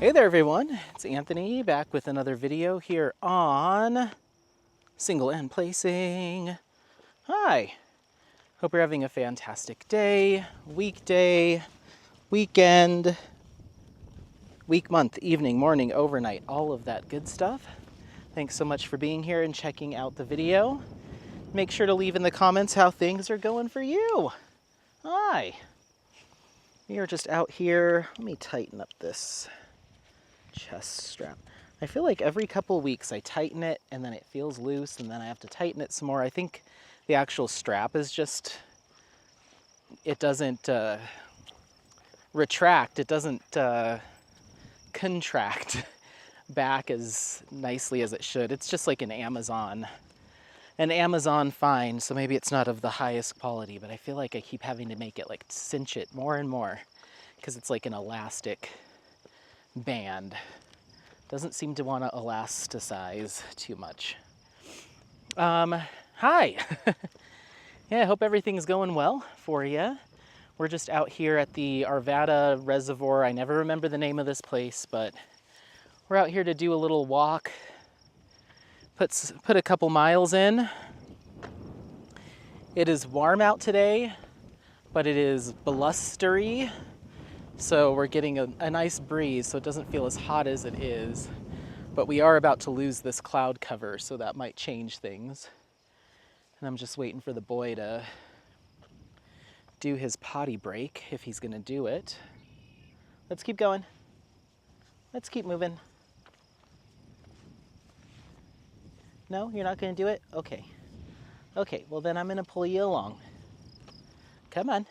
Hey there everyone, it's Anthony back with another video here on single end placing. Hi, hope you're having a fantastic day, weekday, weekend, week, month, evening, morning, overnight, all of that good stuff. Thanks so much for being here and checking out the video. Make sure to leave in the comments how things are going for you. Hi, we are just out here. Let me tighten up this chest strap. I feel like every couple weeks I tighten it and then it feels loose and then I have to tighten it some more. I think the actual strap is just, it doesn't retract, it doesn't contract back as nicely as it should. It's just like an Amazon find, so maybe it's not of the highest quality, but I feel like I keep having to make it like cinch it more and more because it's like an elastic band. Doesn't seem to want to elasticize too much. Hi. Yeah, I hope everything's going well for you. We're just out here at the Arvada Reservoir. I never remember the name of this place, but we're out here to do a little walk. Put a couple miles in. It is warm out today, but it is blustery. So we're getting a nice breeze, so it doesn't feel as hot as it is. But we are about to lose this cloud cover, so that might change things. And I'm just waiting for the boy to do his potty break, if he's gonna do it. Let's keep going. Let's keep moving. No, you're not gonna do it? Okay. Okay, well then I'm gonna pull you along. Come on.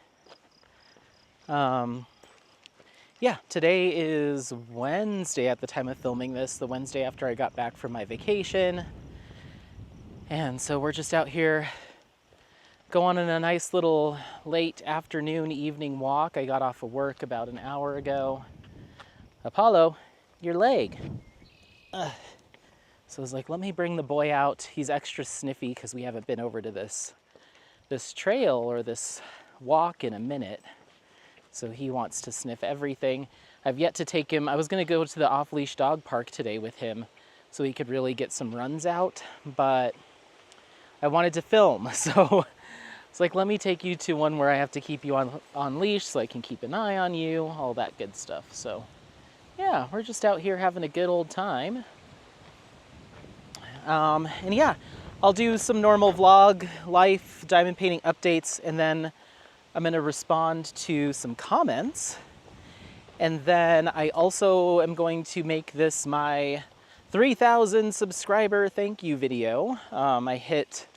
Yeah, today is Wednesday at the time of filming this, the Wednesday after I got back from my vacation. And so we're just out here going on a nice little late afternoon, evening walk. I got off of work about an hour ago. Apollo, your leg. So I was like, let me bring the boy out. He's extra sniffy because we haven't been over to this trail or this walk in a minute. So he wants to sniff everything. I've yet to take him. I was going to go to the off-leash dog park today with him so he could really get some runs out, but I wanted to film. So it's like, let me take you to one where I have to keep you on leash so I can keep an eye on you, all that good stuff. So yeah, we're just out here having a good old time. And yeah, I'll do some normal vlog, life, diamond painting updates, and then I'm going to respond to some comments. And then I also am going to make this my 3,000 subscriber thank you video. I hit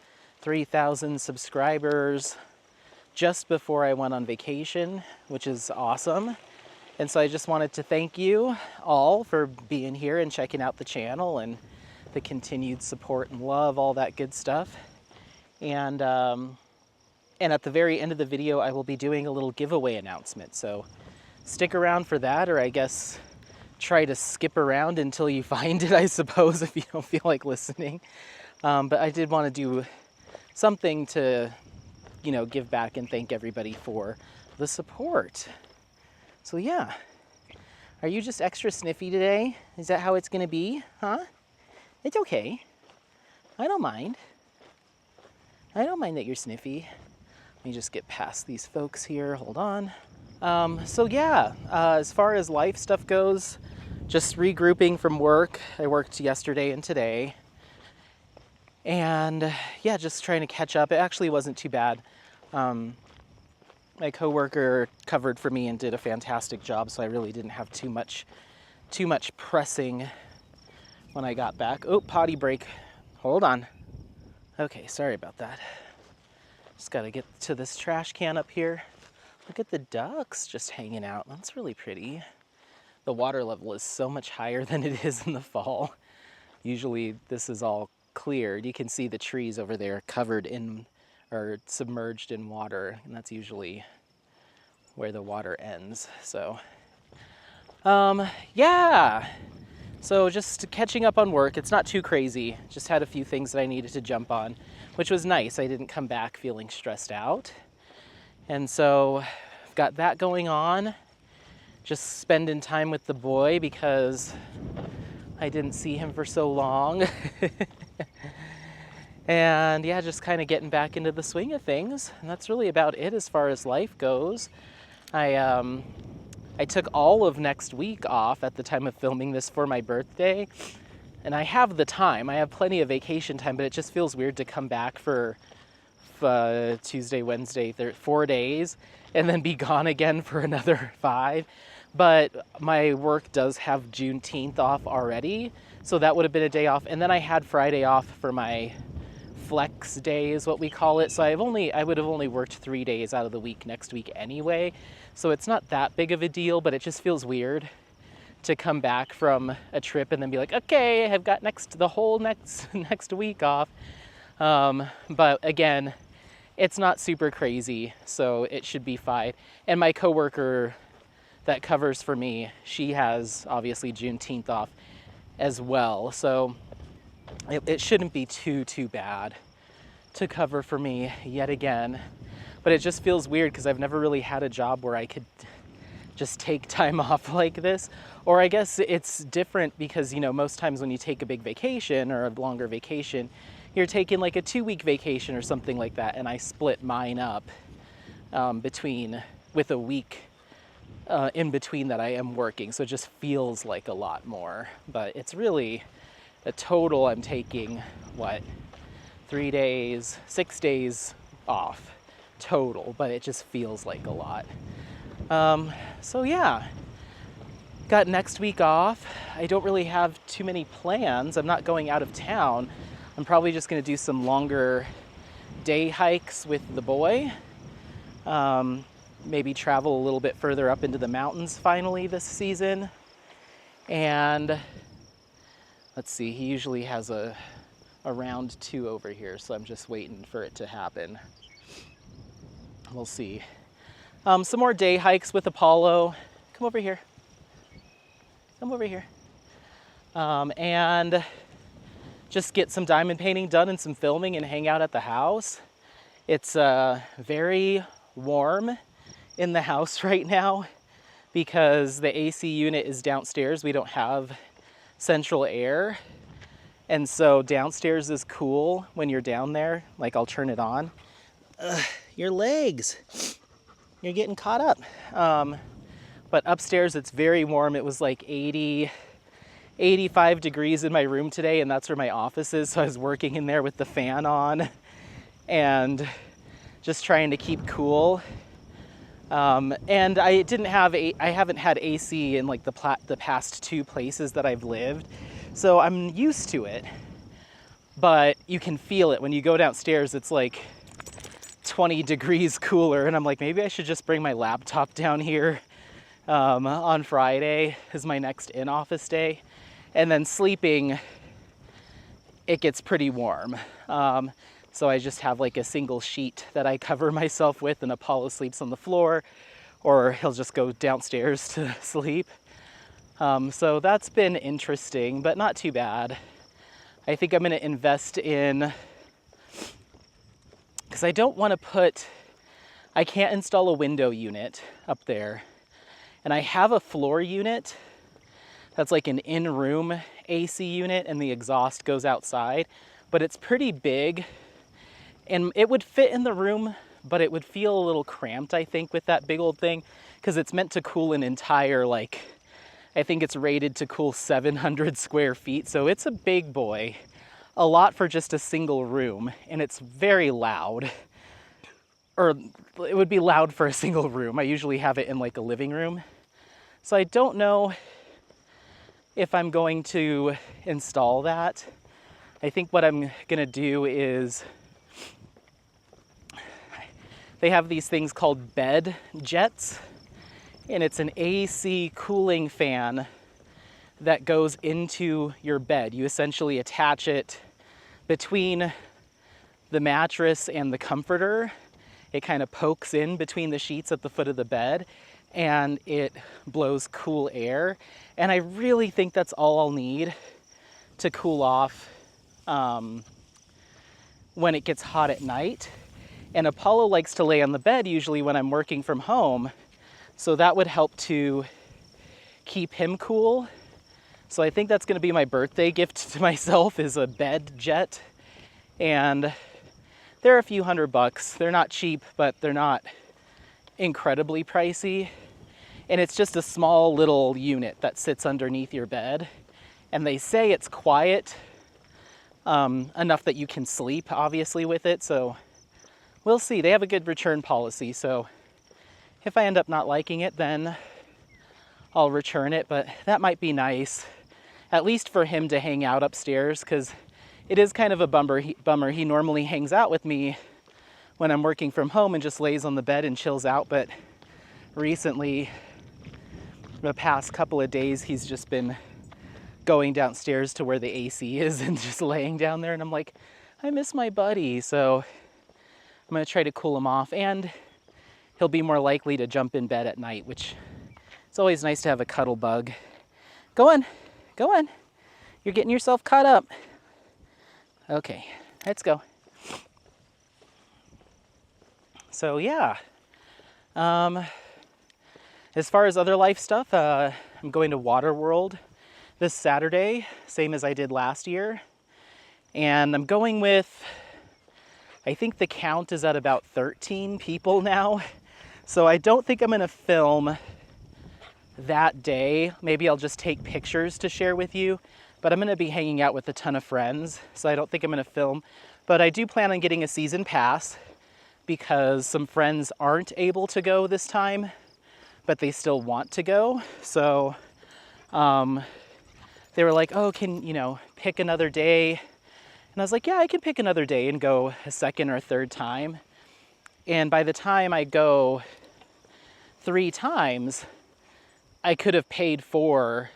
3,000 subscribers just before I went on vacation, which is awesome. And so I just wanted to thank you all for being here and checking out the channel and the continued support and love, all that good stuff. And at the very end of the video, I will be doing a little giveaway announcement. So stick around for that, or I guess try to skip around until you find it, I suppose, if you don't feel like listening. But I did want to do something to, give back and thank everybody for the support. So yeah, are you just extra sniffy today? Is that how it's going to be? Huh? It's okay. I don't mind. I don't mind that you're sniffy. Let me just get past these folks here. Hold on. So yeah, as far as life stuff goes, just regrouping from work. I worked yesterday and today. And yeah, just trying to catch up. It actually wasn't too bad. My coworker covered for me and did a fantastic job, so I really didn't have too much pressing when I got back. Oh, potty break. Hold on. Okay, sorry about that. Just gotta get to this trash can up here. Look at the ducks just hanging out. That's really pretty. The water level is so much higher than it is in the fall. Usually this is all cleared. You can see the trees over there covered in or submerged in water, and that's usually where the water ends. So, yeah. So just catching up on work. It's not too crazy. Just had a few things that I needed to jump on, which was nice. I didn't come back feeling stressed out. And so I've got that going on. just spending time with the boy because I didn't see him for so long. And yeah, just kind of getting back into the swing of things. And that's really about it as far as life goes. I took all of next week off at the time of filming this for my birthday. And I have the time. I have plenty of vacation time, but it just feels weird to come back for Tuesday, Wednesday, 4 days, and then be gone again for another 5. But my work does have Juneteenth off already, so that would have been a day off. And then I had Friday off for my flex day is what we call it. So I would have only worked 3 days out of the week next week anyway. So it's not that big of a deal, but it just feels weird to come back from a trip and then be like, okay, I've got the whole next week off. But again, it's not super crazy, so it should be fine. And my coworker that covers for me, she has obviously Juneteenth off as well. So it shouldn't be too bad to cover for me yet again. But it just feels weird because I've never really had a job where I could just take time off like this. Or I guess it's different because, most times when you take a big vacation or a longer vacation, you're taking like a 2-week vacation or something like that. And I split mine up with a week in between that I am working. So it just feels like a lot more. But it's really a total, I'm taking 3 days, 6 days off total, but it just feels like a lot. So yeah, got next week off. I don't really have too many plans. I'm not going out of town. I'm probably just going to do some longer day hikes with the boy. Maybe travel a little bit further up into the mountains finally this season. And let's see, he usually has a round 2 over here, so I'm just waiting for it to happen. We'll see. Some more day hikes with Apollo. Come over here. Come over here. And just get some diamond painting done and some filming and hang out at the house. It's very warm in the house right now because the AC unit is downstairs. We don't have central air. And so downstairs is cool when you're down there. Like I'll turn it on. Your legs. You're getting caught up. But upstairs it's very warm. It was like 85 degrees in my room today, and that's where my office is. So I was working in there with the fan on and just trying to keep cool. And I haven't had AC in like the past 2 places that I've lived. So I'm used to it, but you can feel it when you go downstairs. It's like 20 degrees cooler, and I'm like, maybe I should just bring my laptop down here on Friday as my next in-office day. And then sleeping, it gets pretty warm. So I just have like a single sheet that I cover myself with, and Apollo sleeps on the floor, or he'll just go downstairs to sleep. So that's been interesting, but not too bad. I think I'm going to invest in, because I don't want to I can't install a window unit up there. And I have a floor unit that's like an in-room AC unit, and the exhaust goes outside, but it's pretty big. And it would fit in the room, but it would feel a little cramped, I think, with that big old thing, because it's meant to cool an entire, I think it's rated to cool 700 square feet. So it's a big boy, a lot for just a single room, and it's very loud. Or it would be loud for a single room. I usually have it in like a living room. So I don't know if I'm going to install that. I think what I'm gonna do is, they have these things called bed jets, and it's an AC cooling fan that goes into your bed. You essentially attach it between the mattress and the comforter. It kind of pokes in between the sheets at the foot of the bed, and it blows cool air. And I really think that's all I'll need to cool off when it gets hot at night. And Apollo likes to lay on the bed usually when I'm working from home. So that would help to keep him cool. So I think that's going to be my birthday gift to myself, is a bed jet. And they're a few $100. They're not cheap, but they're not incredibly pricey. And it's just a small little unit that sits underneath your bed. And they say it's quiet enough that you can sleep, obviously, with it. So we'll see. They have a good return policy. So if I end up not liking it, then I'll return it. But that might be nice, at least for him to hang out upstairs, because it is kind of a bummer. He normally hangs out with me when I'm working from home and just lays on the bed and chills out. But recently, the past couple of days, he's just been going downstairs to where the AC is and just laying down there. And I'm like, I miss my buddy. So I'm going to try to cool him off. And he'll be more likely to jump in bed at night, which it's always nice to have a cuddle bug. Go on. Go on. You're getting yourself caught up. Okay, let's go. So yeah. As far as other life stuff, I'm going to Waterworld this Saturday, same as I did last year. And I'm going with, I think the count is at about 13 people now. So I don't think I'm gonna film that day. Maybe I'll just take pictures to share with you, but I'm gonna be hanging out with a ton of friends, so I don't think I'm gonna film. But I do plan on getting a season pass because some friends aren't able to go this time, but they still want to go. So they were like, oh, can pick another day? And I was like, yeah, I can pick another day and go a second or third time. And by the time I go 3 times, I could have paid for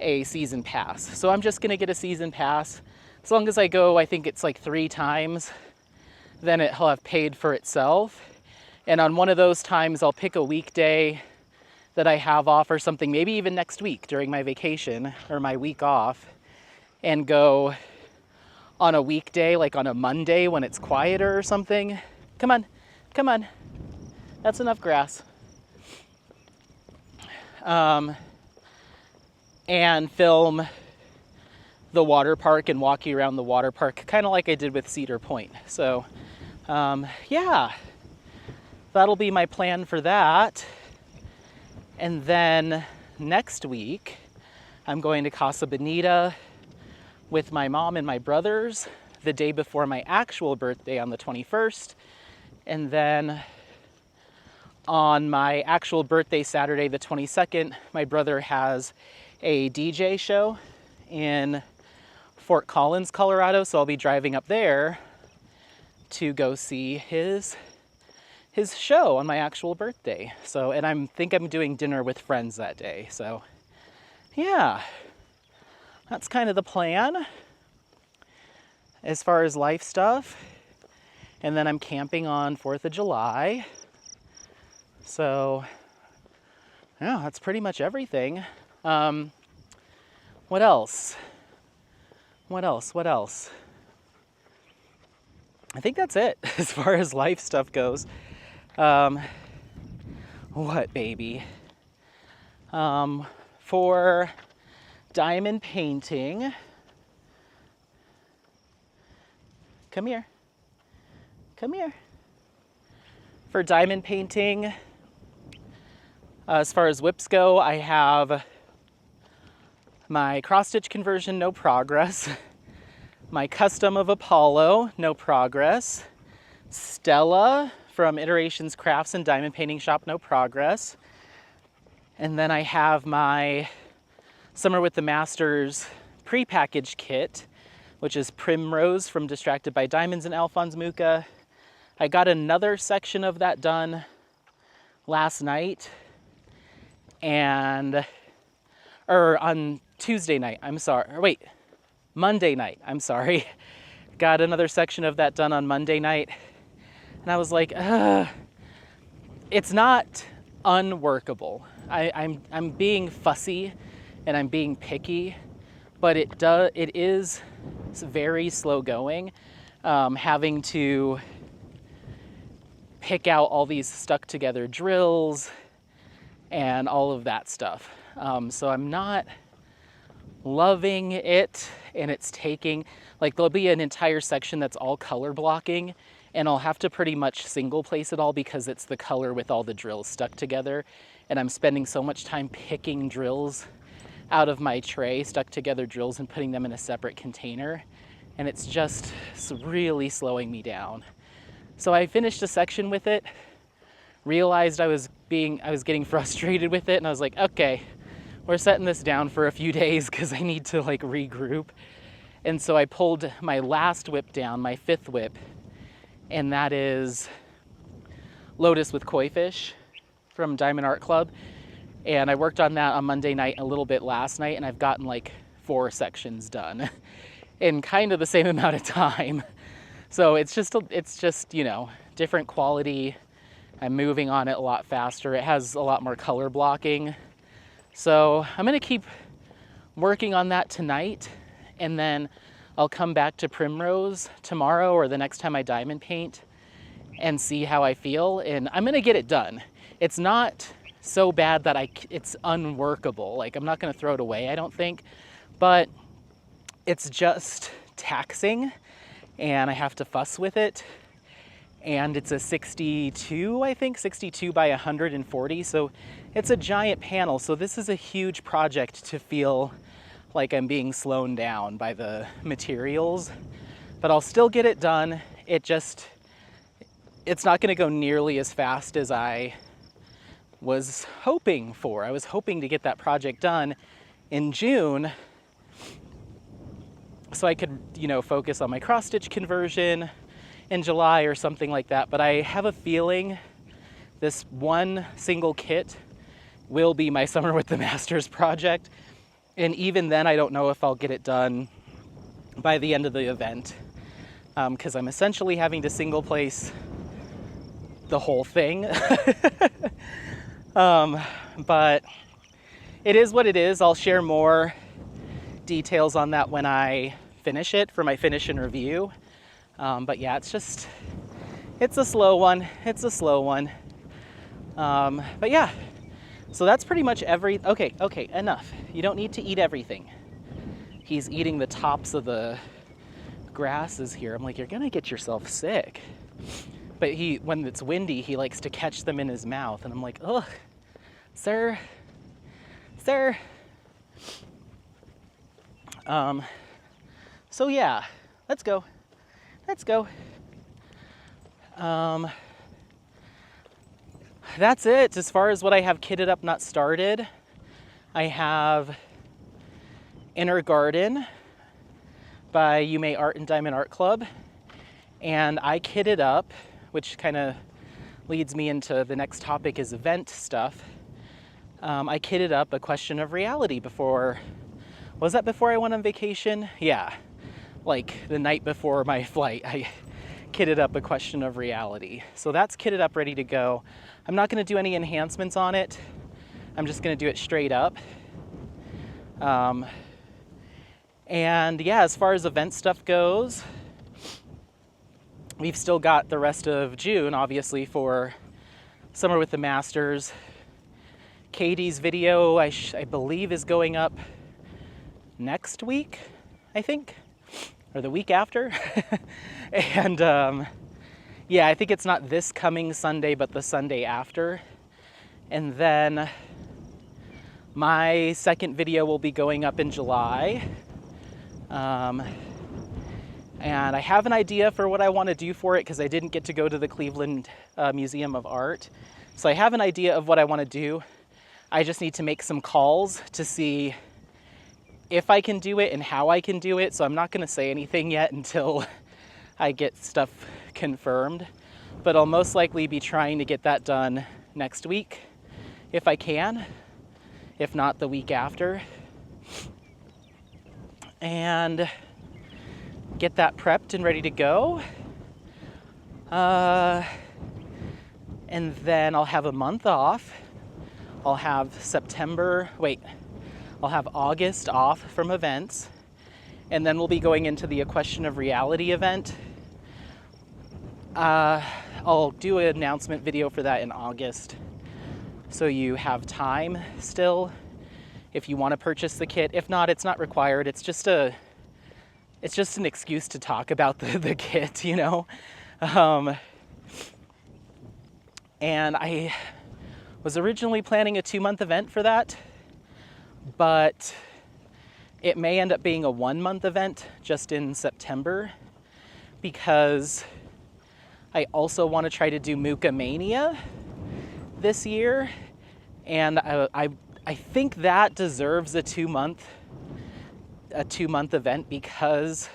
a season pass. So I'm just gonna get a season pass. As long as I go, I think it's like 3 times, then it'll have paid for itself. And on one of those times, I'll pick a weekday that I have off or something, maybe even next week during my vacation or my week off, and go on a weekday, like on a Monday when it's quieter or something. Come on, come on. That's enough grass. And film the water park and walk you around the water park, kind of like I did with Cedar Point. So, yeah, that'll be my plan for that. And then next week, I'm going to Casa Bonita with my mom and my brothers the day before my actual birthday on the 21st. And then on my actual birthday, Saturday, the 22nd, my brother has a DJ show in Fort Collins, Colorado. So I'll be driving up there to go see his show on my actual birthday. So, and I think I'm doing dinner with friends that day. So yeah, that's kind of the plan as far as life stuff. And then I'm camping on 4th of July. So yeah, that's pretty much everything. What else? What else? I think that's it as far as life stuff goes. What, baby? For diamond painting, come here. For diamond painting, as far as whips go, I have my cross-stitch conversion, no progress. My custom of Apollo, no progress. Stella from Iterations Crafts and Diamond Painting Shop, no progress. And then I have my Summer with the Masters prepackaged kit, which is Primrose from Distracted by Diamonds and Alphonse Mucha. I got another section of that done last night, or on Tuesday night, Monday night, I'm sorry. Got another section of that done on Monday night. And I was like, it's not unworkable. I'm being fussy and I'm being picky, but it is very slow going. Having to pick out all these stuck together drills and all of that stuff. So I'm not loving it, and it's taking, like, there'll be an entire section that's all color blocking, and I'll have to pretty much single place it all because it's the color with all the drills stuck together, and I'm spending so much time picking drills out of my tray, stuck together drills, and putting them in a separate container, and it's just really slowing me down. So I finished a section with it, realized I was getting frustrated with it, and I was like, okay, we're setting this down for a few days because I need to like regroup. And so I pulled my last whip down, my 5th whip, and that is Lotus with Koi Fish from Diamond Art Club. And I worked on that on Monday night, a little bit last night, and I've gotten like 4 sections done in kind of the same amount of time. So it's just, you know, different quality. I'm moving on it a lot faster. It has a lot more color blocking. So I'm gonna keep working on that tonight, and then I'll come back to Primrose tomorrow or the next time I diamond paint and see how I feel, and I'm gonna get it done. It's not so bad that it's unworkable. Like, I'm not gonna throw it away, I don't think, but it's just taxing, and I have to fuss with it. And it's a 62, I think, 62 by 140. So it's a giant panel. So this is a huge project to feel like I'm being slowed down by the materials, but I'll still get it done. It's not gonna go nearly as fast as I was hoping for. I was hoping to get that project done in June so I could, you know, focus on my cross stitch conversion in July or something like that. But I have a feeling this one single kit will be my Summer with the Masters project. And even then, I don't know if I'll get it done by the end of the event, because I'm essentially having to single place the whole thing. But it is what it is. I'll share more details on that when I finish it for my finish and review. But yeah, it's a slow one. It's a slow one. But yeah, so that's pretty much okay, enough. You don't need to eat everything. He's eating the tops of the grasses here. I'm like, you're gonna get yourself sick. But when it's windy, he likes to catch them in his mouth. And I'm like, ugh, sir. So yeah, let's go. That's it as far as what I have kitted up, not started. I have Inner Garden by Yume Art and Diamond Art Club, and I kitted up, which kind of leads me into the next topic, is event stuff. I kitted up A Question of Reality was that before I went on vacation? Yeah, like the night before my flight, I kitted up A Question of Reality. So that's kitted up, ready to go. I'm not gonna do any enhancements on it. I'm just gonna do it straight up. And yeah, as far as event stuff goes, we've still got the rest of June, obviously, for Summer with the Masters. Katie's video, I believe, is going up next week, I think, or the week after. And yeah, I think it's not this coming Sunday, but the Sunday after. And then my second video will be going up in July. And I have an idea for what I want to do for it, because I didn't get to go to the Cleveland Museum of Art. So I have an idea of what I want to do. I just need to make some calls to see if I can do it and how I can do it. So I'm not going to say anything yet until I get stuff confirmed. But I'll most likely be trying to get that done next week if I can, if not the week after. And get that prepped and ready to go. And then I'll have a month off. I'll have August off from events. And then we'll be going into the A Question of Reality event. I'll do an announcement video for that in August. so you have time still if you want to purchase the kit. If not, it's not required. It's just an excuse to talk about the kit, you know? And I was originally planning a 2-month event for that, but it may end up being a 1-month event just in September, because I also want to try to do Muka Mania this year, and I think that deserves a 2-month event, because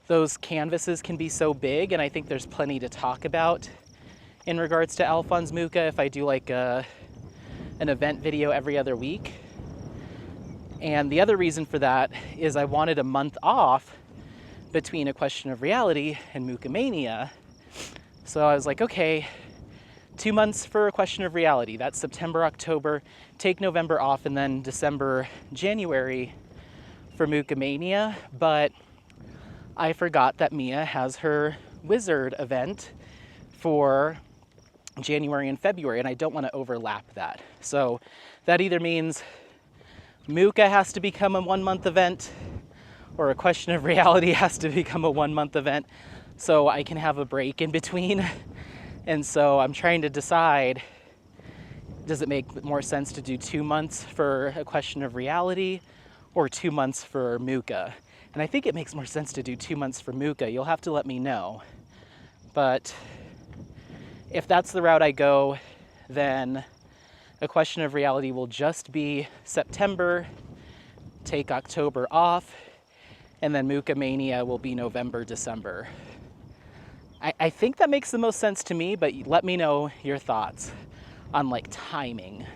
those canvases can be so big, and I think there's plenty to talk about in regards to Alphonse Muka if I do like an event video every other week. And the other reason for that is I wanted a month off between A Question of Reality and Muka Mania. So I was like, okay, 2 months for A Question of Reality. That's September, October. Take November off, and then December, January for Muka Mania. But I forgot that Mia has her Wizard event for January and February, and I don't want to overlap that. So that either means Muka has to become a 1-month event, or A Question of Reality has to become a 1-month event, so I can have a break in between. And so I'm trying to decide, does it make more sense to do 2 months for A Question of Reality or 2 months for Muka? And I think it makes more sense to do 2 months for Muka. You'll have to let me know. But if that's the route I go, then A Question of Reality will just be September, take October off, and then Muka Mania will be November, December. I think that makes the most sense to me, but let me know your thoughts on like timing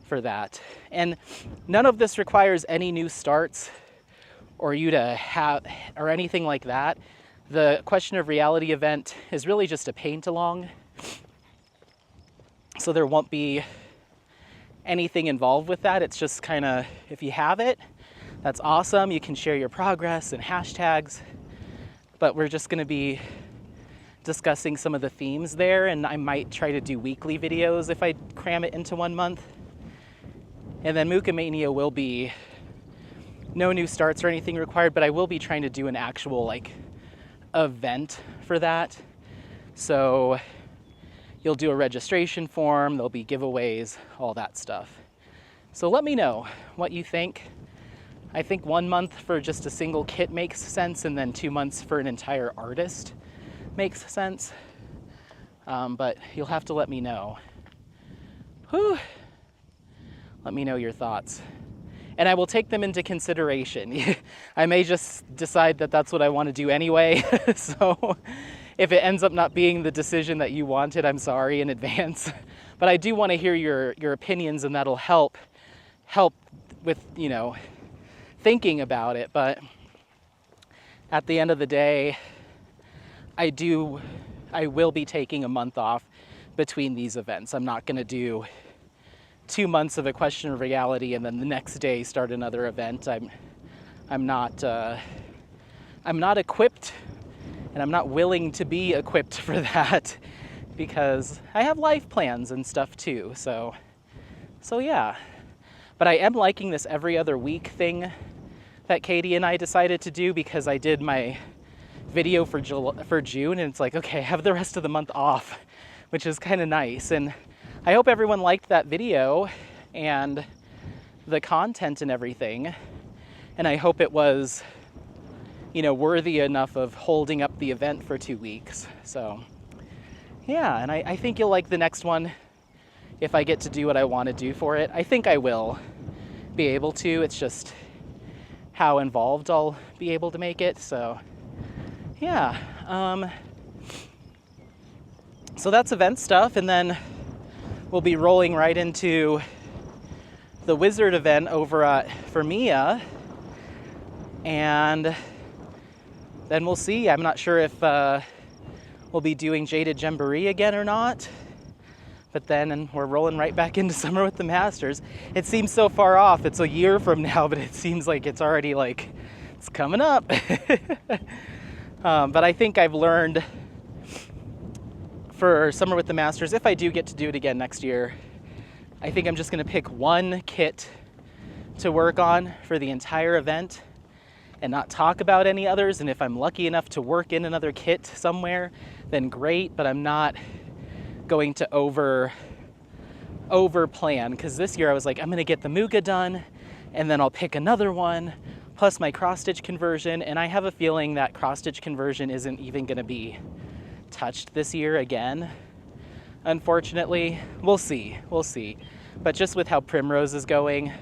for that. And none of this requires any new starts or you to have, or anything like that. The Question of Reality event is really just a paint along, so there won't be anything involved with that. It's just kind of, if you have it, that's awesome. You can share your progress and hashtags, but we're just going to be discussing some of the themes there, and I might try to do weekly videos if I cram it into 1 month. And then Muka Mania will be no new starts or anything required, but I will be trying to do an actual like event for that. So you'll do a registration form, there'll be giveaways, all that stuff. So let me know what you think. I think 1 month for just a single kit makes sense, and then 2 months for an entire artist makes sense. But you'll have to let me know. Whew. Let me know your thoughts. And I will take them into consideration. I may just decide that that's what I want to do anyway. So if it ends up not being the decision that you wanted, I'm sorry in advance. But I do want to hear your opinions, and that'll help with, you know, thinking about it. But at the end of the day, I will be taking a month off between these events. I'm not going to do 2 months of A Question of Reality and then the next day start another event. I'm not equipped, and I'm not willing to be equipped for that, because I have life plans and stuff too. So yeah. But I am liking this every other week thing that Katie and I decided to do, because I did my video for June, and it's like, okay, I have the rest of the month off, which is kind of nice. And I hope everyone liked that video and the content and everything. And I hope it was, you know, worthy enough of holding up the event for 2 weeks. So yeah, and I think you'll like the next one if I get to do what I want to do for it. I think I will be able to. It's just how involved I'll be able to make it. So yeah, so that's event stuff, and then we'll be rolling right into the Wizard event over for Mia, and then we'll see. I'm not sure if we'll be doing Jaded Jamboree again or not, but then we're rolling right back into Summer with the Masters. It seems so far off. It's a year from now, but it seems like it's already like, it's coming up. But I think I've learned for Summer with the Masters, if I do get to do it again next year, I think I'm just gonna pick one kit to work on for the entire event and not talk about any others. And if I'm lucky enough to work in another kit somewhere, then great, but I'm not going to over plan, because this year I was like, I'm gonna get the Muga done and then I'll pick another one plus my cross stitch conversion, and I have a feeling that cross stitch conversion isn't even gonna be touched this year again, unfortunately. We'll see. But just with how Primrose is going,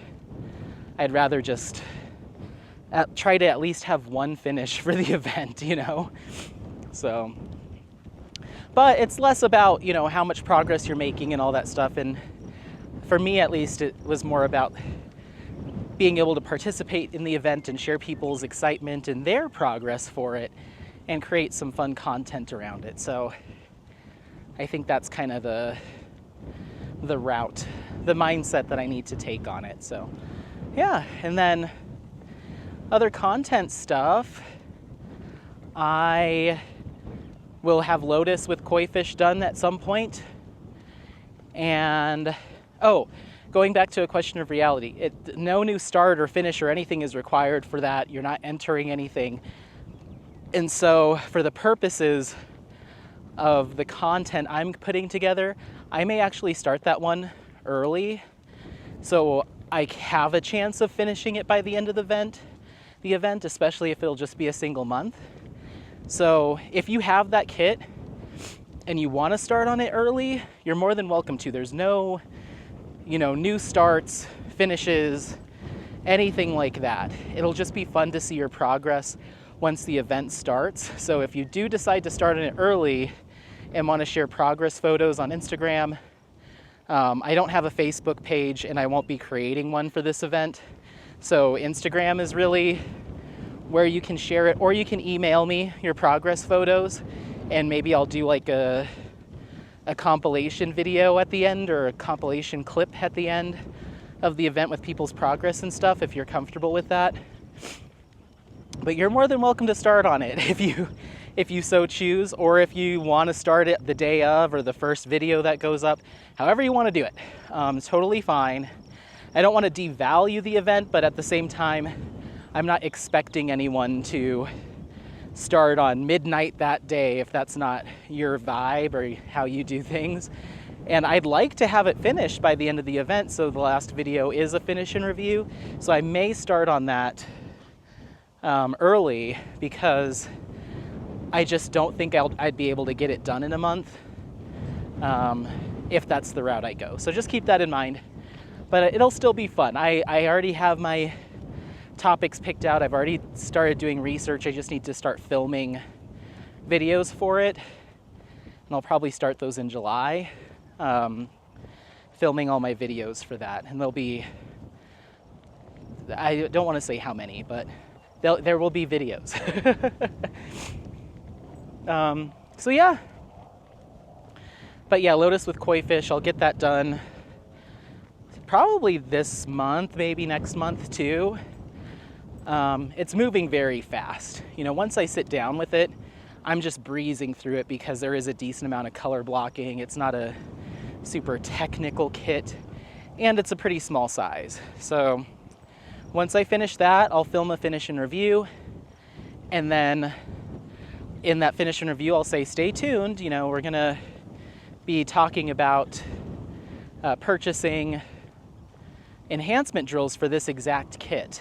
I'd rather just try to at least have one finish for the event, you know? So, but it's less about, you know, how much progress you're making and all that stuff. And for me, at least, it was more about being able to participate in the event and share people's excitement and their progress for it and create some fun content around it. So I think that's kind of the route, the mindset that I need to take on it. So yeah, and then other content stuff, I will have Lotus with koi fish done at some point. And going back to a question of reality, no new start or finish or anything is required for that. You're not entering anything. And so for the purposes of the content I'm putting together, I may actually start that one early, so I have a chance of finishing it by the end of the event, especially if it'll just be a single month. So if you have that kit and you want to start on it early, you're more than welcome to. There's no, you know, new starts, finishes, anything like that. It'll just be fun to see your progress once the event starts. So if you do decide to start on it early and want to share progress photos on Instagram, I don't have a Facebook page and I won't be creating one for this event. So Instagram is really where you can share it, or you can email me your progress photos and maybe I'll do like a compilation video at the end, or a compilation clip at the end of the event with people's progress and stuff, if you're comfortable with that. But you're more than welcome to start on it if you so choose, or if you want to start it the day of or the first video that goes up. However you want to do it, it's totally fine. I don't want to devalue the event, but at the same time, I'm not expecting anyone to start on midnight that day if that's not your vibe or how you do things. And I'd like to have it finished by the end of the event, so the last video is a finish and review. So I may start on that early, because I just don't think I'd be able to get it done in a month if that's the route I go. So just keep that in mind. But it'll still be fun. I already have my topics picked out. I've already started doing research. I just need to start filming videos for it. And I'll probably start those in July. Filming all my videos for that. And there'll be, I don't want to say how many, but there will be videos. So yeah. But yeah, Lotus with koi fish, I'll get that done probably this month, maybe next month too. It's moving very fast. You know, once I sit down with it, I'm just breezing through it because there is a decent amount of color blocking. It's not a super technical kit, and it's a pretty small size. So once I finish that, I'll film a finish and review, and then in that finish and review, I'll say, stay tuned. You know, we're gonna be talking about purchasing enhancement drills for this exact kit.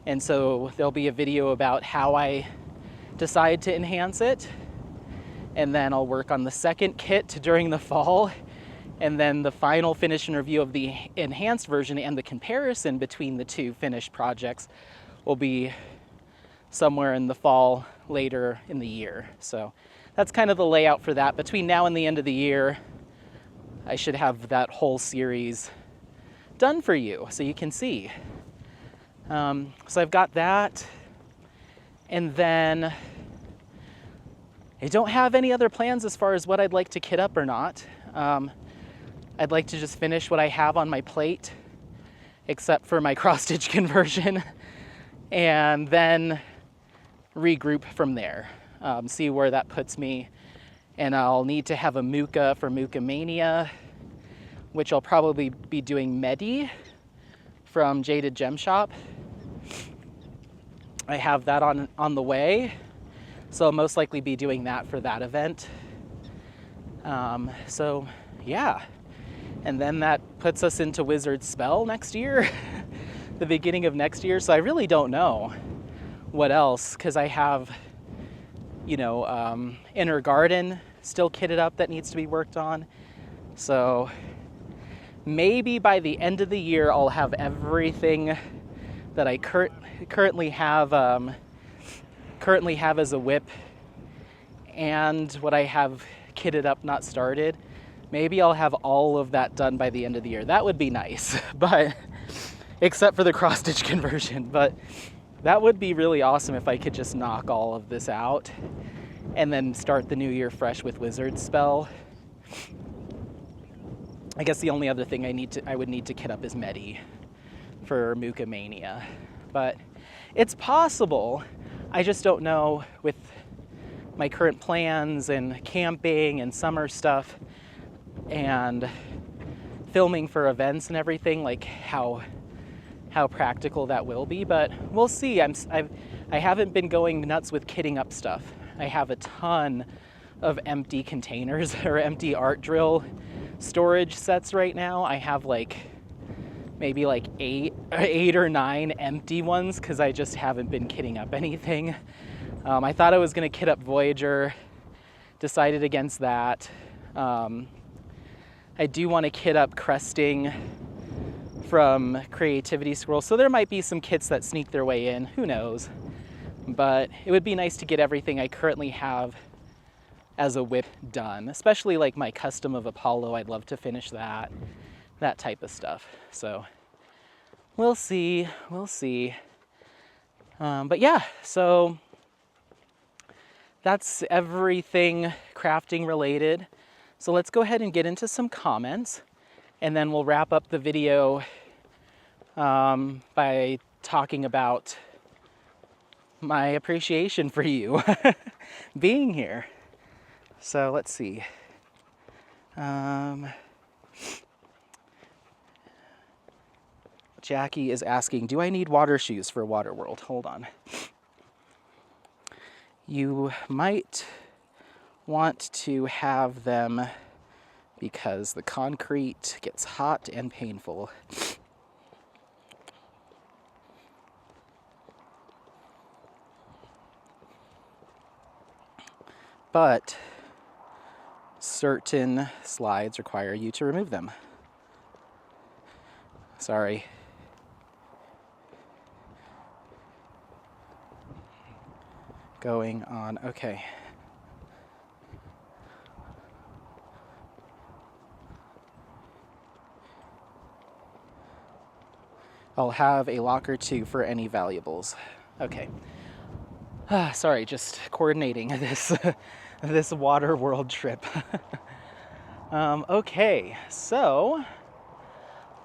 And so there'll be a video about how I decide to enhance it. And then I'll work on the second kit during the fall. And then the final finish and review of the enhanced version and the comparison between the two finished projects will be somewhere in the fall, later in the year. So that's kind of the layout for that. Between now and the end of the year, I should have that whole series done for you so you can see. So I've got that. And then I don't have any other plans as far as what I'd like to kit up or not. I'd like to just finish what I have on my plate, except for my cross-stitch conversion, and then regroup from there, see where that puts me. And I'll need to have a Muka for Muka Mania which I'll probably be doing Medi from Jaded Gem Shop. I have that on the way, so I'll most likely be doing that for that event. So yeah, and then that puts us into Wizard Spell next year, the beginning of next year. So I really don't know what else, because I have, Inner Garden still kitted up that needs to be worked on. So maybe by the end of the year, I'll have everything that I currently have as a whip, and what I have kitted up, not started. Maybe I'll have all of that done by the end of the year. That would be nice, but except for the cross stitch conversion. But that would be really awesome if I could just knock all of this out and then start the new year fresh with Wizard Spell. I guess the only other thing I would need to kit up is Medi for Muka Mania. But it's possible. I just don't know with my current plans and camping and summer stuff and filming for events and everything, like how practical that will be. But we'll see. I haven't been going nuts with kitting up stuff. I have a ton of empty containers or empty art drill storage sets right now. I have maybe eight or nine empty ones because I just haven't been kitting up anything. I thought I was going to kit up Voyager, decided against that. I do want to kit up Cresting from Creativity Scroll, so there might be some kits that sneak their way in, who knows. But it would be nice to get everything I currently have as a whip done, especially like my custom of Apollo. I'd love to finish that type of stuff. So we'll see. But yeah, so that's everything crafting related. So let's go ahead and get into some comments, and then we'll wrap up the video by talking about my appreciation for you being here. So let's see. Jackie is asking, do I need water shoes for Waterworld? Hold on. You might want to have them because the concrete gets hot and painful. But certain slides require you to remove them. Sorry. Going on, okay. I'll have a locker too for any valuables. Okay. Sorry, just coordinating this this Waterworld trip. Okay, so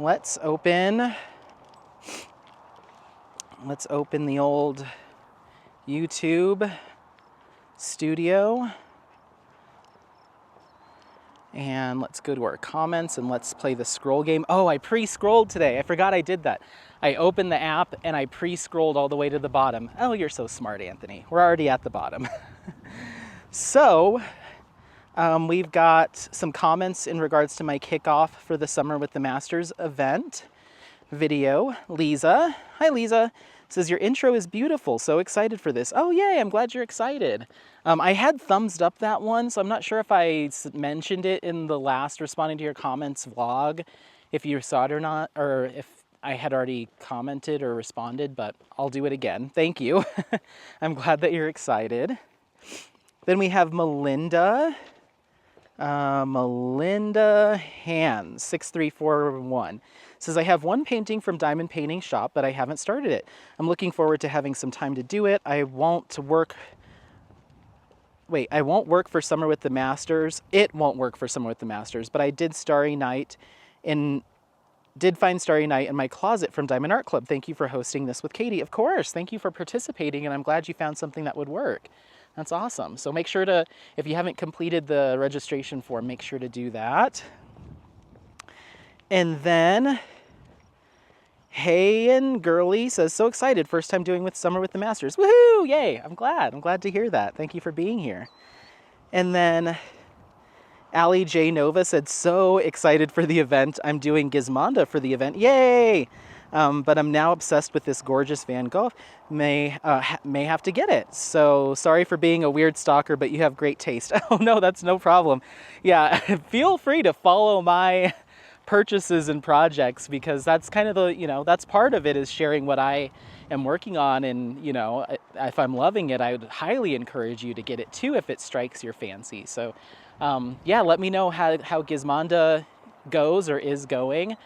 let's open the old YouTube studio, and let's go to our comments and let's play the scroll game. Oh, I pre-scrolled today. I forgot I did that. I opened the app and I pre-scrolled all the way to the bottom. Oh, you're so smart, Anthony. We're already at the bottom. So we've got some comments in regards to my kickoff for the Summer with the Masters event video. Lisa, hi Lisa, says your intro is beautiful. So excited for this. Oh yay, I'm glad you're excited. I had thumbs up that one, so I'm not sure if I mentioned it in the last responding to your comments vlog, if you saw it or not, or if I had already commented or responded, but I'll do it again. Thank you. I'm glad that you're excited. Then we have Melinda. Melinda Hands, 6341. Says, I have one painting from Diamond Painting Shop, but I haven't started it. I'm looking forward to having some time to do it. I won't work for Summer with the Masters. It won't work for Summer with the Masters, but I did find Starry Night in my closet from Diamond Art Club. Thank you for hosting this with Katie. Of course, thank you for participating, and I'm glad you found something that would work. That's awesome. So make sure to, if you haven't completed the registration form, make sure to do that. And then Hey and Girly says, so excited, first time doing with Summer with the Masters. Woohoo! Yay! I'm glad to hear that. Thank you for being here. And then Allie J. Nova said, so excited for the event. I'm doing Gizmonda for the event. Yay! But I'm now obsessed with this gorgeous Van Gogh. May have to get it. So sorry for being a weird stalker, but you have great taste. Oh no, that's no problem. Yeah, feel free to follow my purchases and projects, because that's kind of the, that's part of it, is sharing what I am working on. And, if I'm loving it, I would highly encourage you to get it too if it strikes your fancy. So yeah, let me know how Gizmonda goes or is going,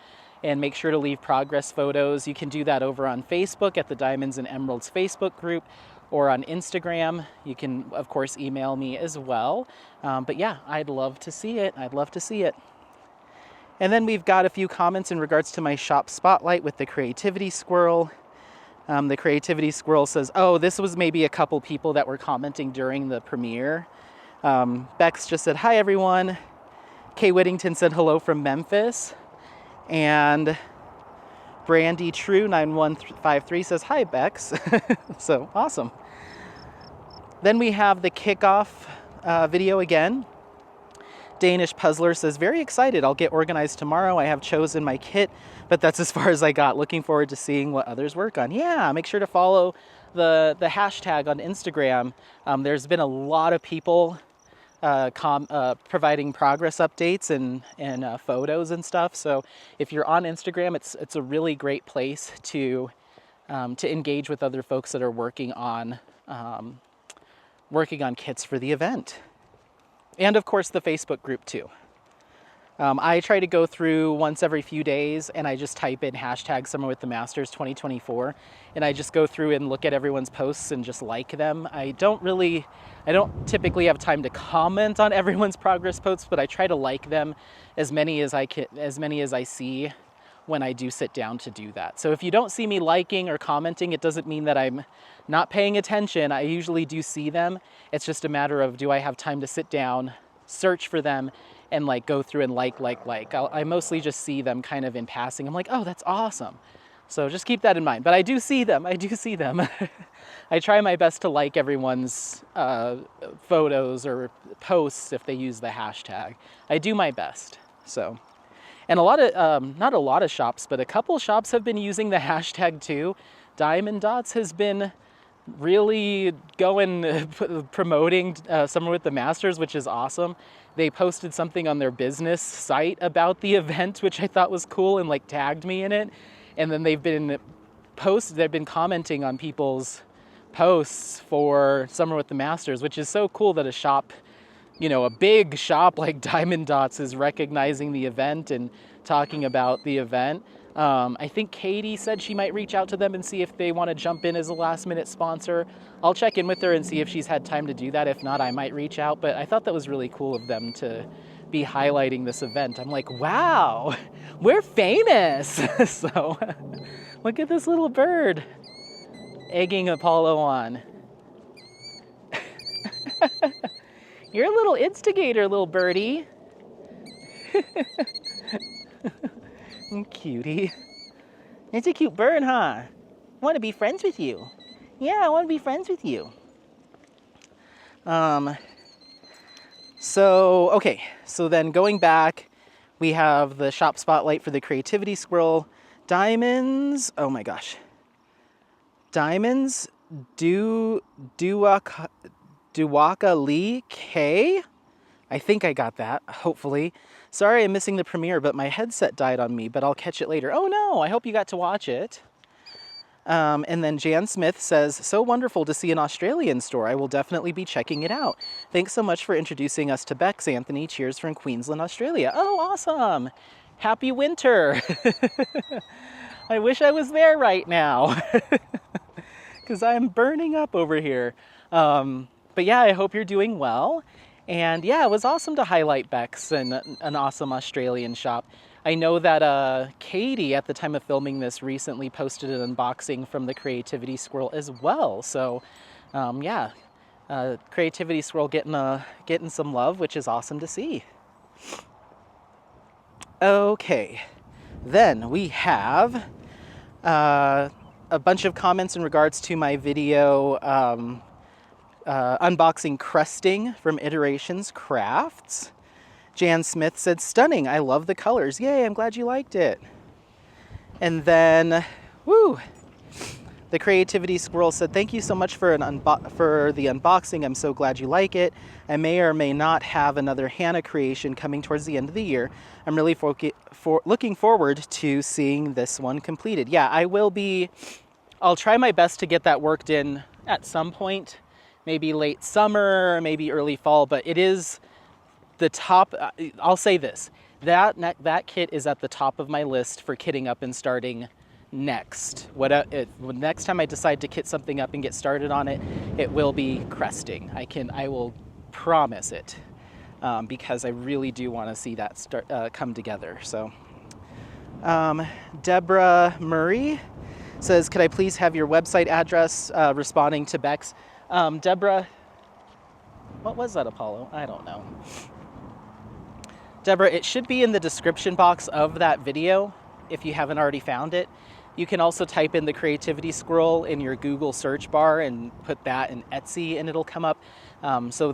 and make sure to leave progress photos. You can do that over on Facebook at the Diamonds and Emeralds Facebook group, or on Instagram. You can, of course, email me as well. But yeah, I'd love to see it. And then we've got a few comments in regards to my shop spotlight with the Creativity Squirrel. The Creativity Squirrel says, oh, this was maybe a couple people that were commenting during the premiere. Bex just said, hi, everyone. Kay Whittington said hello from Memphis. And Brandy True 9153 says, hi, Bex. So awesome. Then we have the kickoff video again. Danish Puzzler says, very excited. I'll get organized tomorrow. I have chosen my kit, but that's as far as I got. Looking forward to seeing what others work on. Yeah, make sure to follow the hashtag on Instagram. There's been a lot of people providing progress updates and photos and stuff. So if you're on Instagram, it's a really great place to engage with other folks that are working on kits for the event. And of course the Facebook group too. I try to go through once every few days, and I just type in hashtag Summer with the Masters 2024, and I just go through and look at everyone's posts and just like them. I don't typically have time to comment on everyone's progress posts, but I try to like them as many as I see when I do sit down to do that. So if you don't see me liking or commenting, it doesn't mean that I'm not paying attention. I usually do see them. It's just a matter of, do I have time to sit down, search for them, and go through and like. I mostly just see them kind of in passing. I'm like, oh, that's awesome. So just keep that in mind. But I do see them. I try my best to like everyone's photos or posts if they use the hashtag. I do my best. So. And a lot of, not a lot of shops, but a couple shops have been using the hashtag too. Diamond Dots has been really promoting Summer with the Masters, which is awesome. They posted something on their business site about the event, which I thought was cool, and tagged me in it. And then they've been commenting on people's posts for Summer with the Masters, which is so cool that a shop, a big shop like Diamond Dots is recognizing the event and talking about the event. I think Katie said she might reach out to them and see if they want to jump in as a last-minute sponsor. I'll check in with her and see if she's had time to do that. If not, I might reach out. But I thought that was really cool of them to be highlighting this event. I'm like, wow, we're famous. So look at this little bird egging Apollo on. You're a little instigator, little birdie. Cutie. It's a cute bird, huh? I want to be friends with you. Yeah, I want to be friends with you. So then going back, we have the shop spotlight for the Creativity Squirrel. Diamonds, oh my gosh. Diamonds, Duwaka Lee K. I think I got that, hopefully. Sorry I'm missing the premiere, but my headset died on me, but I'll catch it later. Oh no, I hope you got to watch it. And then Jan Smith says, so wonderful to see an Australian store. I will definitely be checking it out. Thanks so much for introducing us to Bex, Anthony. Cheers from Queensland, Australia. Oh, awesome. Happy winter. I wish I was there right now because I'm burning up over here. But yeah, I hope you're doing well. And yeah, it was awesome to highlight Bex and an awesome Australian shop. I know that Katie, at the time of filming this, recently posted an unboxing from the Creativity Squirrel as well. So yeah, Creativity Squirrel getting some love, which is awesome to see. Okay, Then we have a bunch of comments in regards to my video unboxing crusting from Iterations Crafts. Jan Smith said, stunning, I love the colors. Yay, I'm glad you liked it. And then, woo, the Creativity Squirrel said, thank you so much for the unboxing. I'm so glad you like it. I may or may not have another Hannah creation coming towards the end of the year. I'm really looking forward to seeing this one completed. Yeah, I'll try my best to get that worked in at some point, maybe late summer, maybe early fall, but it is the top. I'll say this, that kit is at the top of my list for kitting up and starting next. Next time I decide to kit something up and get started on it, it will be crusting. I will promise it, because I really do want to see that come together. So, Deborah Murray says, could I please have your website address, responding to Beck's. Deborah, what was that, Apollo? I don't know. Deborah, it should be in the description box of that video if you haven't already found it. You can also type in the Creativity Squirrel in your Google search bar and put that in Etsy and it'll come up. So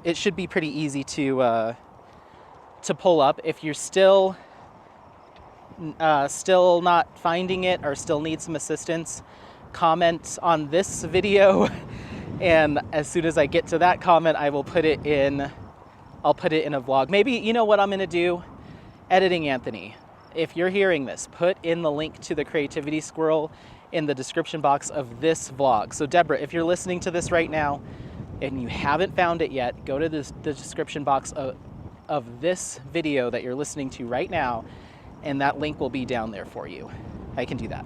it should be pretty easy to pull up. If you're still not finding it or still need some assistance, comment on this video, and as soon as I get to that comment, I will put it in. I'll put it in a vlog. Maybe, you know what I'm gonna do? Editing Anthony, if you're hearing this, put in the link to the Creativity Squirrel in the description box of this vlog. So Deborah, if you're listening to this right now and you haven't found it yet, go to the description box of this video that you're listening to right now, and that link will be down there for you. I can do that.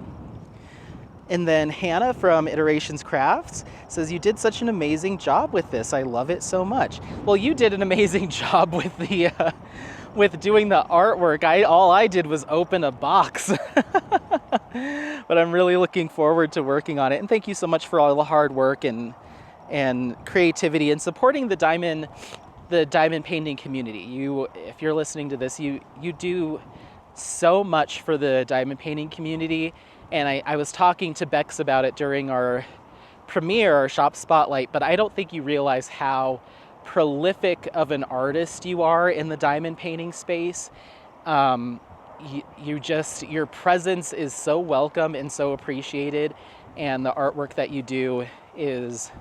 And then Hannah from Iterations Crafts says, you did such an amazing job with this. I love it so much. Well, you did an amazing job with the with doing the artwork. All I did was open a box. But I'm really looking forward to working on it. And thank you so much for all the hard work and creativity and supporting the diamond painting community. If you're listening to this, you do so much for the diamond painting community. And I was talking to Bex about it during our premiere, our shop spotlight, but I don't think you realize how prolific of an artist you are in the diamond painting space. Your presence is so welcome and so appreciated, and the artwork that you do is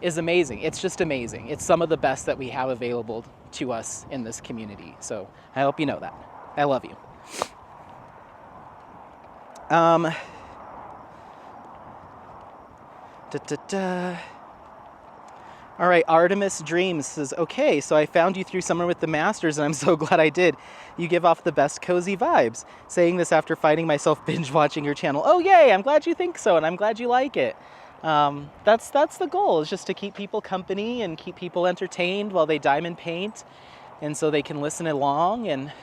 amazing. It's just amazing. It's some of the best that we have available to us in this community. So I hope you know that. I love you. All right, Artemis Dreams says, okay, so I found you through Summer with the Masters, and I'm so glad I did. You give off the best cozy vibes. Saying this after finding myself binge watching your channel. Oh, yay, I'm glad you think so, and I'm glad you like it. That's the goal, is just to keep people company and keep people entertained while they diamond paint, and so they can listen along, and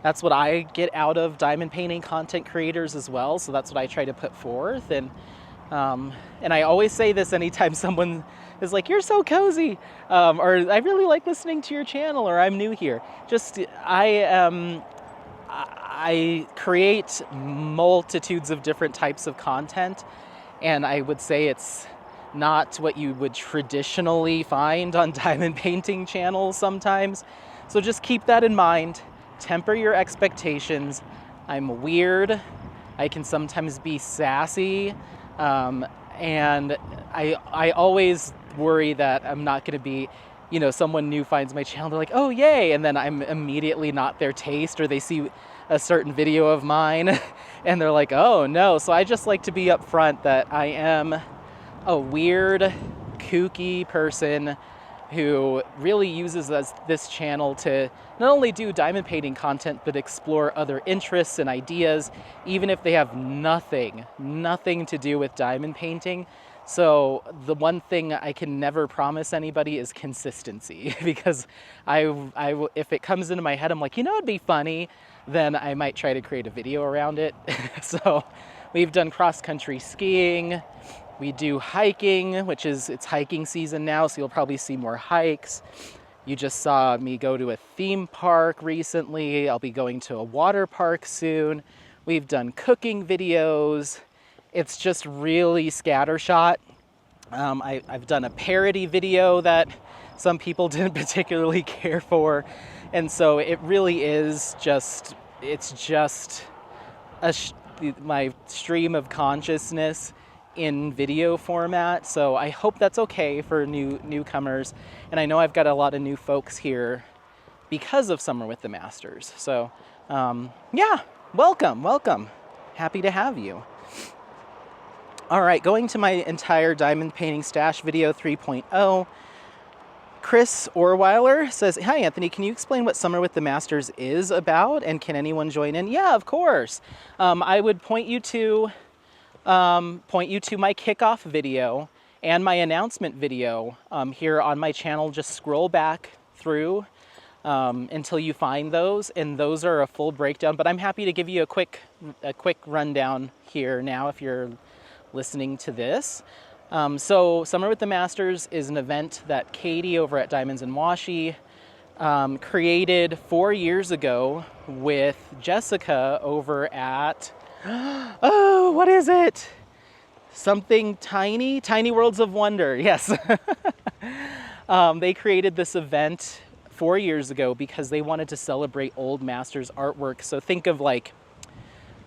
that's what I get out of diamond painting content creators as well, so that's what I try to put forth. And I always say this anytime someone is like, you're so cozy, or I really like listening to your channel, or I'm new here. I create multitudes of different types of content, and I would say it's not what you would traditionally find on diamond painting channels sometimes. So just keep that in mind. Temper your expectations. I'm weird. I can sometimes be sassy. And I always worry that I'm not going to be, someone new finds my channel, they're like, oh, yay. And then I'm immediately not their taste, or they see a certain video of mine and they're like, oh no. So I just like to be upfront that I am a weird, kooky person who really uses this channel to not only do diamond painting content, but explore other interests and ideas, even if they have nothing to do with diamond painting. So the one thing I can never promise anybody is consistency, because if it comes into my head, I'm like, it'd be funny, then I might try to create a video around it. So we've done cross-country skiing. We do hiking, it's hiking season now, so you'll probably see more hikes. You just saw me go to a theme park recently. I'll be going to a water park soon. We've done cooking videos. It's just really scattershot. I've done a parody video that some people didn't particularly care for. And so it really is just, it's just my stream of consciousness in video format. So I hope that's okay for newcomers. And I know I've got a lot of new folks here because of Summer with the Masters. So yeah, welcome. Happy to have you. All right, going to my entire diamond painting stash video 3.0. Chris Orweiler says, "Hi Anthony, can you explain what Summer with the Masters is about, and can anyone join in?" Yeah, of course. I would point you to my kickoff video and my announcement video here on my channel. Just scroll back through until you find those, and those are a full breakdown. But I'm happy to give you a quick rundown here now if you're listening to this. So Summer with the Masters is an event that Katie over at Diamonds and Washi created 4 years ago with Jessica over at, oh, what is it? Something Tiny Worlds of Wonder, yes. They created this event 4 years ago because they wanted to celebrate old masters artwork. So think of like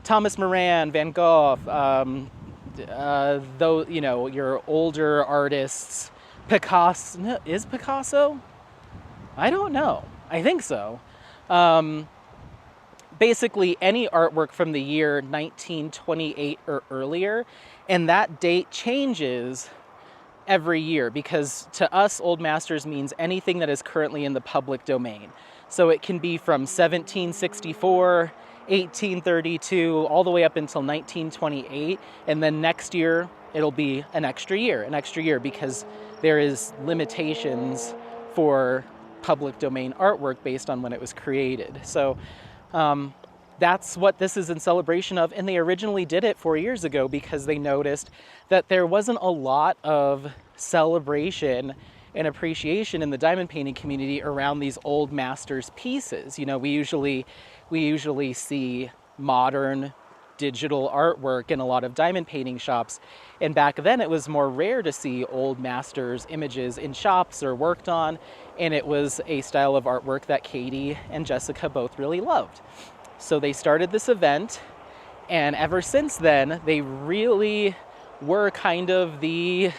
Thomas Moran, Van Gogh, though, you know, your older artists. Picasso, no, is Picasso? I don't know. I think so. Basically any artwork from the year 1928 or earlier, and that date changes every year because to us old masters means anything that is currently in the public domain. So it can be from 1764, 1832, all the way up until 1928, and then next year it'll be an extra year because there is limitations for public domain artwork based on when it was created. So that's what this is in celebration of, and they originally did it 4 years ago because they noticed that there wasn't a lot of celebration and appreciation in the diamond painting community around these old masters pieces. You know, we usually see modern digital artwork in a lot of diamond painting shops, and back then it was more rare to see old masters images in shops or worked on, and it was a style of artwork that Katie and Jessica both really loved. So they started this event, and ever since then they really were kind of the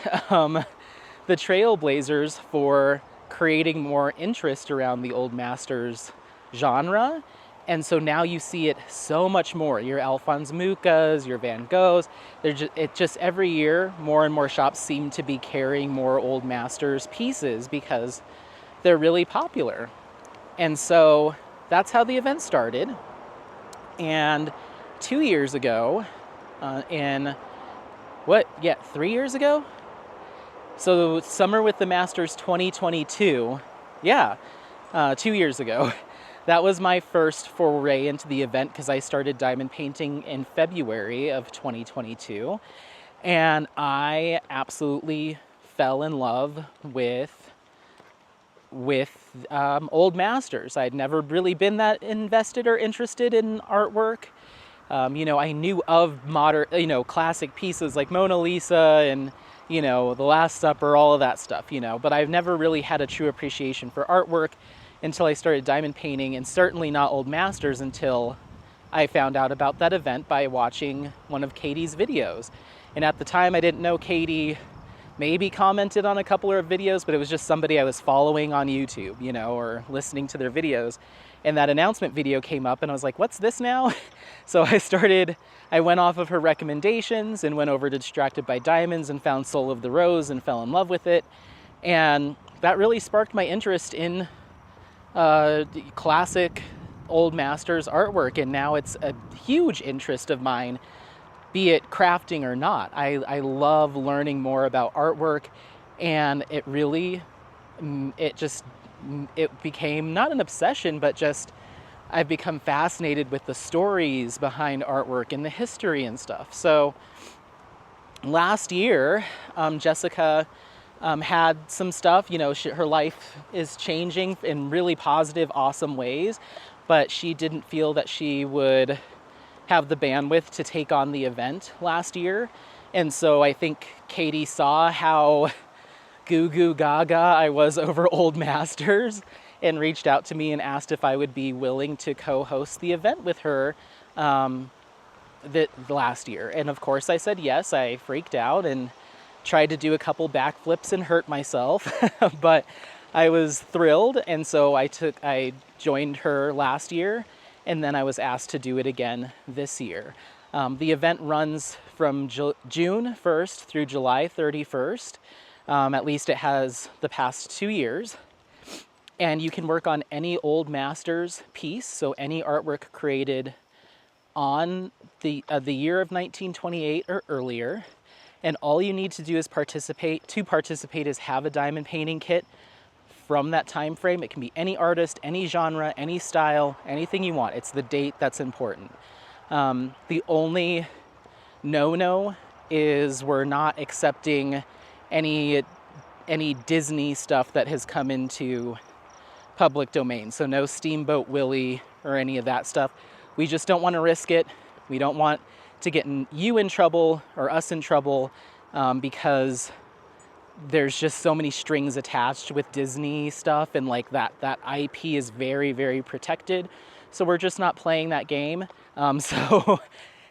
trailblazers for creating more interest around the old masters genre. And so now you see it so much more. Your Alphonse Muchas, your Van Goghs, just every year more and more shops seem to be carrying more old masters pieces because they're really popular. And so that's how the event started. And 2 years ago, 3 years ago? So Summer with the Masters 2022, 2 years ago. That was my first foray into the event because I started diamond painting in February of 2022. And I absolutely fell in love with old masters. I'd never really been that invested or interested in artwork. I knew of modern, classic pieces like Mona Lisa and, The Last Supper, all of that stuff, but I've never really had a true appreciation for artwork until I started diamond painting, and certainly not old masters until I found out about that event by watching one of Katie's videos. And at the time I didn't know Katie, maybe commented on a couple of videos, but it was just somebody I was following on YouTube, or listening to their videos. And that announcement video came up and I was like, what's this now? So I went off of her recommendations and went over to Distracted by Diamonds and found Soul of the Rose and fell in love with it. And that really sparked my interest in classic old masters artwork. And now it's a huge interest of mine, be it crafting or not. I love learning more about artwork, and it became not an obsession, but just I've become fascinated with the stories behind artwork and the history and stuff. So last year, Jessica had some stuff, you know, her life is changing in really positive, awesome ways, but she didn't feel that she would have the bandwidth to take on the event last year. And so I think Katie saw how goo goo gaga I was over Old Masters and reached out to me and asked if I would be willing to co-host the event with her last year. And of course I said yes. I freaked out and tried to do a couple backflips and hurt myself, but I was thrilled. And so I joined her last year, and then I was asked to do it again this year. The event runs from June 1st through July 31st. At least it has the past 2 years. And you can work on any Old Masters piece, so any artwork created on the year of 1928 or earlier. And all you need to do is participate is have a diamond painting kit from that time frame. It can be any artist, any genre, any style, anything you want. It's the date that's important. The only no-no is we're not accepting any Disney stuff that has come into public domain. So no Steamboat Willie or any of that stuff. We just don't want to risk it. We don't want to get you in trouble or us in trouble because there's just so many strings attached with Disney stuff, and like that IP is very, very protected. So we're just not playing that game. So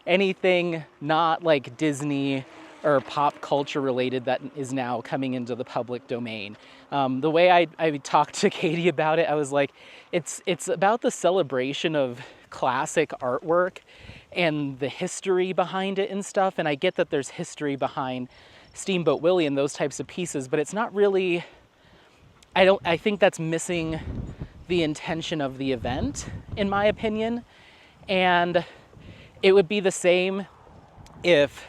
anything not like Disney or pop culture related that is now coming into the public domain. The way I talked to Katie about it, I was like, it's about the celebration of classic artwork and the history behind it and stuff. And I get that there's history behind Steamboat Willie and those types of pieces, but it's not really, I think that's missing the intention of the event, in my opinion. And it would be the same if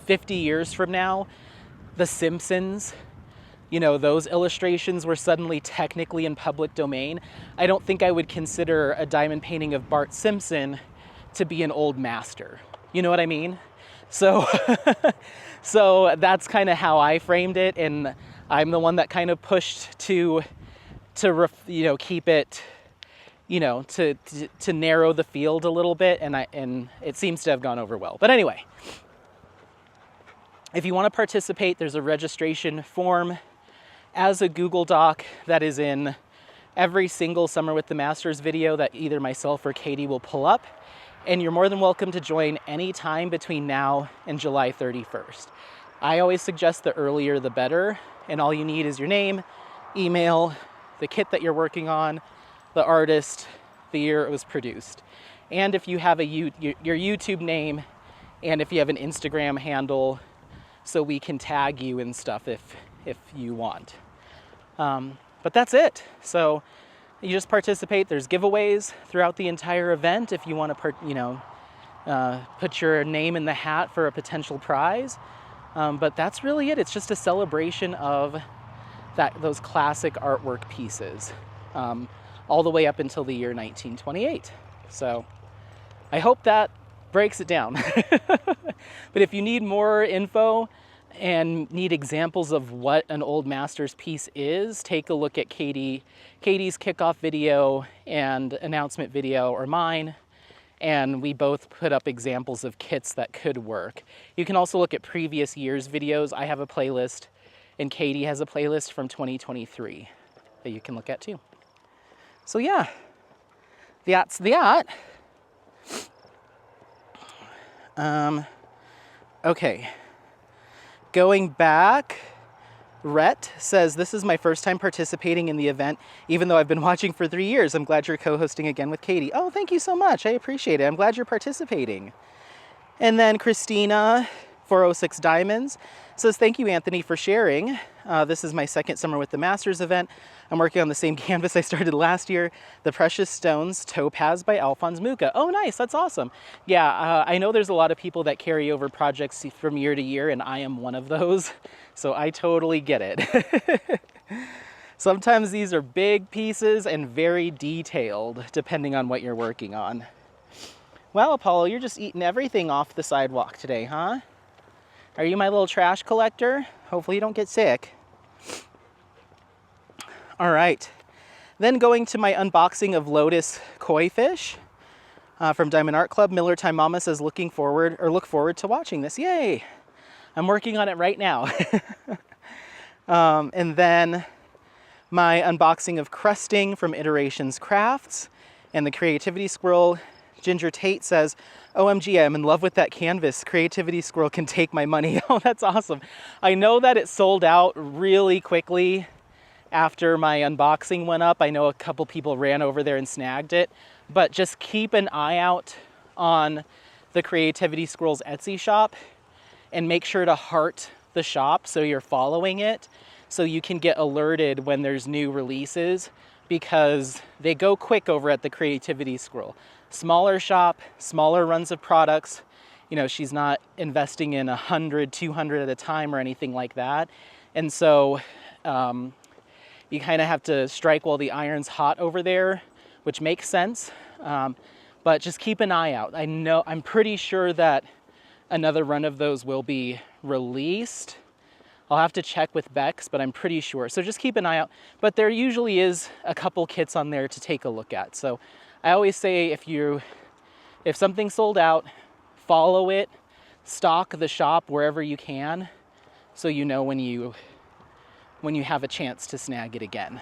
50 years from now, The Simpsons, you know, those illustrations were suddenly technically in public domain. I don't think I would consider a diamond painting of Bart Simpson to be an old master. You know what I mean? So, so that's kind of how I framed it, and I'm the one that kind of pushed to keep it, to narrow the field a little bit, and it seems to have gone over well. But anyway, if you want to participate, there's a registration form as a Google Doc that is in every single Summer with the Masters video that either myself or Katie will pull up. And you're more than welcome to join any time between now and July 31st. I always suggest the earlier the better, and all you need is your name, email, the kit that you're working on, the artist, the year it was produced. And if you have your YouTube name, and if you have an Instagram handle, so we can tag you and stuff if you want. But that's it. So you just participate. There's giveaways throughout the entire event if you want to, put your name in the hat for a potential prize. But that's really it. It's just a celebration of those classic artwork pieces, all the way up until the year 1928. So I hope that breaks it down. But if you need more info and need examples of what an Old Masters piece is, take a look at Katie's kickoff video and announcement video, or mine, and we both put up examples of kits that could work. You can also look at previous year's videos. I have a playlist, and Katie has a playlist from 2023 that you can look at too. So yeah, that's that. Okay. Going back, Rhett says, this is my first time participating in the event, even though I've been watching for 3 years. I'm glad you're co-hosting again with Katie. Oh, thank you so much. I appreciate it. I'm glad you're participating. And then Christina, 406 Diamonds, says, thank you, Anthony, for sharing. This is my second Summer with the Masters event. I'm working on the same canvas I started last year, The Precious Stones Topaz by Alphonse Mucha. Oh, nice. That's awesome. Yeah, I know there's a lot of people that carry over projects from year to year, and I am one of those. So I totally get it. Sometimes these are big pieces and very detailed, depending on what you're working on. Well, Apollo, you're just eating everything off the sidewalk today, huh? Are you my little trash collector? Hopefully you don't get sick. All right. Then going to my unboxing of Lotus koi fish from Diamond Art Club. Miller Time Mama says look forward to watching this. Yay! I'm working on it right now. And then my unboxing of crusting from Iterations Crafts and the Creativity Squirrel. Ginger Tate says, OMG, I'm in love with that canvas. Creativity Squirrel can take my money. Oh, that's awesome. I know that it sold out really quickly after my unboxing went up. I know a couple people ran over there and snagged it, but just keep an eye out on the Creativity Squirrel's Etsy shop and make sure to heart the shop so you're following it, so you can get alerted when there's new releases, because they go quick over at the Creativity Squirrel. Smaller shop, smaller runs of products. You know, she's not investing in 100, 200 at a time or anything like that. And so you kind of have to strike while the iron's hot over there, which makes sense. But just keep an eye out. I'm pretty sure that another run of those will be released. I'll have to check with Bex, but I'm pretty sure. So just keep an eye out. But there usually is a couple kits on there to take a look at. So I always say if something's sold out, follow it, stock the shop wherever you can, so you know when you have a chance to snag it again.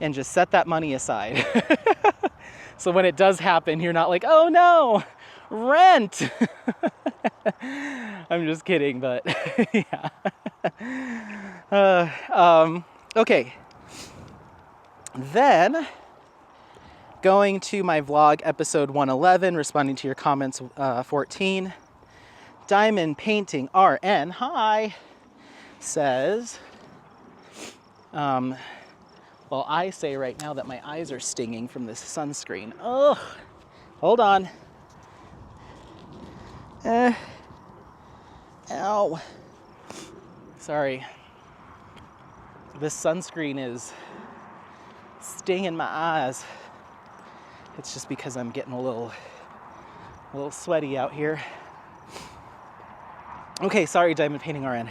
And just set that money aside. So when it does happen, you're not like, oh no, rent. I'm just kidding, but yeah. Okay. Then going to my vlog episode 111, responding to your comments 14. Diamond Painting RN, hi, says, well, I say right now that my eyes are stinging from this sunscreen. Oh, hold on. Ow. Sorry. This sunscreen is stinging my eyes. It's just because I'm getting a little sweaty out here. Okay, sorry, Diamond Painting RN.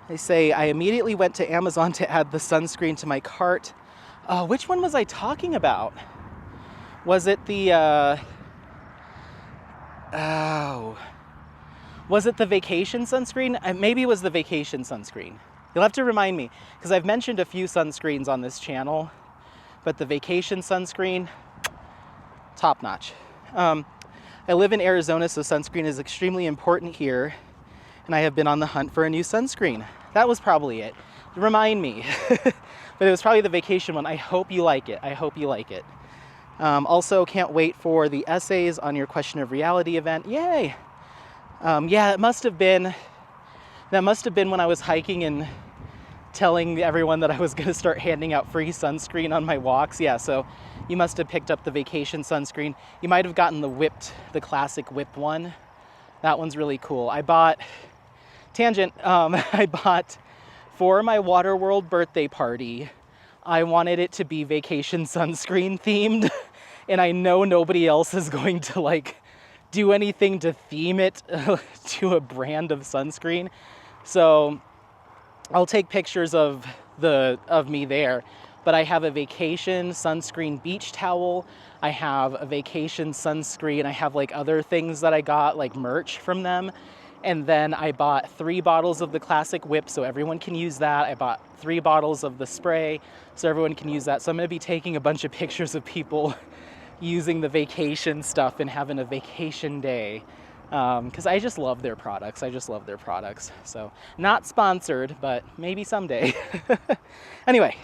They say, I immediately went to Amazon to add the sunscreen to my cart. Which one was I talking about? Was it the, was it the vacation sunscreen? Maybe it was the vacation sunscreen. You'll have to remind me, because I've mentioned a few sunscreens on this channel, but the vacation sunscreen, top notch. I live in Arizona, so sunscreen is extremely important here, and I have been on the hunt for a new sunscreen. That was probably it. Remind me. But it was probably the vacation one. I hope you like it. I hope you like it. Also, can't wait for the essays on your Question of Reality event. Yay! Yeah, that must have been when I was hiking and telling everyone that I was going to start handing out free sunscreen on my walks. Yeah, so you must have picked up the vacation sunscreen. You might have gotten the classic whipped one. That one's really cool. I bought for my Waterworld birthday party, I wanted it to be vacation sunscreen themed, and I know nobody else is going to like do anything to theme it to a brand of sunscreen. So I'll take pictures of me there, but I have a vacation sunscreen beach towel. I have a vacation sunscreen. I have like other things that I got, like merch from them. And then I bought 3 bottles of the classic whip, so everyone can use that. I bought 3 bottles of the spray, so everyone can use that. So I'm gonna be taking a bunch of pictures of people using the vacation stuff and having a vacation day. Because I just love their products. So not sponsored, but maybe someday. Anyway,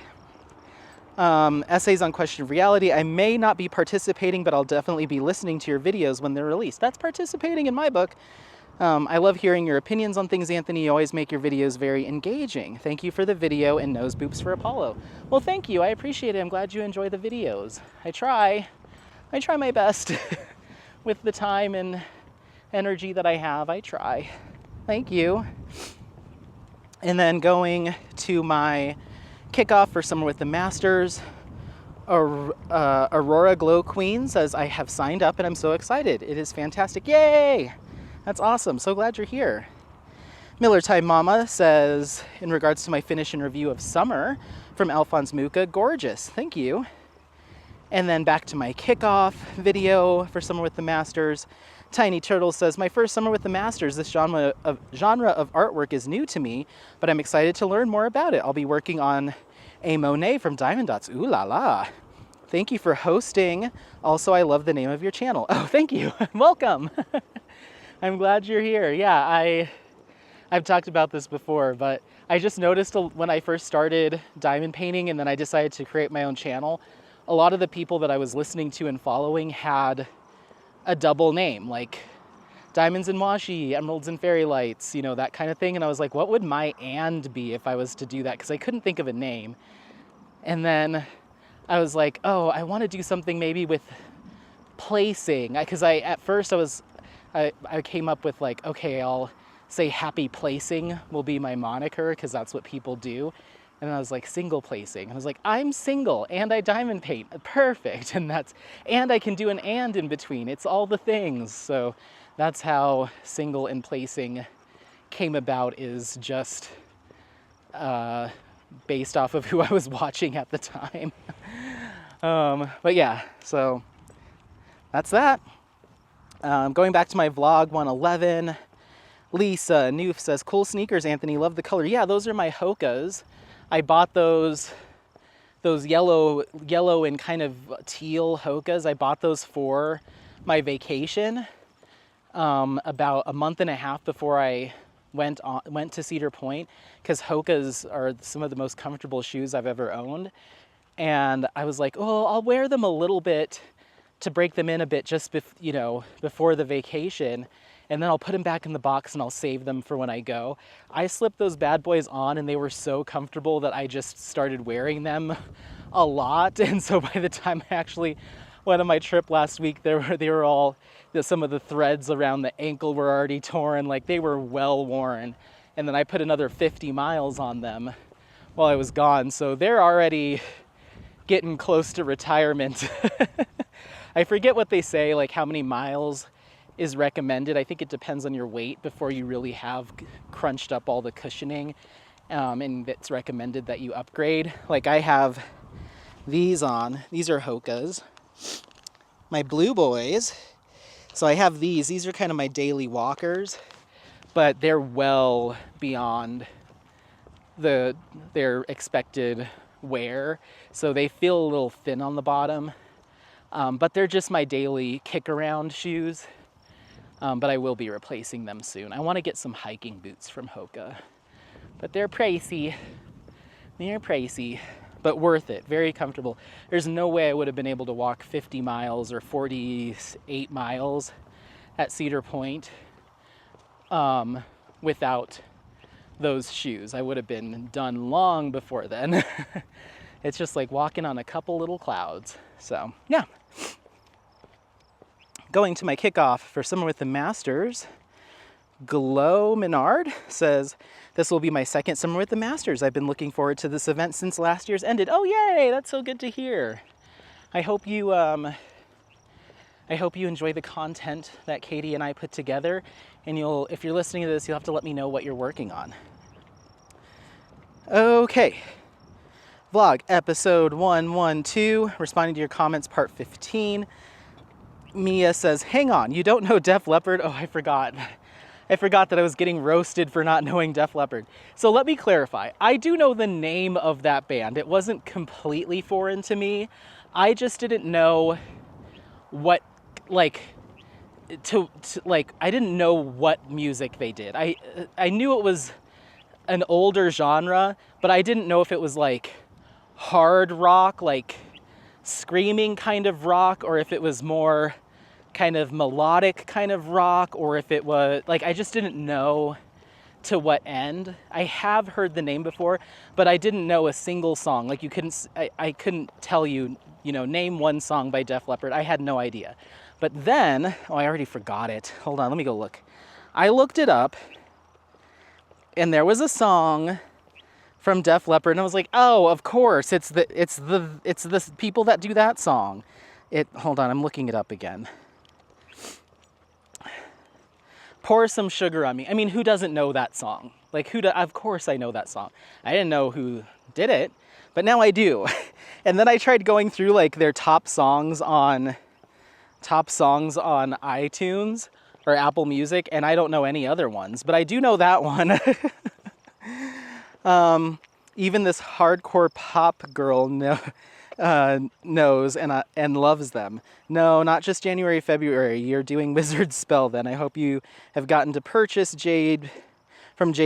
essays on Question of Reality. I may not be participating, but I'll definitely be listening to your videos when they're released. That's participating in my book. I love hearing your opinions on things, Anthony. You always make your videos very engaging. Thank you for the video and nose boops for Apollo. Well, thank you. I appreciate it. I'm glad you enjoy the videos. I try my best with the time and energy that I have. I try. Thank you. And then going to my kickoff for Summer with the Masters, Aurora Glow Queen says, I have signed up and I'm so excited. It is fantastic. Yay! That's awesome. So glad you're here. Miller Time Mama says, in regards to my finish and review of Summer from Alphonse Mucha, gorgeous, thank you. And then back to my kickoff video for Summer with the Masters. Tiny Turtle says, my first Summer with the Masters. This genre of artwork is new to me, but I'm excited to learn more about it. I'll be working on a Monet from Diamond Dots. Ooh la la. Thank you for hosting. Also, I love the name of your channel. Oh, thank you. Welcome. I'm glad you're here. Yeah, I've talked about this before, but I just noticed when I first started diamond painting and then I decided to create my own channel, a lot of the people that I was listening to and following had a double name, like Diamonds and Washi, Emeralds and Fairy Lights, you know, that kind of thing. And I was like, what would my and be if I was to do that? Because I couldn't think of a name. And then I was like, oh, I want to do something maybe with placing. Because at first I came up with like, okay, I'll say Happy Placing will be my moniker because that's what people do. And I was like, single placing. I was like, I'm single and I diamond paint. Perfect. And I can do an and in between. It's all the things. So that's how single and placing came about, is just based off of who I was watching at the time. But yeah, so that's that. Going back to my vlog 111, Lisa Noof says, cool sneakers, Anthony, love the color. Yeah, those are my Hokas. I bought those yellow and kind of teal Hokas. I bought those for my vacation about a month and a half before I went to Cedar Point, because Hokas are some of the most comfortable shoes I've ever owned. And I was like, oh, I'll wear them a little bit to break them in a bit just before the vacation, and then I'll put them back in the box and I'll save them for when I go. I slipped those bad boys on and they were so comfortable that I just started wearing them a lot. And so by the time I actually went on my trip last week, some of the threads around the ankle were already torn, like they were well worn. And then I put another 50 miles on them while I was gone. So they're already getting close to retirement. I forget what they say, like how many miles is recommended. I think it depends on your weight before you really have crunched up all the cushioning, and it's recommended that you upgrade. Like I have these on. These are Hokas, my blue boys. So I have these are kind of my daily walkers, but they're well beyond their expected wear, so they feel a little thin on the bottom, but they're just my daily kick around shoes. But I will be replacing them soon. I want to get some hiking boots from Hoka, but they're pricey. They're pricey, but worth it. Very comfortable. There's no way I would have been able to walk 50 miles or 48 miles at Cedar Point without those shoes. I would have been done long before then. It's just like walking on a couple little clouds. So yeah. Going to my kickoff for Summer with the Masters, Glow Menard says, this will be my second Summer with the Masters. I've been looking forward to this event since last year's ended. Oh, yay! That's so good to hear. I hope you enjoy the content that Katie and I put together. And if you're listening to this, you'll have to let me know what you're working on. Okay. Vlog episode 112, responding to your comments, part 15. Mia says, hang on, you don't know Def Leppard? Oh, I forgot. I forgot that I was getting roasted for not knowing Def Leppard. So let me clarify. I do know the name of that band. It wasn't completely foreign to me. I just didn't know what, I didn't know what music they did. I knew it was an older genre, but I didn't know if it was like hard rock, like screaming kind of rock, or if it was more kind of melodic kind of rock, or if it was like, I just didn't know to what end. I have heard the name before, but I didn't know a single song. Like I couldn't tell you, name one song by Def Leppard. I had no idea. But then, I already forgot it. Hold on, let me go look. I looked it up and there was a song from Def Leppard, and I was like, oh, of course, it's the people that do that song. Hold on, I'm looking it up again. Pour Some Sugar on Me. I mean, who doesn't know that song? Like, of course I know that song. I didn't know who did it, but now I do. And then I tried going through like their top songs on iTunes or Apple Music, and I don't know any other ones, but I do know that one. Even this hardcore pop girl knows and loves them. No, not just January, February. You're doing Wizard Spell then. I hope you have gotten to purchase Jade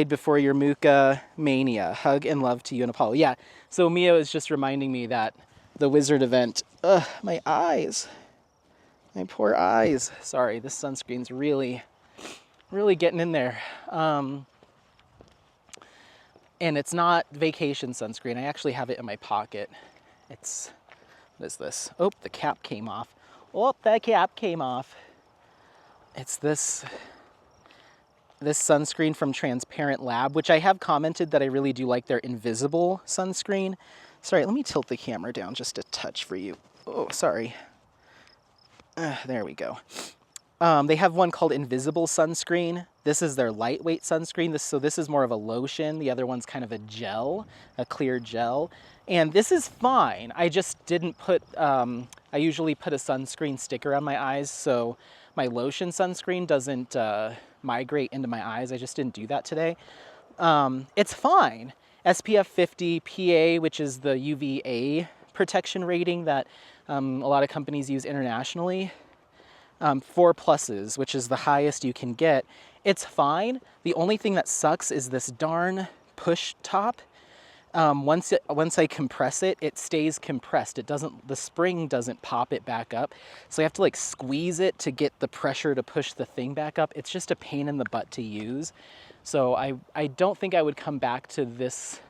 before your Muka mania. Hug and love to you and Apollo. Yeah, so Mia is just reminding me that the Wizard event. Ugh, my eyes. My poor eyes. Sorry, this sunscreen's really getting in there. And it's not vacation sunscreen. I actually have it in my pocket. What is this? Oh, the cap came off. Oh, that cap came off. It's this sunscreen from Transparent Lab, which I have commented that I really do like their invisible sunscreen. Sorry, let me tilt the camera down just a touch for you. Oh, sorry. There we go. They have one called Invisible Sunscreen. This is their lightweight sunscreen. So this is more of a lotion. The other one's kind of a gel, a clear gel. And this is fine. I just didn't put, I usually put a sunscreen sticker on my eyes so my lotion sunscreen doesn't migrate into my eyes. I just didn't do that today. It's fine. SPF 50 PA, which is the UVA protection rating that a lot of companies use internationally. 4 pluses, which is the highest you can get. It's fine. The only thing that sucks is this darn push top. Once I compress it, it stays compressed. The spring doesn't pop it back up. So I have to like squeeze it to get the pressure to push the thing back up. It's just a pain in the butt to use. So I don't think I would come back to this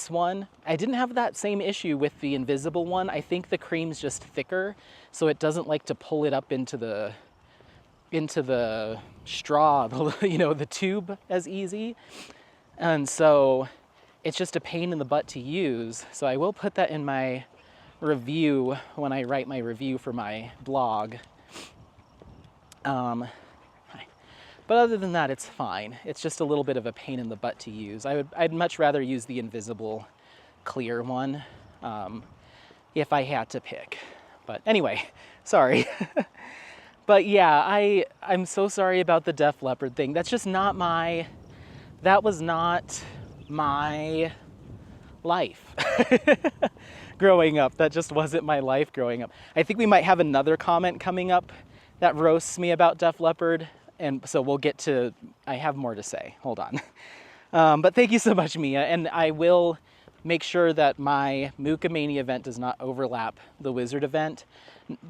one. I didn't have that same issue with the invisible one. I think the cream's just thicker, so it doesn't like to pull it up into the straw, the tube as easy. And so it's just a pain in the butt to use. So I will put that in my review when I write my review for my blog. But other than that, it's fine. It's just a little bit of a pain in the butt to use. I'd much rather use the invisible clear one if I had to pick. But anyway, sorry. But yeah, I'm so sorry about the Def Leppard thing. That was not my life growing up. That just wasn't my life growing up. I think we might have another comment coming up that roasts me about Def Leppard. And so I have more to say. Hold on. But thank you so much, Mia. And I will make sure that my Muka Mania event does not overlap the Wizard event.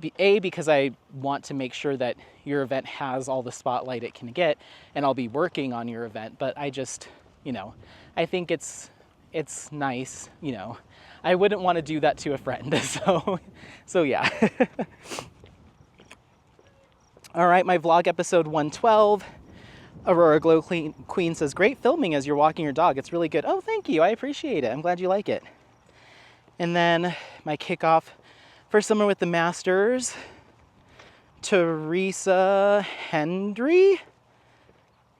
Because I want to make sure that your event has all the spotlight it can get, and I'll be working on your event. But I just, I think it's nice, I wouldn't want to do that to a friend. So yeah. All right, my vlog episode 112. Aurora Glow Queen says, great filming as you're walking your dog. It's really good. Oh, thank you. I appreciate it. I'm glad you like it. And then my kickoff for Summer with the Masters. Teresa Hendry,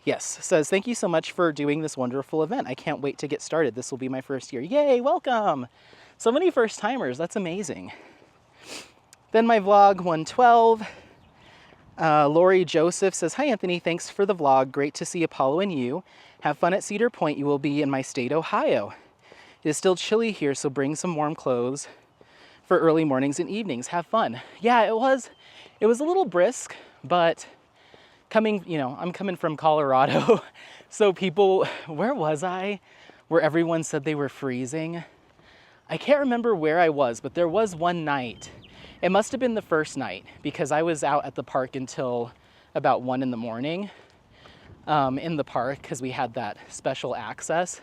yes, says, thank you so much for doing this wonderful event. I can't wait to get started. This will be my first year. Yay, welcome. So many first timers. That's amazing. Then my vlog 112. Lori Joseph says, hi, Anthony. Thanks for the vlog. Great to see Apollo and you. Have fun at Cedar Point. You will be in my state, Ohio. It is still chilly here, so bring some warm clothes for early mornings and evenings. Have fun. Yeah, it was a little brisk, but I'm coming from Colorado. So where was I? Where everyone said they were freezing. I can't remember where I was, but there was one night. It must have been the first night because I was out at the park until about 1 in the morning in the park because we had that special access.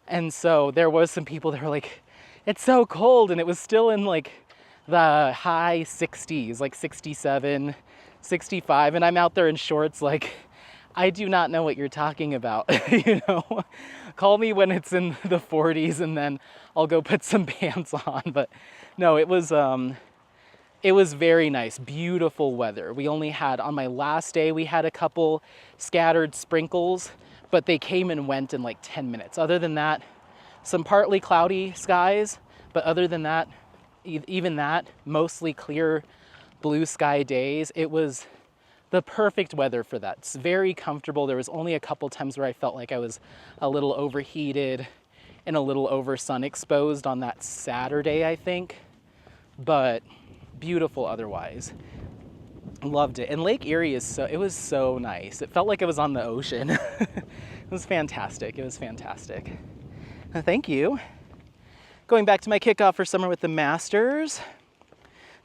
And so there was some people that were like, it's so cold. And it was still in like the high 60s, like 67, 65. And I'm out there in shorts like, I do not know what you're talking about. Call me when it's in the 40s and then I'll go put some pants on. But no, it was It was very nice, beautiful weather. We only had, on my last day, we had a couple scattered sprinkles, but they came and went in like 10 minutes. Other than that, some partly cloudy skies, but other than that, even that, mostly clear blue sky days. It was the perfect weather for that. It's very comfortable. There was only a couple times where I felt like I was a little overheated and a little over sun exposed on that Saturday, I think, but beautiful otherwise. Loved it. And Lake Erie it was so nice. It felt like it was on the ocean. It was fantastic. It was fantastic. Thank you. Going back to my kickoff for summer with the Masters.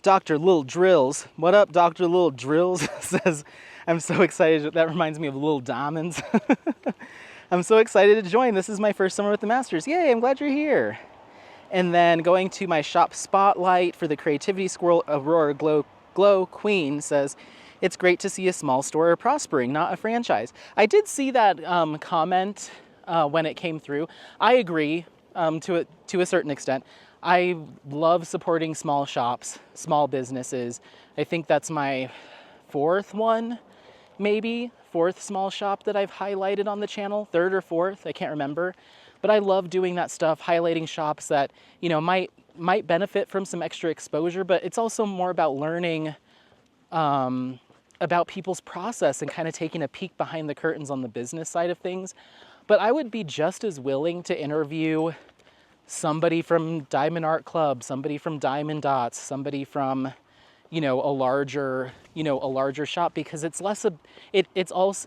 Dr. Lil Drills. What up, Dr. Lil Drills? Says, I'm so excited. That reminds me of Lil Diamonds. I'm so excited to join. This is my first summer with the Masters. Yay, I'm glad you're here. And then going to my shop spotlight for the Creativity Squirrel, Aurora Glow Queen says, it's great to see a small store prospering, not a franchise. I did see that comment when it came through. I agree to a certain extent. I love supporting small shops, small businesses. I think that's my fourth small shop that I've highlighted on the channel, third or fourth, I can't remember. But I love doing that stuff, highlighting shops that, you know, might benefit from some extra exposure, but it's also more about learning about people's process and kind of taking a peek behind the curtains on the business side of things. But I would be just as willing to interview somebody from Diamond Art Club, somebody from Diamond Dots, somebody from, you know, a larger shop, because it's less it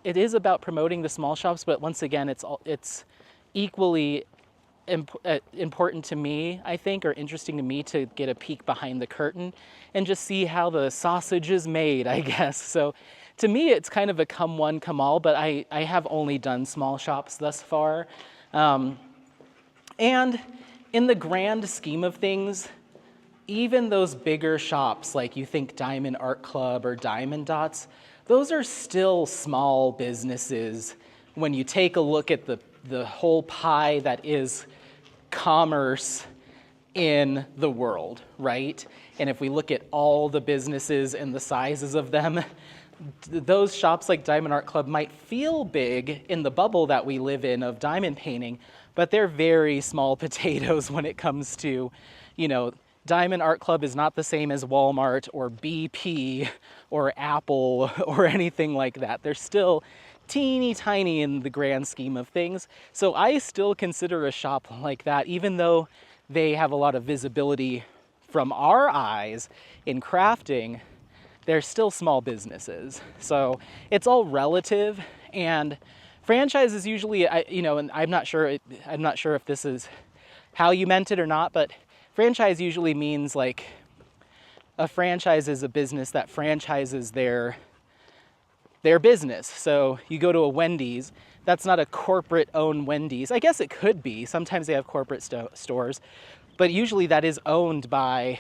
is about promoting the small shops, but once again, it's equally important to me, I think, or interesting to me to get a peek behind the curtain and just see how the sausage is made, I guess. So to me, it's kind of a come one, come all, but I have only done small shops thus far. And in the grand scheme of things, even those bigger shops, like you think Diamond Art Club or Diamond Dots, those are still small businesses when you take a look at the whole pie that is commerce in the world, right? And if we look at all the businesses and the sizes of them, those shops like Diamond Art Club might feel big in the bubble that we live in of diamond painting, but they're very small potatoes when it comes to, you know, Diamond Art Club is not the same as Walmart or BP or Apple or anything like that. They're still teeny tiny in the grand scheme of things. So I still consider a shop like that, even though they have a lot of visibility from our eyes in crafting, they're still small businesses. So it's all relative, and franchise is usually, and I'm not sure if this is how you meant it or not, but franchise usually means like a franchise is a business that franchises their business. So you go to a Wendy's, that's not a corporate owned Wendy's. I guess it could be. Sometimes they have corporate stores, but usually that is owned by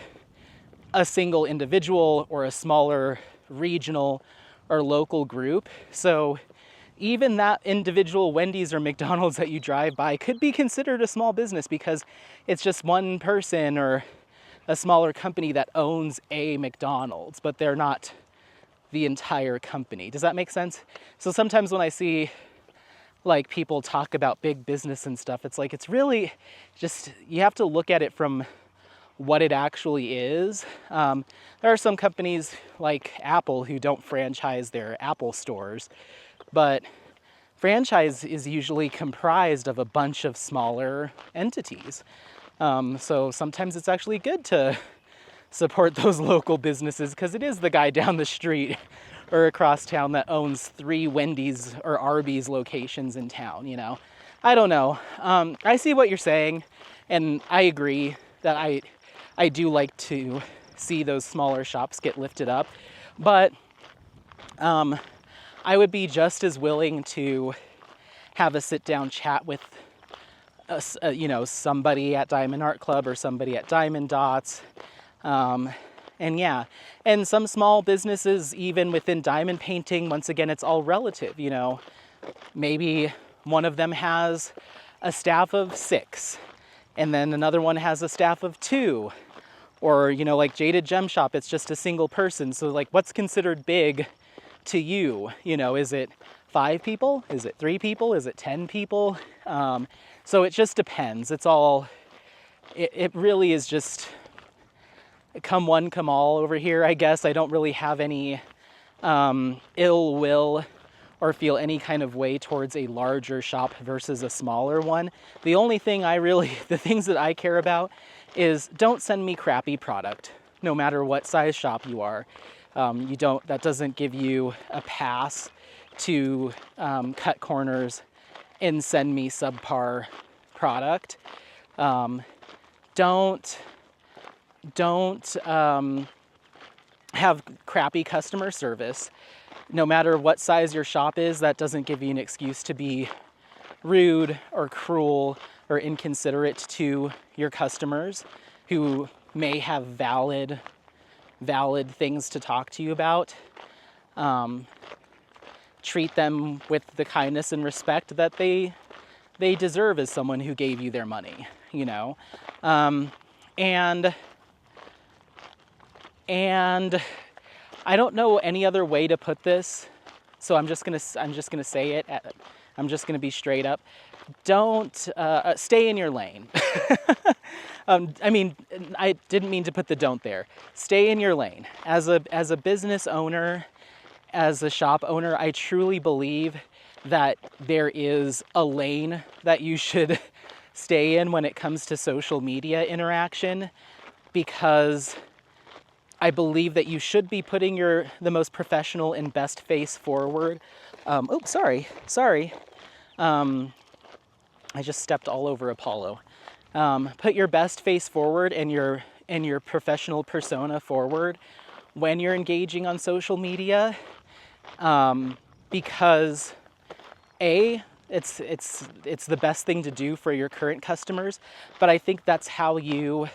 a single individual or a smaller regional or local group. So even that individual Wendy's or McDonald's that you drive by could be considered a small business because it's just one person or a smaller company that owns a McDonald's, but they're not the entire company. Does that make sense? So sometimes when I see like people talk about big business and stuff, it's like, it's really just, you have to look at it from what it actually is. There are some companies like Apple who don't franchise their Apple stores, but franchise is usually comprised of a bunch of smaller entities. So sometimes it's actually good to support those local businesses because it is the guy down the street or across town that owns 3 Wendy's or Arby's locations in town, you know. I don't know. I see what you're saying, and I agree that I do like to see those smaller shops get lifted up, but I would be just as willing to have a sit-down chat with somebody at Diamond Art Club or somebody at Diamond Dots. And some small businesses, even within diamond painting, once again, it's all relative, you know. Maybe one of them has a staff of 6, and then another one has a staff of 2, Or, you know, like Jaded Gem Shop, it's just a single person. So like, what's considered big to you? You know, is it 5 people? Is it 3 people? Is it 10 people? So it just depends. It's all, it really is just come one, come all over here, I guess. I don't really have any ill will or feel any kind of way towards a larger shop versus a smaller one. The only thing the things that I care about is don't send me crappy product, no matter what size shop you are. That doesn't give you a pass to cut corners and send me subpar product. Don't have crappy customer service. No matter what size your shop is, that doesn't give you an excuse to be rude or cruel or inconsiderate to your customers who may have valid things to talk to you about. Treat them with the kindness and respect that they deserve as someone who gave you their money, you know. And I don't know any other way to put this, so I'm just gonna say it. I'm just gonna be straight up. Don't stay in your lane. I mean, I didn't mean to put the don't there. Stay in your lane. As a business owner, as a shop owner, I truly believe that there is a lane that you should stay in when it comes to social media interaction, because I believe that you should be putting the most professional and best face forward. Oops, sorry. I just stepped all over Apollo. Put your best face forward and your professional persona forward when you're engaging on social media, because it's the best thing to do for your current customers, but I think that's how you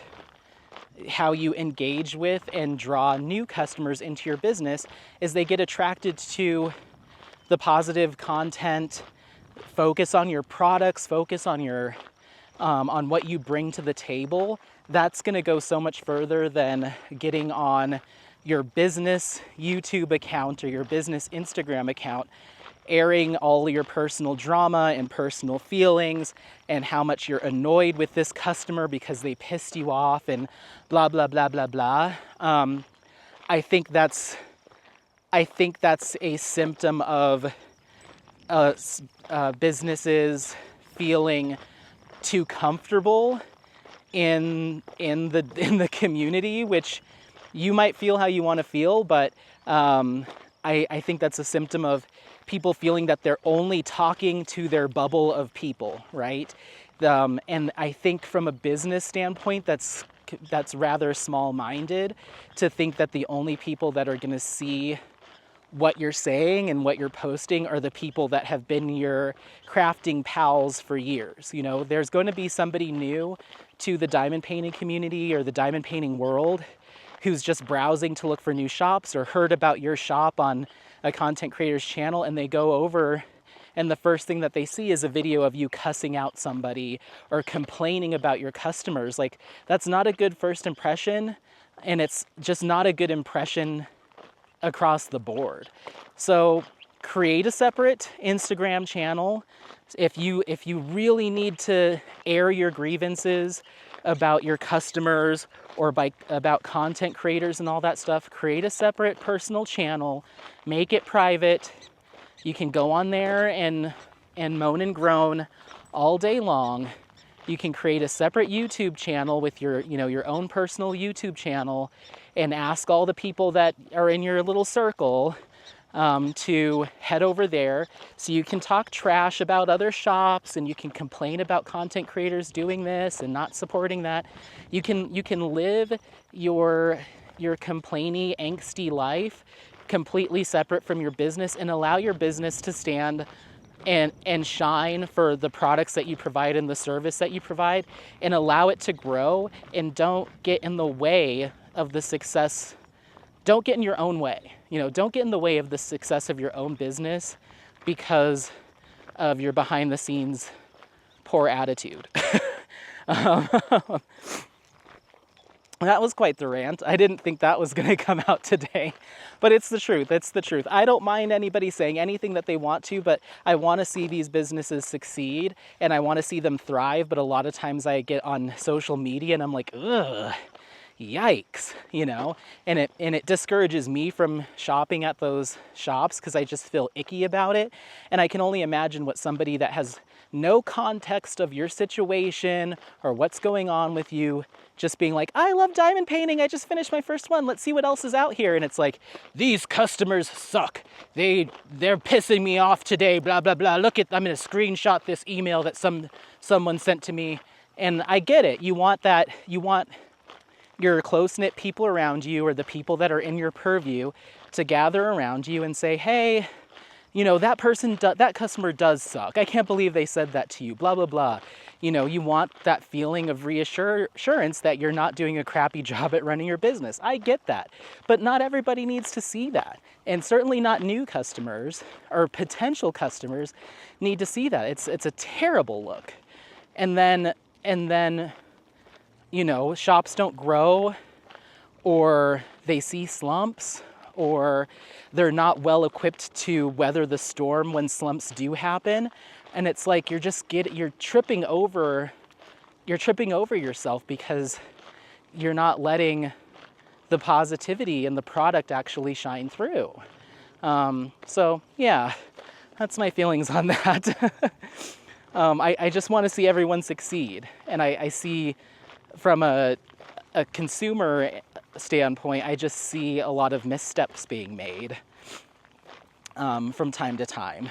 engage with and draw new customers into your business, is they get attracted to the positive content. Focus on your products, focus on your on what you bring to the table. That's going to go so much further than getting on your business YouTube account or your business Instagram account, airing all your personal drama and personal feelings and how much you're annoyed with this customer because they pissed you off and blah, blah, blah, blah, blah. I think that's a symptom of businesses feeling too comfortable in the community, which you might feel how you want to feel, but I think that's a symptom of people feeling that they're only talking to their bubble of people, right? And I think from a business standpoint, that's rather small-minded to think that the only people that are going to see what you're saying and what you're posting are the people that have been your crafting pals for years. You know, there's going to be somebody new to the diamond painting community or the diamond painting world who's just browsing to look for new shops or heard about your shop on a content creator's channel, and they go over and the first thing that they see is a video of you cussing out somebody or complaining about your customers. Like, that's not a good first impression, and it's just not a good impression across the board. So create a separate Instagram channel. If you really need to air your grievances about your customers or about content creators and all that stuff, create a separate personal channel, make it private. You can go on there and moan and groan all day long. You can create a separate YouTube channel with your own personal YouTube channel and ask all the people that are in your little circle to head over there, so you can talk trash about other shops and you can complain about content creators doing this and not supporting that. You can live your complainy, angsty life completely separate from your business and allow your business to stand and shine for the products that you provide and the service that you provide, and allow it to grow, and don't get in the way of the success. Don't get in your own way. Don't get in the way of the success of your own business because of your behind the scenes poor attitude. That was quite the rant. I didn't think that was going to come out today, but it's the truth. It's the truth. I don't mind anybody saying anything that they want to, but I want to see these businesses succeed and I want to see them thrive. But a lot of times I get on social media and I'm like, ugh, yikes, you know, and it discourages me from shopping at those shops because I just feel icky about it. And I can only imagine what somebody that has no context of your situation or what's going on with you just being like, I love diamond painting, I just finished my first one, let's see what else is out here. And it's like, these customers suck, they're pissing me off today, blah blah blah, look at, I'm gonna screenshot this email that someone sent to me. And I get it, you want your close-knit people around you or the people that are in your purview to gather around you and say, hey, you know, that customer does suck. I can't believe they said that to you, blah, blah, blah. You know, you want that feeling of reassurance that you're not doing a crappy job at running your business. I get that. But not everybody needs to see that. And certainly not new customers or potential customers need to see that. It's a terrible look. And then, you know, shops don't grow, or they see slumps, or they're not well equipped to weather the storm when slumps do happen. And it's like you're tripping over yourself because you're not letting the positivity in the product actually shine through. So yeah, that's my feelings on that. I just want to see everyone succeed. And I see from a consumer standpoint, I just see a lot of missteps being made from time to time.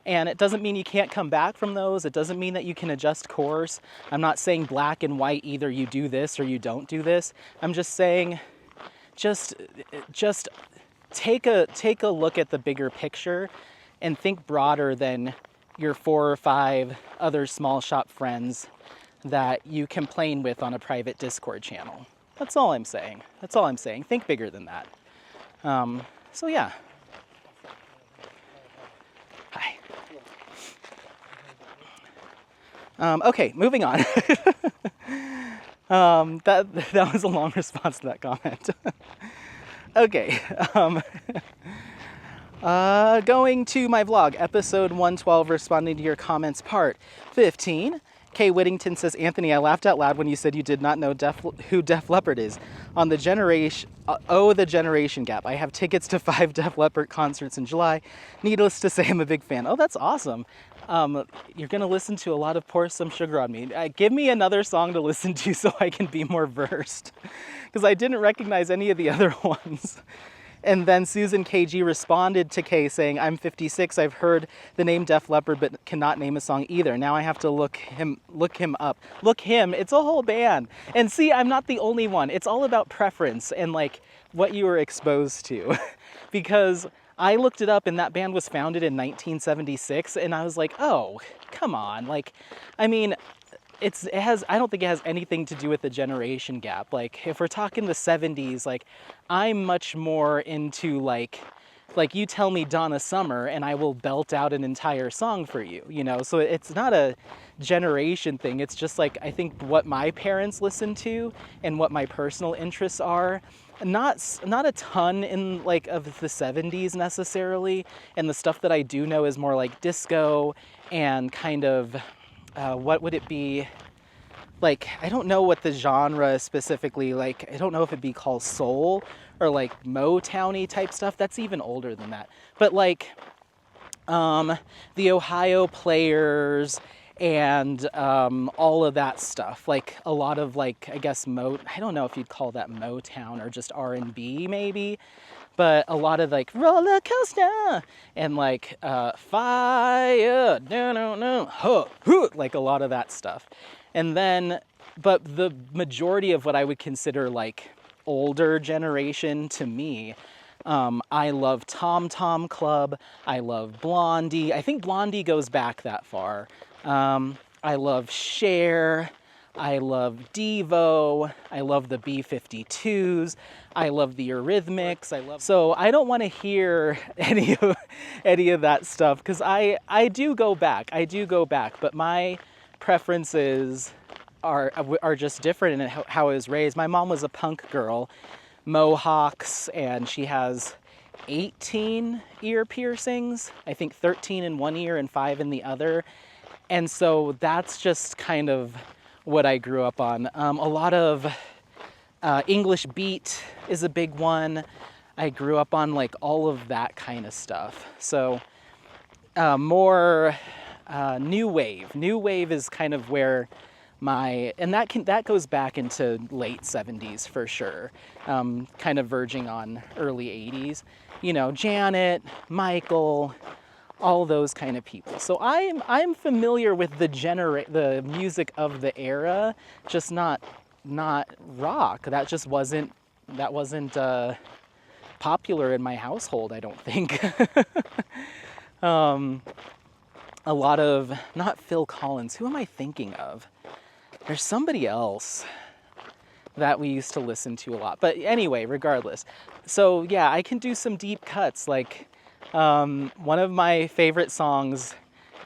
And it doesn't mean you can't come back from those. It doesn't mean that you can adjust course. I'm not saying black and white, either you do this or you don't do this. I'm just saying, just take a look at the bigger picture and think broader than your 4 or 5 other small shop friends that you complain with on a private Discord channel. That's all I'm saying. That's all I'm saying. Think bigger than that. So yeah. Hi. Okay, moving on. That was a long response to that comment. Okay. Going to my vlog, episode 112, responding to your comments, part 15. Kay Whittington says, Anthony, I laughed out loud when you said you did not know who Def Leppard is. On the the generation gap. I have tickets to 5 Def Leppard concerts in July. Needless to say, I'm a big fan. Oh, that's awesome. You're going to listen to a lot of Pour Some Sugar on Me. Give me another song to listen to so I can be more versed, because I didn't recognize any of the other ones. And then Susan KG responded to Kay saying, I'm 56, I've heard the name Def Leppard but cannot name a song either. Now I have to look him up. It's a whole band. And see, I'm not the only one. It's all about preference and like what you were exposed to. Because I looked it up and that band was founded in 1976 and I was like, oh, come on. Like, I mean, I don't think it has anything to do with the generation gap. Like, if we're talking the 70s, like, I'm much more into, like you tell me Donna Summer and I will belt out an entire song for you, you know? So it's not a generation thing. It's just, like, I think what my parents listen to and what my personal interests are. Not a ton in, like, of the 70s necessarily. And the stuff that I do know is more, like, disco and kind of... what would it be? Like, I don't know what the genre specifically, like, I don't know if it'd be called soul or like Motown-y type stuff. That's even older than that. But like, the Ohio Players and all of that stuff. Like a lot of, like, I guess I don't know if you'd call that Motown or just R&B maybe. But a lot of like roller coaster and like fire, like a lot of that stuff. And then, but the majority of what I would consider like older generation to me, I love Tom Tom Club. I love Blondie. I think Blondie goes back that far. I love Cher. I love Devo. I love the B-52s. I love the Eurythmics. So I don't want to hear any of that stuff because I do go back. But my preference is are just different in how I was raised. My mom was a punk girl, mohawks, and she has 18 ear piercings. I think 13 in one ear and 5 in the other. And so that's just kind of what I grew up on. A lot of English beat is a big one. I grew up on like all of that kind of stuff. So more new wave. New wave is kind of where and that goes back into late 70s for sure. Kind of verging on early 80s. You know, Janet, Michael, all those kind of people. So I'm familiar with the music of the era, just not rock. That wasn't popular in my household, I don't think. A lot of, not Phil Collins, who am I thinking of? There's somebody else that we used to listen to a lot. But anyway, regardless. So yeah, I can do some deep cuts. Like one of my favorite songs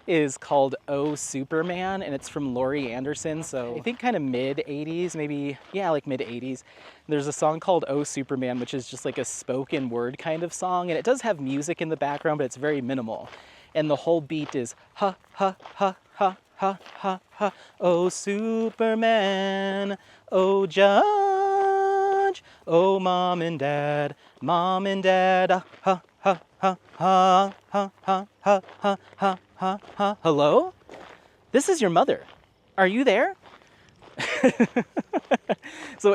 is called Oh Superman, and it's from Laurie Anderson. So I think kind of mid 80s, maybe, yeah, like mid 80s. There's a song called Oh Superman, which is just like a spoken word kind of song. And it does have music in the background, but it's very minimal. And the whole beat is ha, ha, ha, ha, ha, ha, ha. Oh Superman, oh Judge, oh Mom and Dad, ha, ha, ha, ha, ha, ha, ha, ha, ha, ha, ha. Hello? This is your mother. Are you there? So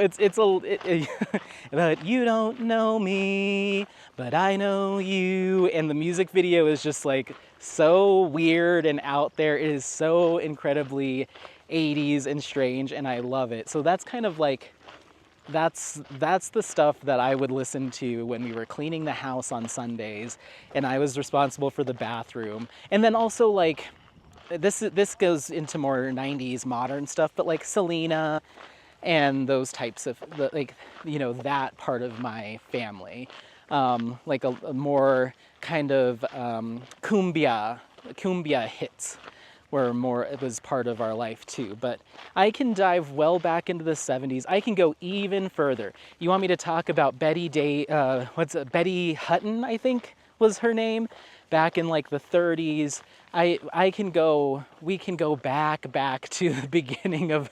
but you don't know me, but I know you. And the music video is just like so weird and out there. It is so incredibly 80s and strange, and I love it. So that's kind of like, that's the stuff that I would listen to when we were cleaning the house on Sundays, and I was responsible for the bathroom. And then also like, this goes into more 90s modern stuff, but like Selena and those types of, like, you know, that part of my family. Like a more kind of cumbia hits were more, it was part of our life too. But I can dive well back into the 70s. I can go even further. You want me to talk about Betty Hutton, I think was her name, back in like the 30s. We can go back to the beginning of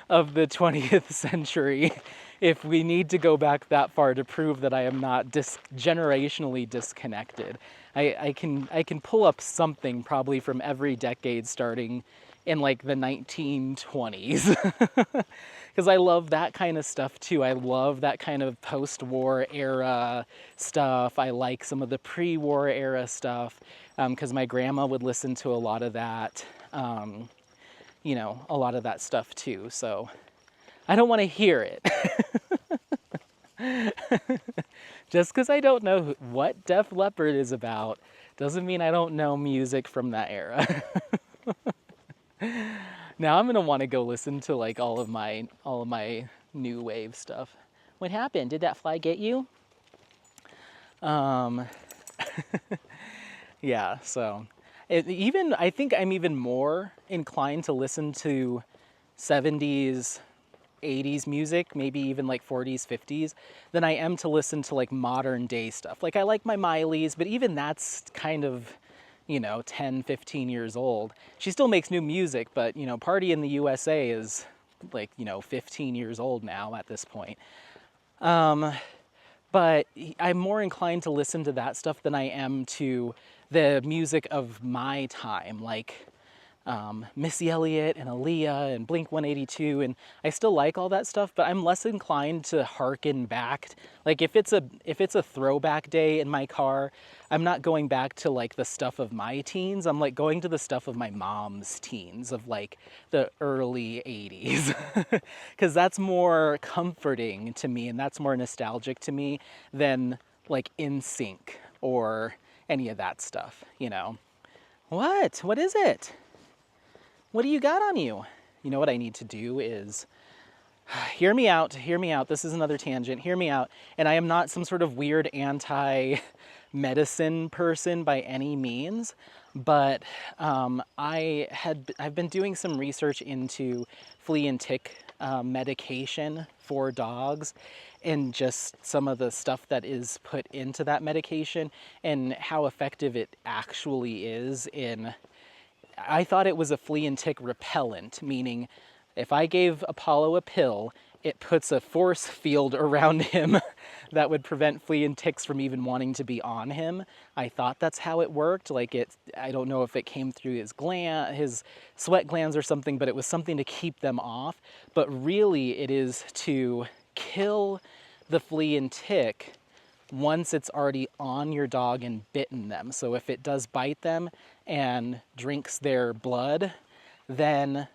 the 20th century if we need to go back that far to prove that I am not generationally disconnected. I can pull up something probably from every decade starting in like the 1920s. Because I love that kind of stuff too. I love that kind of post-war era stuff. I like some of the pre-war era stuff because my grandma would listen to a lot of that, you know, a lot of that stuff too. So I don't want to hear it. Just because I don't know what Def Leppard is about doesn't mean I don't know music from that era. Now I'm gonna want to go listen to like all of my new wave stuff. What happened? Did that fly get you? Yeah. So I think I'm even more inclined to listen to 70s, 80s music, maybe even like 40s, 50s, than I am to listen to like modern day stuff. Like I like my Miley's, but even that's kind of, you know, 10, 15 years old. She still makes new music, but, you know, Party in the USA is like, you know, 15 years old now at this point. But I'm more inclined to listen to that stuff than I am to the music of my time, like Missy Elliott and Aaliyah and Blink-182, and I still like all that stuff, but I'm less inclined to harken back. Like if it's a throwback day in my car, I'm not going back to like the stuff of my teens. I'm like going to the stuff of my mom's teens, of like the early 80s, because that's more comforting to me and that's more nostalgic to me than like NSYNC or any of that stuff, you know. What is it? What do you got on you? You know what I need to do is hear me out, hear me out. This is another tangent. Hear me out. And I am not some sort of weird anti-medicine person by any means, but I've been doing some research into flea and tick medication for dogs, and just some of the stuff that is put into that medication and how effective it actually is in. I thought it was a flea and tick repellent, meaning if I gave Apollo a pill, it puts a force field around him that would prevent flea and ticks from even wanting to be on him. I thought that's how it worked. Like, I don't know if it came through his sweat glands or something, but it was something to keep them off. But really it is to kill the flea and tick once it's already on your dog and bitten them. So if it does bite them and drinks their blood, then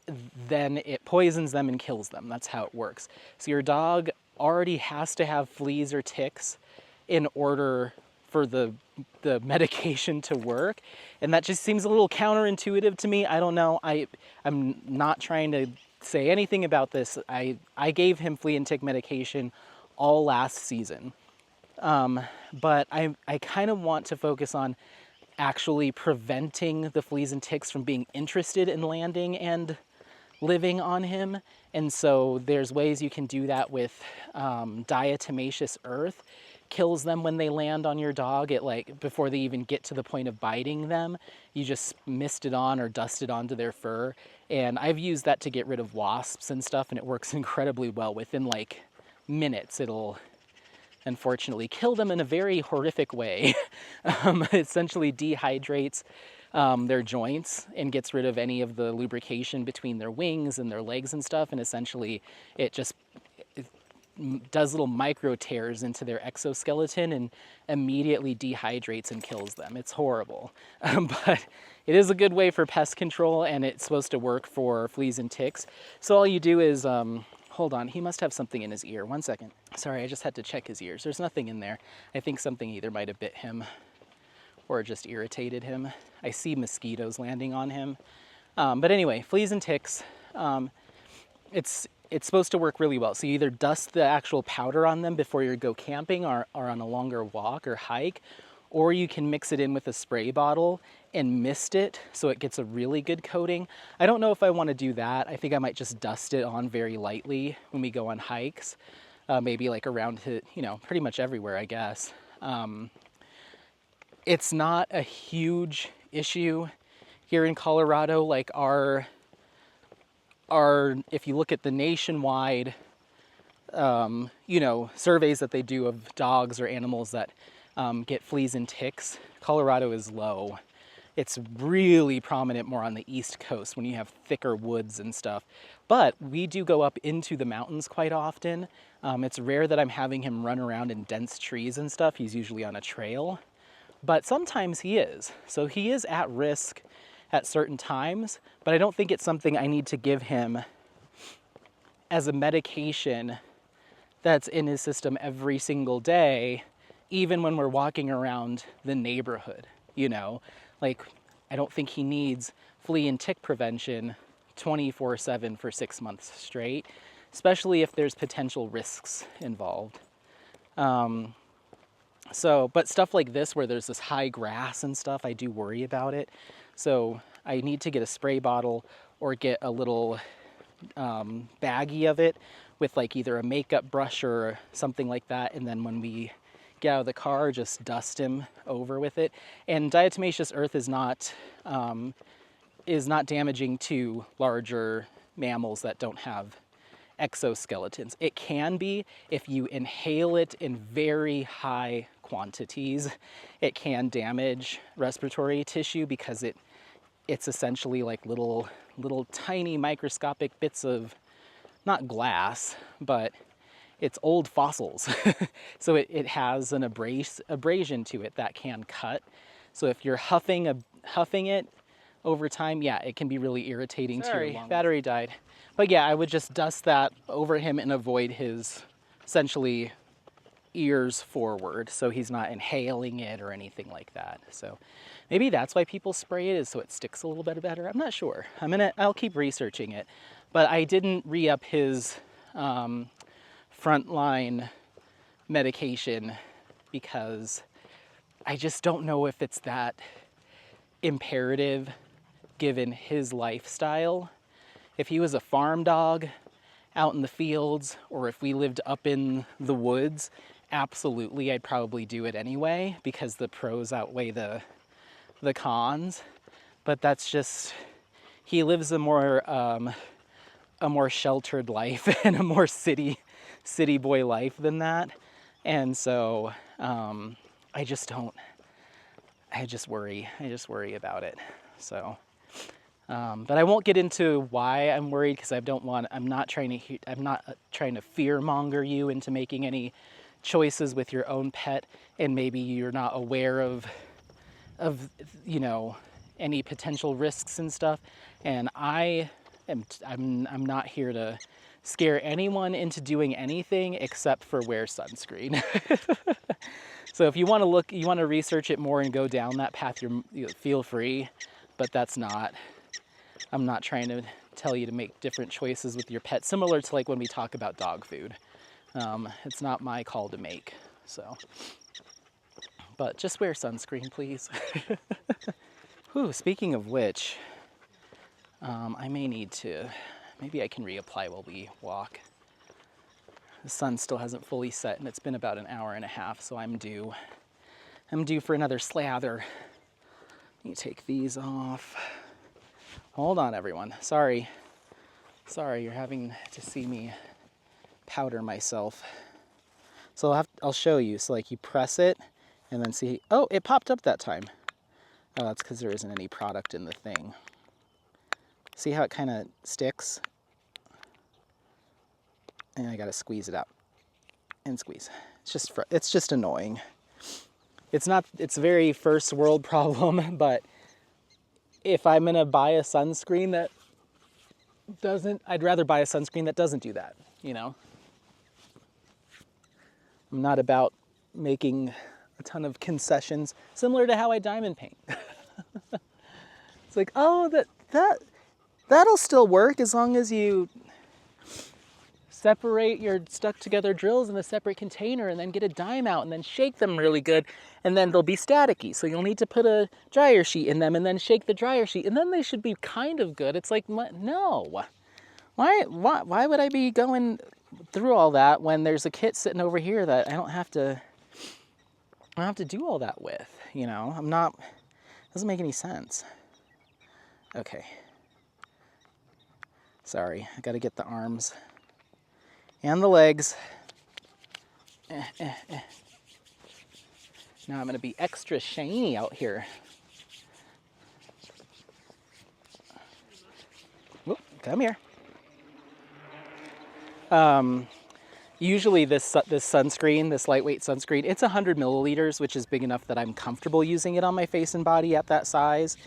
it poisons them and kills them. That's how it works. So your dog already has to have fleas or ticks in order for the medication to work. And that just seems a little counterintuitive to me. I don't know. I'm not trying to say anything about this. I gave him flea and tick medication all last season. But I kind of want to focus on actually preventing the fleas and ticks from being interested in landing and living on him. And so there's ways you can do that with diatomaceous earth. Kills them when they land on your dog. It, like, before they even get to the point of biting them, you just mist it on or dust it onto their fur. And I've used that to get rid of wasps and stuff, and it works incredibly well. Within like minutes, it'll unfortunately kill them in a very horrific way. It essentially dehydrates their joints and gets rid of any of the lubrication between their wings and their legs and stuff, and essentially it just does little micro tears into their exoskeleton and immediately dehydrates and kills them. It's horrible. But it is a good way for pest control, and it's supposed to work for fleas and ticks. So all you do is, hold on, he must have something in his ear. 1 second. Sorry, I just had to check his ears. There's nothing in there. I think something either might have bit him or just irritated him. I see mosquitoes landing on him. But anyway, fleas and ticks, it's supposed to work really well. So you either dust the actual powder on them before you go camping or on a longer walk or hike, or you can mix it in with a spray bottle and mist it so it gets a really good coating. I don't know if I want to do that. I think I might just dust it on very lightly when we go on hikes, maybe like around, pretty much everywhere, I guess. It's not a huge issue here in Colorado. Like if you look at the nationwide, surveys that they do of dogs or animals that get fleas and ticks, Colorado is low. It's really prominent more on the East Coast when you have thicker woods and stuff. But we do go up into the mountains quite often. It's rare that I'm having him run around in dense trees and stuff. He's usually on a trail. But sometimes he is. So he is at risk at certain times, but I don't think it's something I need to give him as a medication that's in his system every single day, even when we're walking around the neighborhood, Like, I don't think he needs flea and tick prevention 24/7 for 6 months straight, especially if there's potential risks involved. But stuff like this where there's this high grass and stuff, I do worry about it. So I need to get a spray bottle or get a little baggie of it with like either a makeup brush or something like that. And then when we get out of the car, just dust him over with it. And diatomaceous earth is not damaging to larger mammals that don't have exoskeletons. It can be if you inhale it in very high quantities. It can damage respiratory tissue because it's essentially like little tiny microscopic bits of, not glass, but it's old fossils. So it has an abrasion to it that can cut. So if you're huffing it over time, yeah, it can be really irritating to your lungs. Battery died. But yeah, I would just dust that over him and avoid his essentially ears forward so he's not inhaling it or anything like that. So maybe that's why people spray it, is so it sticks a little bit better. I'm not sure. I'll keep researching it. But I didn't re-up his frontline medication because I just don't know if it's that imperative given his lifestyle. If he was a farm dog out in the fields, or if we lived up in the woods, absolutely I'd probably do it anyway because the pros outweigh the cons. But that's just, he lives a more sheltered life and a more city boy life than that. And so I just worry about it. So but I won't get into why I'm worried because I'm not trying to fear monger you into making any choices with your own pet, and maybe you're not aware of any potential risks and stuff. And I'm not here to scare anyone into doing anything except for wear sunscreen. So if you want to research it more and go down that path, feel free, but I'm not trying to tell you to make different choices with your pet, similar to like when we talk about dog food. It's not my call to make, so. But just wear sunscreen, please. Whew, speaking of which, I may need to, maybe I can reapply while we walk. The sun still hasn't fully set and it's been about an hour and a half, so I'm due for another slather. Let me take these off. Hold on, everyone. Sorry, you're having to see me powder myself. So I'll show you. So like you press it and then see, oh, it popped up that time. Oh, that's because there isn't any product in the thing. See how it kind of sticks? And I gotta squeeze it out and squeeze. It's just annoying. It's a very first world problem, but if I'm gonna buy a sunscreen that I'd rather buy a sunscreen that doesn't do that, you know? I'm not about making a ton of concessions, similar to how I diamond paint. It's like, oh, that'll still work as long as you separate your stuck together drills in a separate container and then get a dime out and then shake them really good, and then they'll be staticky. So you'll need to put a dryer sheet in them and then shake the dryer sheet and then they should be kind of good. It's like, no. Why would I be going through all that when there's a kit sitting over here that I don't have to do all that with, you know? Doesn't make any sense. Okay. Sorry, I gotta get the arms and the legs. Now I'm gonna be extra shiny out here. Whoop, come here. Usually this sunscreen, this lightweight sunscreen, it's 100 milliliters, which is big enough that I'm comfortable using it on my face and body at that size.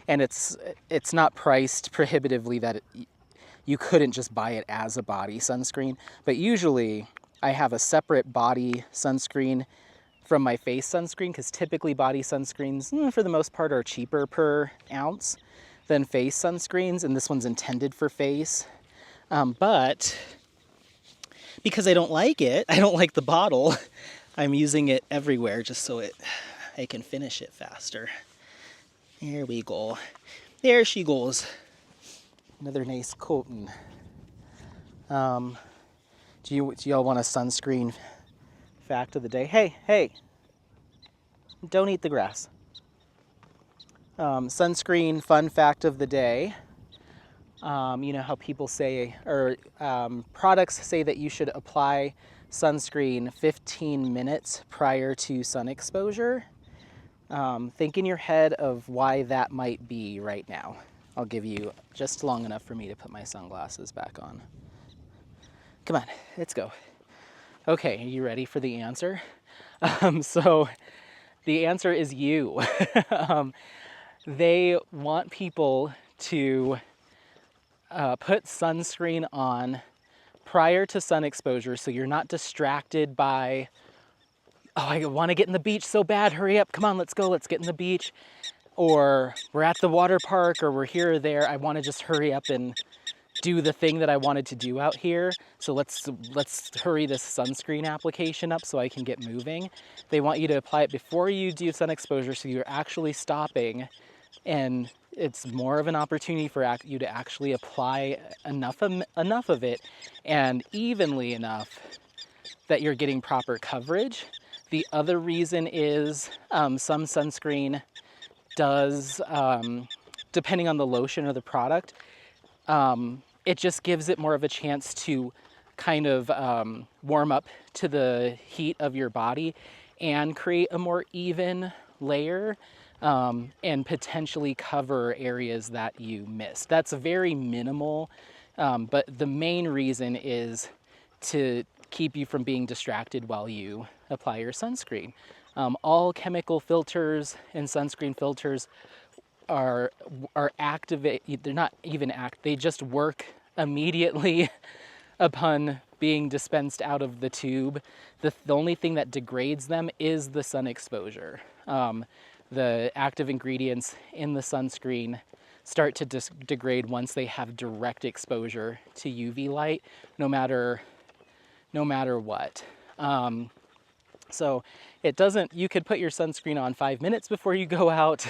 And it's not priced prohibitively that you couldn't just buy it as a body sunscreen. But usually I have a separate body sunscreen from my face sunscreen, because typically body sunscreens, for the most part, are cheaper per ounce than face sunscreens. And this one's intended for face. But because I don't like it, I don't like the bottle, I'm using it everywhere just so I can finish it faster. There we go. There she goes. Another nice coating. Do y'all want a sunscreen fact of the day? Hey, don't eat the grass. Sunscreen fun fact of the day. You know how people say, or products say that you should apply sunscreen 15 minutes prior to sun exposure. Think in your head of why that might be right now. I'll give you just long enough for me to put my sunglasses back on. Come on, let's go. Okay, are you ready for the answer? So the answer is you. They want people to put sunscreen on prior to sun exposure so you're not distracted by, oh, I want to get in the beach so bad, hurry up, come on, let's go, let's get in the beach. Or we're at the water park, or we're here or there, I want to just hurry up and do the thing that I wanted to do out here. So let's hurry this sunscreen application up so I can get moving. They want you to apply it before you do sun exposure, so you're actually stopping, and it's more of an opportunity for you to actually apply enough of it, and evenly enough that you're getting proper coverage. The other reason is some sunscreen does, depending on the lotion or the product, it just gives it more of a chance to kind of warm up to the heat of your body and create a more even layer, and potentially cover areas that you missed. That's very minimal, but the main reason is to keep you from being distracted while you apply your sunscreen. All chemical filters and sunscreen filters are activate. They're not even they just work immediately upon being dispensed out of the tube. The only thing that degrades them is the sun exposure. The active ingredients in the sunscreen start to degrade once they have direct exposure to UV light, no matter what. So it doesn't, you could put your sunscreen on 5 minutes before you go out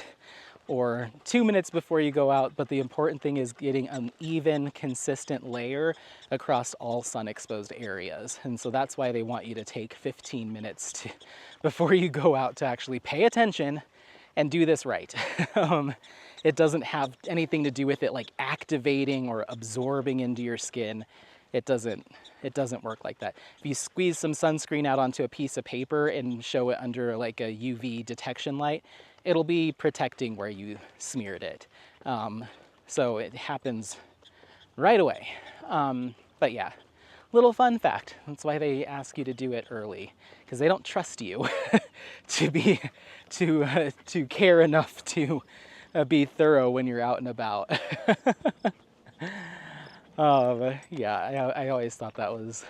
or 2 minutes before you go out, but the important thing is getting an even, consistent layer across all sun exposed areas. And so that's why they want you to take 15 minutes before you go out to actually pay attention and do this right. It doesn't have anything to do with it like activating or absorbing into your skin. It doesn't work like that. If you squeeze some sunscreen out onto a piece of paper and show it under like a UV detection light, it'll be protecting where you smeared it. So it happens right away. But yeah, little fun fact. That's why they ask you to do it early, because they don't trust you to care enough to be thorough when you're out and about. Yeah, I always thought that was,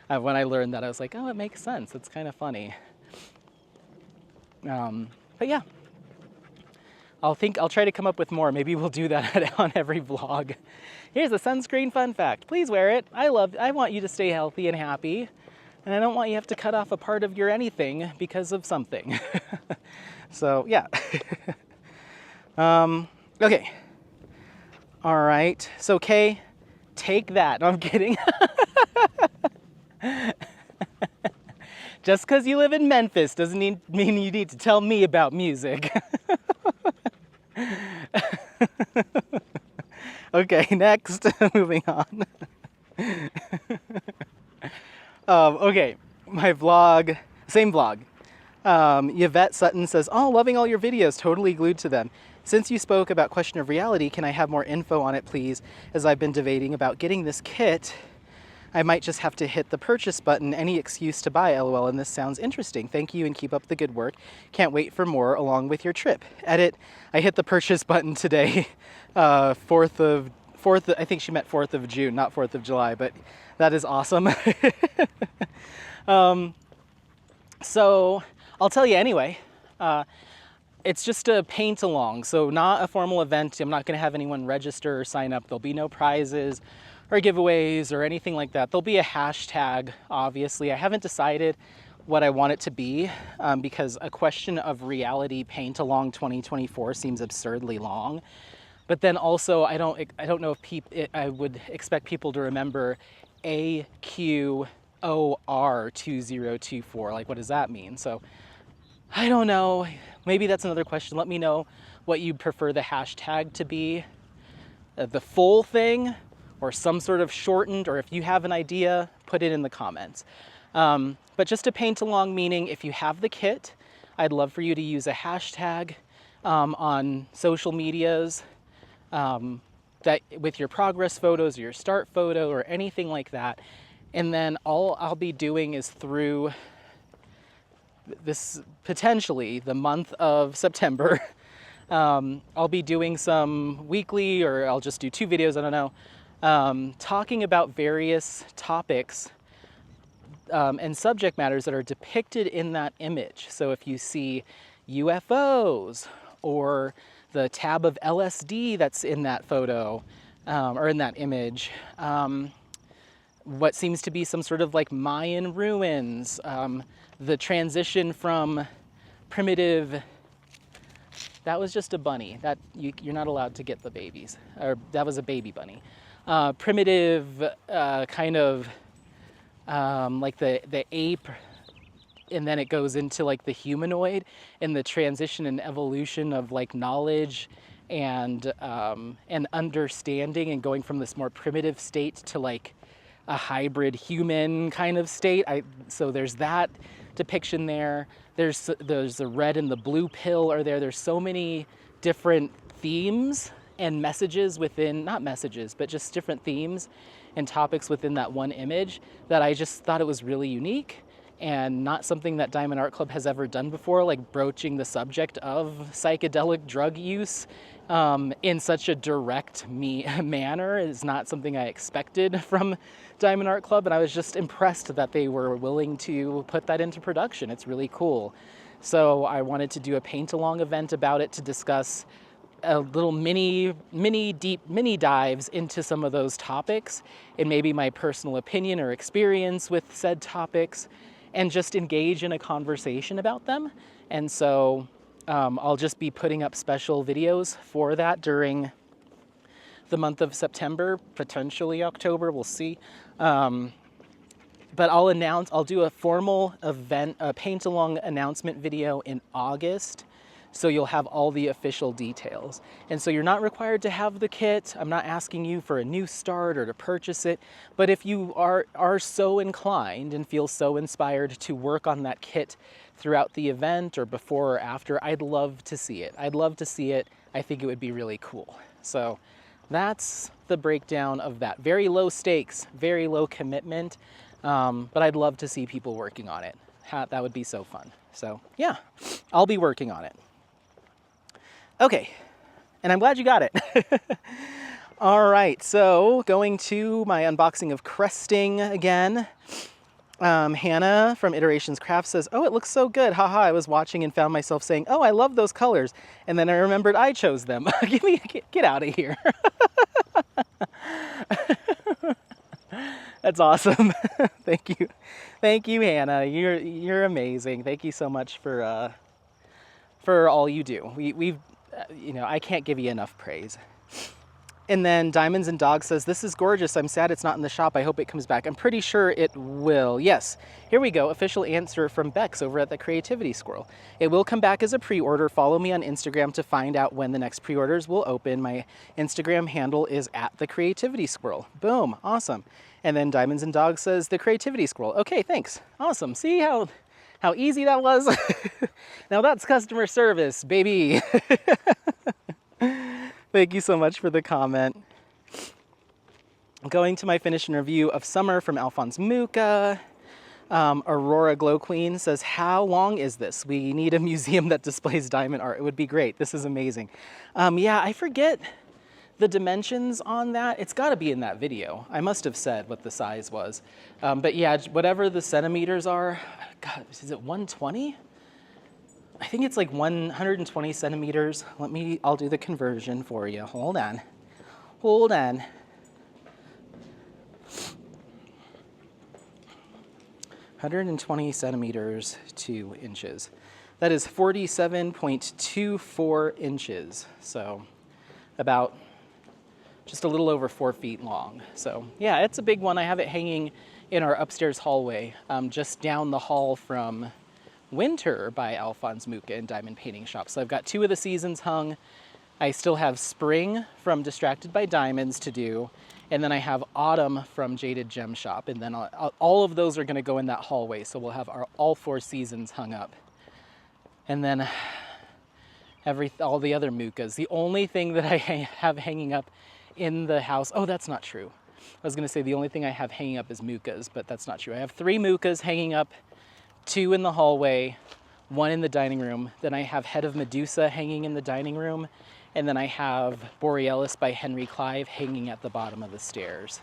when I learned that, I was like, oh, it makes sense. It's kind of funny. But yeah, I'll try to come up with more. Maybe we'll do that on every vlog. Here's a sunscreen fun fact. Please wear it. I want you to stay healthy and happy. And I don't want you to have to cut off a part of your anything because of something. So yeah. Okay. All right. So Kay, take that. No, I'm kidding. Just because you live in Memphis doesn't mean you need to tell me about music. Okay, next, moving on. Okay, my vlog, same vlog. Yvette Sutton says, oh, loving all your videos, totally glued to them. Since you spoke about Question of Reality, can I have more info on it, please? As I've been debating about getting this kit, I might just have to hit the purchase button, any excuse to buy, lol, and this sounds interesting. Thank you and keep up the good work. Can't wait for more along with your trip. Edit, I hit the purchase button today, 4th of, I think she meant 4th of June, not 4th of July, but that is awesome. So I'll tell you anyway. It's just a paint along, so not a formal event. I'm not going to have anyone register or sign up. There'll be no prizes or giveaways or anything like that. There'll be a hashtag, obviously. I haven't decided what I want it to be, because a Question of Reality paint along 2024 seems absurdly long. But then also, I don't know if I would expect people to remember AQOR 2024. Like, what does that mean? So I don't know. Maybe that's another question. Let me know what you prefer the hashtag to be. The full thing, or some sort of shortened, or if you have an idea, put it in the comments. But just a paint along, meaning if you have the kit, I'd love for you to use a hashtag on social medias, that with your progress photos or your start photo or anything like that. And then all I'll be doing is through this, potentially the month of September, I'll be doing some weekly, or I'll just do 2 videos, I don't know, talking about various topics and subject matters that are depicted in that image. So if you see UFOs, or the tab of LSD that's in that photo, or in that image. What seems to be some sort of like Mayan ruins, the transition from primitive, that was just a bunny, that you're not allowed to get the babies, or that was a baby bunny. Primitive kind of like the ape, and then it goes into like the humanoid, and the transition and evolution of like knowledge and understanding, and going from this more primitive state to like a hybrid human kind of state. So there's that depiction there. There's the red and the blue pill are there. There's so many different themes and messages within, not messages, but just different themes and topics within that one image, that I just thought it was really unique and not something that Diamond Art Club has ever done before, like broaching the subject of psychedelic drug use in such a direct manner is not something I expected from Diamond Art Club, and I was just impressed that they were willing to put that into production. It's really cool. So I wanted to do a paint-along event about it to discuss a little mini dives into some of those topics, and maybe my personal opinion or experience with said topics, and just engage in a conversation about them. And so I'll just be putting up special videos for that during the month of September, potentially October, we'll see. But I'll do a formal event, a paint-along announcement video in August, so you'll have all the official details. And so you're not required to have the kit. I'm not asking you for a new start or to purchase it, but if you are so inclined and feel so inspired to work on that kit throughout the event or before or after, I'd love to see it. I'd love to see it. I think it would be really cool. So that's the breakdown of that. Very low stakes, very low commitment, but I'd love to see people working on it. That would be so fun. So yeah, I'll be working on it. Okay, and I'm glad you got it. All right, so going to my unboxing of Cresting again. Hannah from Iterations Craft says, "Oh, it looks so good. Haha, I was watching and found myself saying, oh, I love those colors. And then I remembered I chose them." Get out of here. That's awesome. Thank you. Thank you, Hannah. You're amazing. Thank you so much for all you do. We've I can't give you enough praise. And then Diamonds and Dogs says, "This is gorgeous. I'm sad it's not in the shop. I hope it comes back." I'm pretty sure it will. Yes. Here we go. Official answer from Bex over at the Creativity Squirrel. "It will come back as a pre-order. Follow me on Instagram to find out when the next pre-orders will open. My Instagram handle is @thecreativitysquirrel." Boom. Awesome. And then Diamonds and Dogs says, "The Creativity Squirrel." Okay, thanks. Awesome. See how easy that was? Now that's customer service, baby. Thank you so much for the comment. Going to my finish and review of Summer from Alphonse Muka. Aurora Glow Queen says, "How long is this? We need a museum that displays diamond art. It would be great. This is amazing." Yeah, I forget the dimensions on that. It's got to be in that video. I must have said what the size was. But yeah, whatever the centimeters are, God, is it 120? I think it's like 120 centimeters. I'll do the conversion for you. Hold on. 120 centimeters to inches. That is 47.24 inches. So about just a little over 4 feet long. So yeah, it's a big one. I have it hanging in our upstairs hallway, just down the hall from Winter by Alphonse Muka and Diamond Painting Shop. So I've got 2 of the seasons hung. I still have Spring from Distracted by Diamonds to do. And then I have Autumn from Jaded Gem Shop. And then all of those are gonna go in that hallway. So we'll have all 4 seasons hung up. And then all the other Mukas. The only thing that I have hanging up in the house, oh, that's not true. I was gonna say the only thing I have hanging up is Mukas, but that's not true. I have 3 Mukas hanging up, 2 in the hallway, 1 in the dining room. Then I have Head of Medusa hanging in the dining room. And then I have Borealis by Henry Clive hanging at the bottom of the stairs.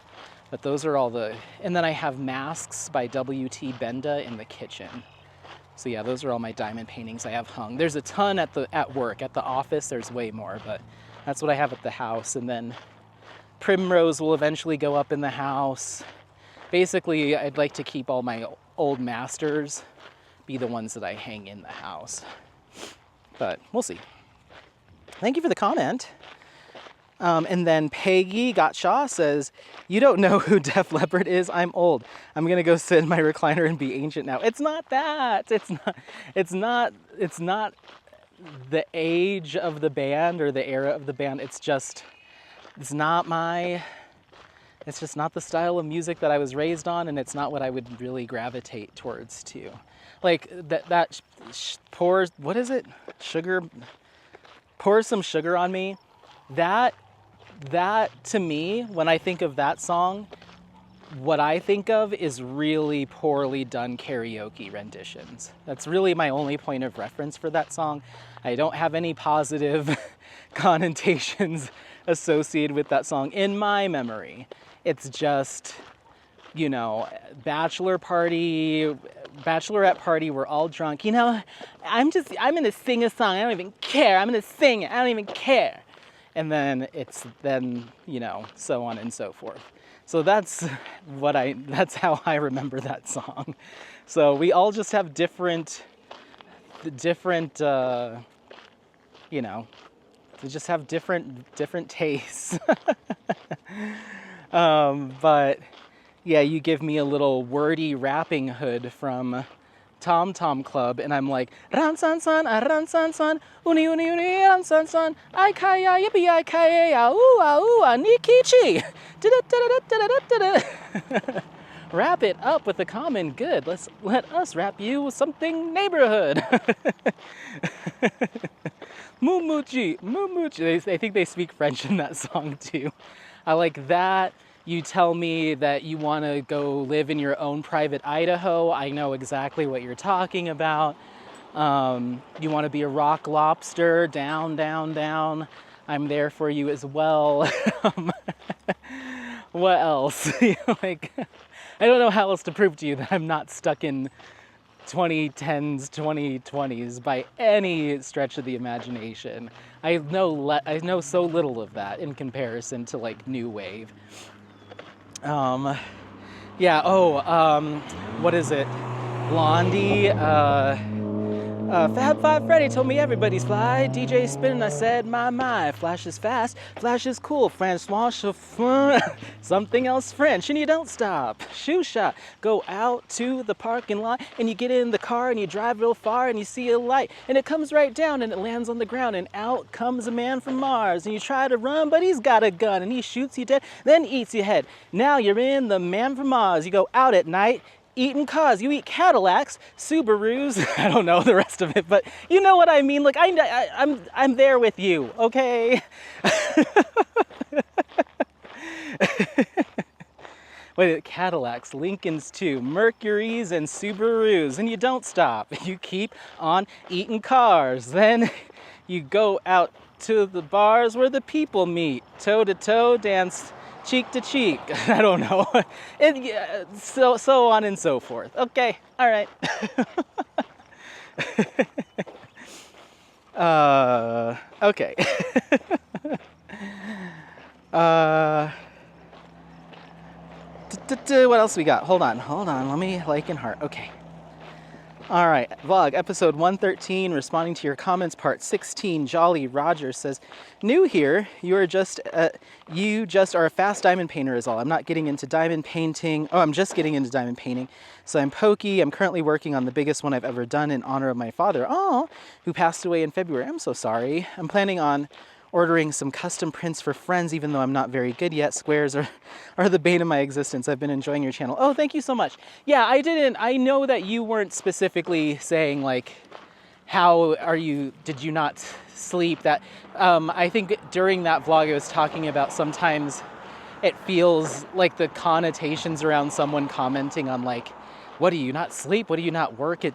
But those are all and then I have Masks by W.T. Benda in the kitchen. So yeah, those are all my diamond paintings I have hung. There's a ton at work. At the office, there's way more, but that's what I have at the house. And then Primrose will eventually go up in the house. Basically, I'd like to keep all my old masters, be the ones that I hang in the house. But we'll see. Thank you for the comment. And then Peggy Gottschall says, you don't know who Def Leppard is? I'm old. I'm going to go sit in my recliner and be ancient now. It's not that. It's not the age of the band or the era of the band. It's just not the style of music that I was raised on, and it's not what I would really gravitate towards too. Like pours, what is it? Sugar, pour some sugar on me. That to me, when I think of that song, what I think of is really poorly done karaoke renditions. That's really my only point of reference for that song. I don't have any positive connotations associated with that song in my memory. It's just, you know, bachelorette party, we're all drunk. You know, I'm gonna sing a song, I don't even care. I'm gonna sing it, I don't even care. And then you know, so on and so forth. So that's how I remember that song. So we all just have different, you know, we just have different tastes. But yeah, you give me a little wordy rapping hood from Tom Tom Club, and I'm like, ran san san, uni uni uni, ran san san, I kaya yippee I kaya, ooh nikichi, wrap it up with a common good. Let us wrap you with something neighborhood. Mumuchi. They think they speak French in that song too. I like that. You tell me that you want to go live in your own private Idaho. I know exactly what you're talking about. You want to be a rock lobster, down, down, down. I'm there for you as well. What else? Like, I don't know how else to prove to you that I'm not stuck in 2010s, 2020s by any stretch of the imagination. I know so little of that in comparison to like new wave. What is it? Blondie, Fab Five Freddy told me everybody's fly. DJ spinning, I said, my, Flash is fast, Flash is cool, Francois Chauffeur, something else French, and you don't stop. Shoe shot, go out to the parking lot, and you get in the car, and you drive real far, and you see a light, and it comes right down, and it lands on the ground, and out comes a man from Mars, and you try to run, but he's got a gun, and he shoots you dead, then eats your head. Now you're in the Man from Mars. You go out at night, eating cars. You eat Cadillacs, Subarus, I don't know the rest of it, but you know what I mean. Like I'm there with you, okay? Wait, Cadillacs, Lincolns too, Mercurys and Subarus, and you don't stop. You keep on eating cars. Then you go out to the bars where the people meet, toe to toe, dance cheek to cheek. I don't know. So on and so forth. Okay, all right. Okay. What else we got? Hold on. Let me like and heart. Okay. All right, vlog episode 113, responding to your comments, part 16. Jolly Roger says, new here, you just are a fast diamond painter is all. I'm not getting into diamond painting. Oh, I'm just getting into diamond painting. So I'm pokey. I'm currently working on the biggest one I've ever done in honor of my father, who passed away in February. I'm so sorry. I'm planning on ordering some custom prints for friends, even though I'm not very good yet. Squares are the bane of my existence. I've been enjoying your channel. Oh, thank you so much. Yeah, I know that you weren't specifically saying like, did you not sleep? That, I think during that vlog I was talking about sometimes it feels like the connotations around someone commenting on like, what do you not sleep? What do you not work?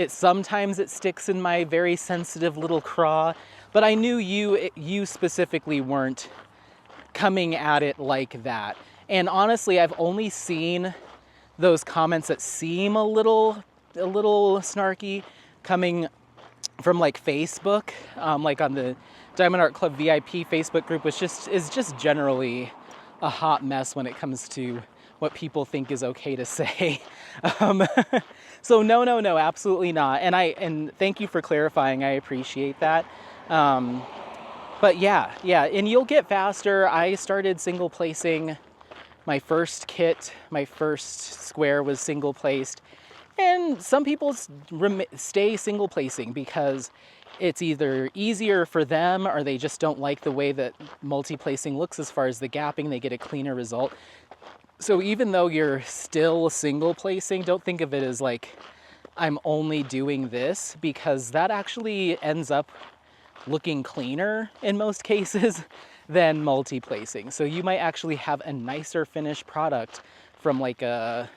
Sometimes it sticks in my very sensitive little craw. But I knew you specifically weren't coming at it like that. And honestly, I've only seen those comments that seem a little snarky coming from like Facebook, like on the Diamond Art Club VIP Facebook group, which is just generally a hot mess when it comes to what people think is okay to say. Um, so no, absolutely not. And thank you for clarifying. I appreciate that. But yeah, and you'll get faster. I started single placing my first kit. My first square was single placed. And some people stay single placing because it's either easier for them or they just don't like the way that multi-placing looks as far as the gapping. They get a cleaner result. So even though you're still single placing, don't think of it as like, I'm only doing this, because that actually ends up looking cleaner in most cases than multi-placing. So you might actually have a nicer finished product from like a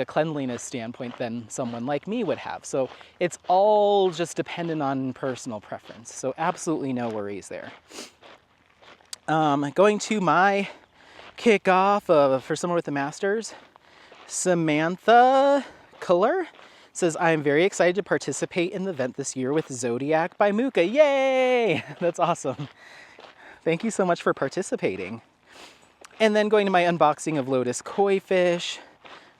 cleanliness standpoint than someone like me would have. So it's all just dependent on personal preference. So absolutely no worries there. Going to my kickoff for Summer with the Masters, Samantha Kuller says, I am very excited to participate in the event this year with Zodiac by Muka. Yay! That's awesome. Thank you so much for participating. And then going to my unboxing of Lotus Koi Fish,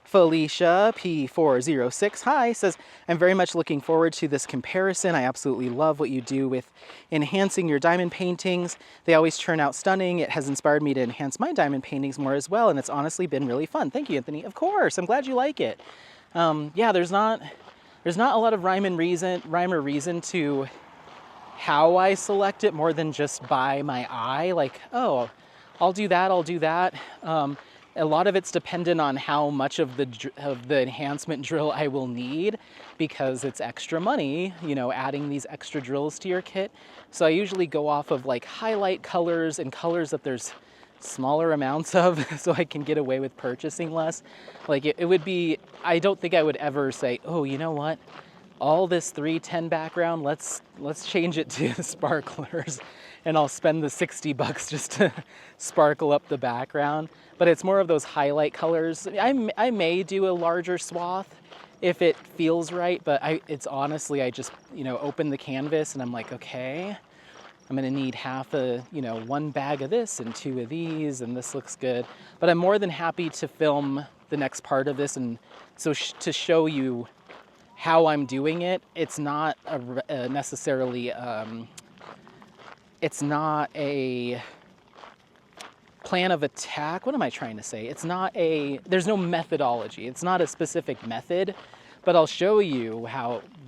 Felicia P406, hi, says, I'm very much looking forward to this comparison. I absolutely love what you do with enhancing your diamond paintings. They always turn out stunning. It has inspired me to enhance my diamond paintings more as well, and it's honestly been really fun. Thank you, Anthony. Of course, I'm glad you like it. Yeah, there's not a lot of rhyme or reason to how I select it, more than just by my eye. Like, oh, I'll do that. A lot of it's dependent on how much of the enhancement drill I will need, because it's extra money, you know, adding these extra drills to your kit. So I usually go off of like highlight colors and colors that there's smaller amounts of, so I can get away with purchasing less. Like it would be, I don't think I would ever say, oh, you know what? All this 310 background, let's change it to sparklers, and I'll spend the $60 just to sparkle up the background. But it's more of those highlight colors. I may do a larger swath if it feels right, but it's honestly, I just, you know, open the canvas and I'm like, okay, I'm gonna need one bag of this and 2 of these, and this looks good. But I'm more than happy to film the next part of this, and so to show you how I'm doing it. It's not necessarily, it's not a plan of attack. What am I trying to say? There's no methodology. It's not a specific method, but I'll show you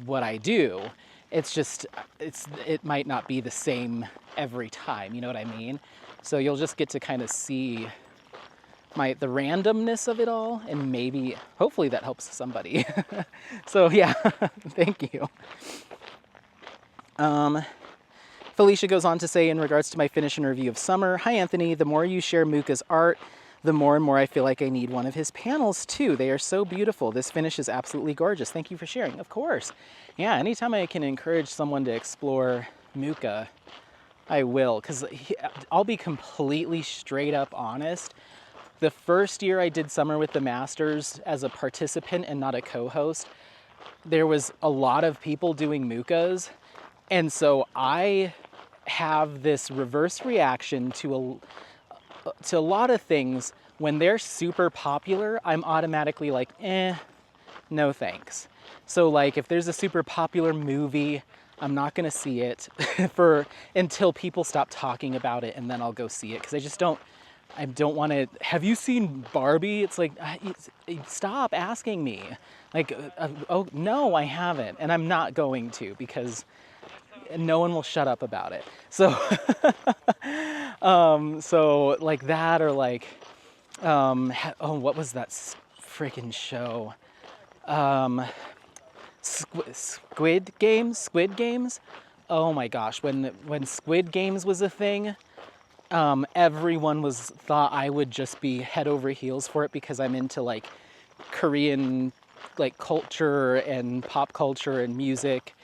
what I do. It's just, it might not be the same every time, you know what I mean? So you'll just get to kind of see the randomness of it all, and maybe, hopefully that helps somebody. So yeah, thank you. Felicia goes on to say, in regards to my finish and review of Summer, hi Anthony, the more you share Muka's art, the more and more I feel like I need one of his panels too. They are so beautiful. This finish is absolutely gorgeous. Thank you for sharing. Of course. Yeah, anytime I can encourage someone to explore Muka, I will, because I'll be completely straight up honest. The first year I did Summer with the Masters as a participant and not a co-host, there was a lot of people doing Mukas, and so I have this reverse reaction to a lot of things. When they're super popular, I'm automatically like, no thanks. So like if there's a super popular movie, I'm not gonna see it until people stop talking about it, and then I'll go see it, because I don't want to. Have you seen Barbie? It's like, stop asking me. Like, oh no, I haven't, and I'm not going to, because no one will shut up about it. So, so like that, or like, what was that freaking show? Squid Games. Oh my gosh, when Squid Games was a thing, everyone thought I would just be head over heels for it, because I'm into like Korean like culture and pop culture and music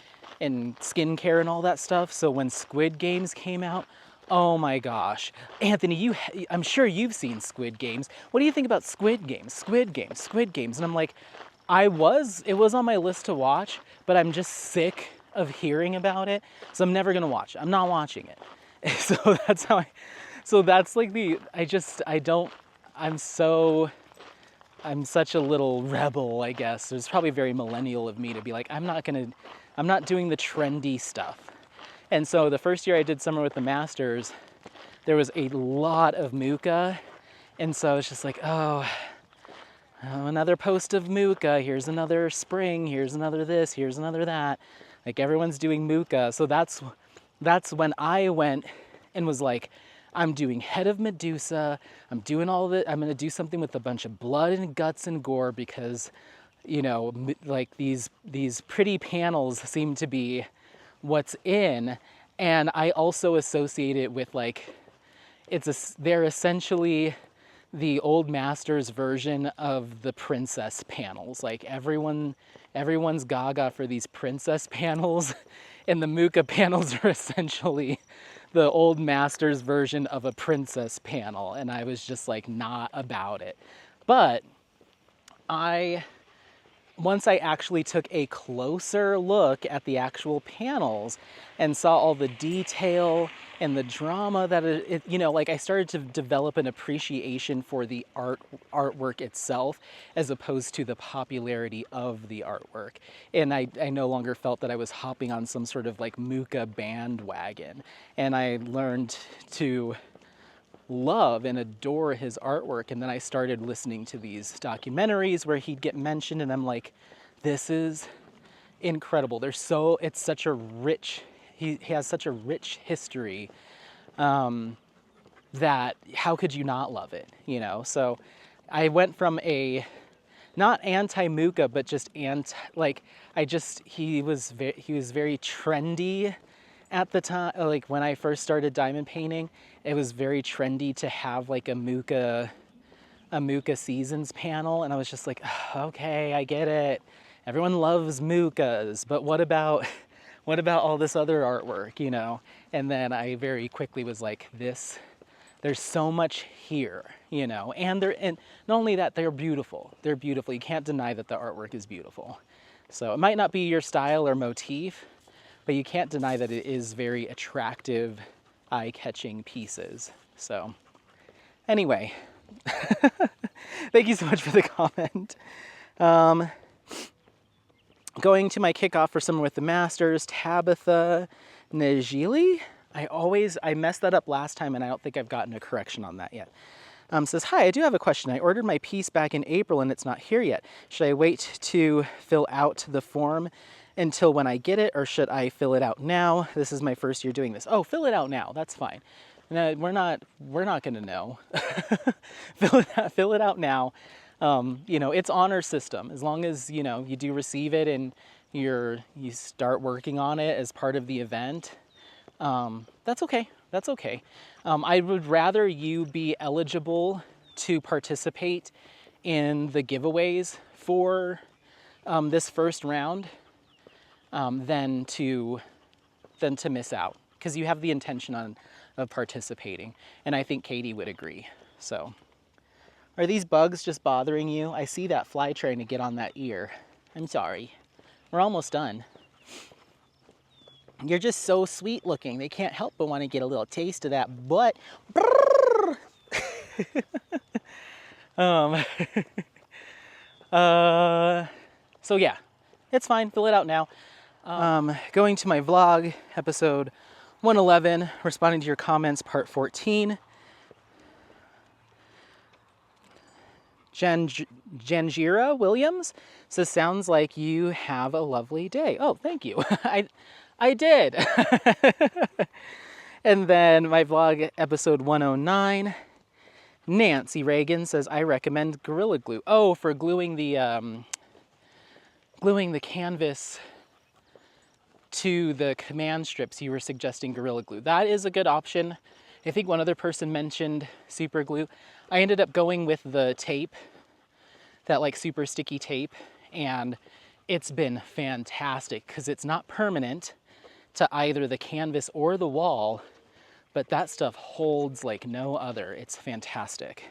and skincare and all that stuff. So when Squid Games came out, oh my gosh, Anthony, I'm sure you've seen Squid Games. What do you think about Squid Games? And I'm like, it was on my list to watch, but I'm just sick of hearing about it. So I'm never gonna watch it. I'm not watching it. So that's how so that's like I'm such a little rebel, I guess. It's probably very millennial of me to be like, I'm not doing the trendy stuff. And so the first year I did Summer with the Masters, there was a lot of Muka. And so it's just like, oh, another post of Muka. Here's another spring. Here's another this. Here's another that. Like everyone's doing Muka. So that's when I went and was like, I'm doing Head of Medusa. I'm doing all of it. I'm going to do something with a bunch of blood and guts and gore because, you know, like these pretty panels seem to be what's in. And I also associate it with like, they're essentially the old Masters version of the princess panels. Like everyone's gaga for these princess panels, and the Muka panels are essentially the old Masters version of a princess panel. And I was just like not about it. But once I actually took a closer look at the actual panels and saw all the detail and the drama that it you know, like I started to develop an appreciation for the artwork itself as opposed to the popularity of the artwork. And I no longer felt that I was hopping on some sort of like Muka bandwagon. And I learned to love and adore his artwork. And then I started listening to these documentaries where he'd get mentioned, and I'm like, this is incredible. It's such a rich, he has such a rich history that how could you not love it, you know? So I went from a not anti-Muka, but just he was very trendy at the time. Like when I first started diamond painting, it was very trendy to have like a Muka Seasons panel, and I was just like, okay, I get it. Everyone loves Mukas, but what about all this other artwork, you know? And then I very quickly was like, there's so much here, you know? And not only that, they're beautiful. They're beautiful. You can't deny that the artwork is beautiful. So it might not be your style or motif, but you can't deny that it is very attractive, eye-catching pieces. So anyway, thank you so much for the comment. Going to my kickoff for Summer with the Masters, Tabitha Najili. I messed that up last time, and I don't think I've gotten a correction on that yet. Says, hi, I do have a question. I ordered my piece back in April and it's not here yet. Should I wait to fill out the form until when I get it, or should I fill it out now? This is my first year doing this. Oh, fill it out now. That's fine. No, we're not going to know. Fill it out now. You know, it's honor system. As long as, you know, you do receive it and you start working on it as part of the event, that's okay. That's okay. I would rather you be eligible to participate in the giveaways for this first round than to miss out, because you have the intention of participating, and I think Katie would agree. So, are these bugs just bothering you? I see that fly trying to get on that ear. I'm sorry. We're almost done. You're just so sweet looking. They can't help but want to get a little taste of that butt. So yeah, it's fine. Fill it out now. Going to my vlog, episode 111, responding to your comments, part 14. Janjira Williams says, sounds like you have a lovely day. Oh, thank you. I did. And then my vlog, episode 109. Nancy Reagan says, I recommend Gorilla Glue. Oh, for gluing the canvas to the command strips, you were suggesting Gorilla Glue. That is a good option. I think one other person mentioned super glue. I ended up going with the tape, that like super sticky tape, and it's been fantastic because it's not permanent to either the canvas or the wall, but that stuff holds like no other. It's fantastic.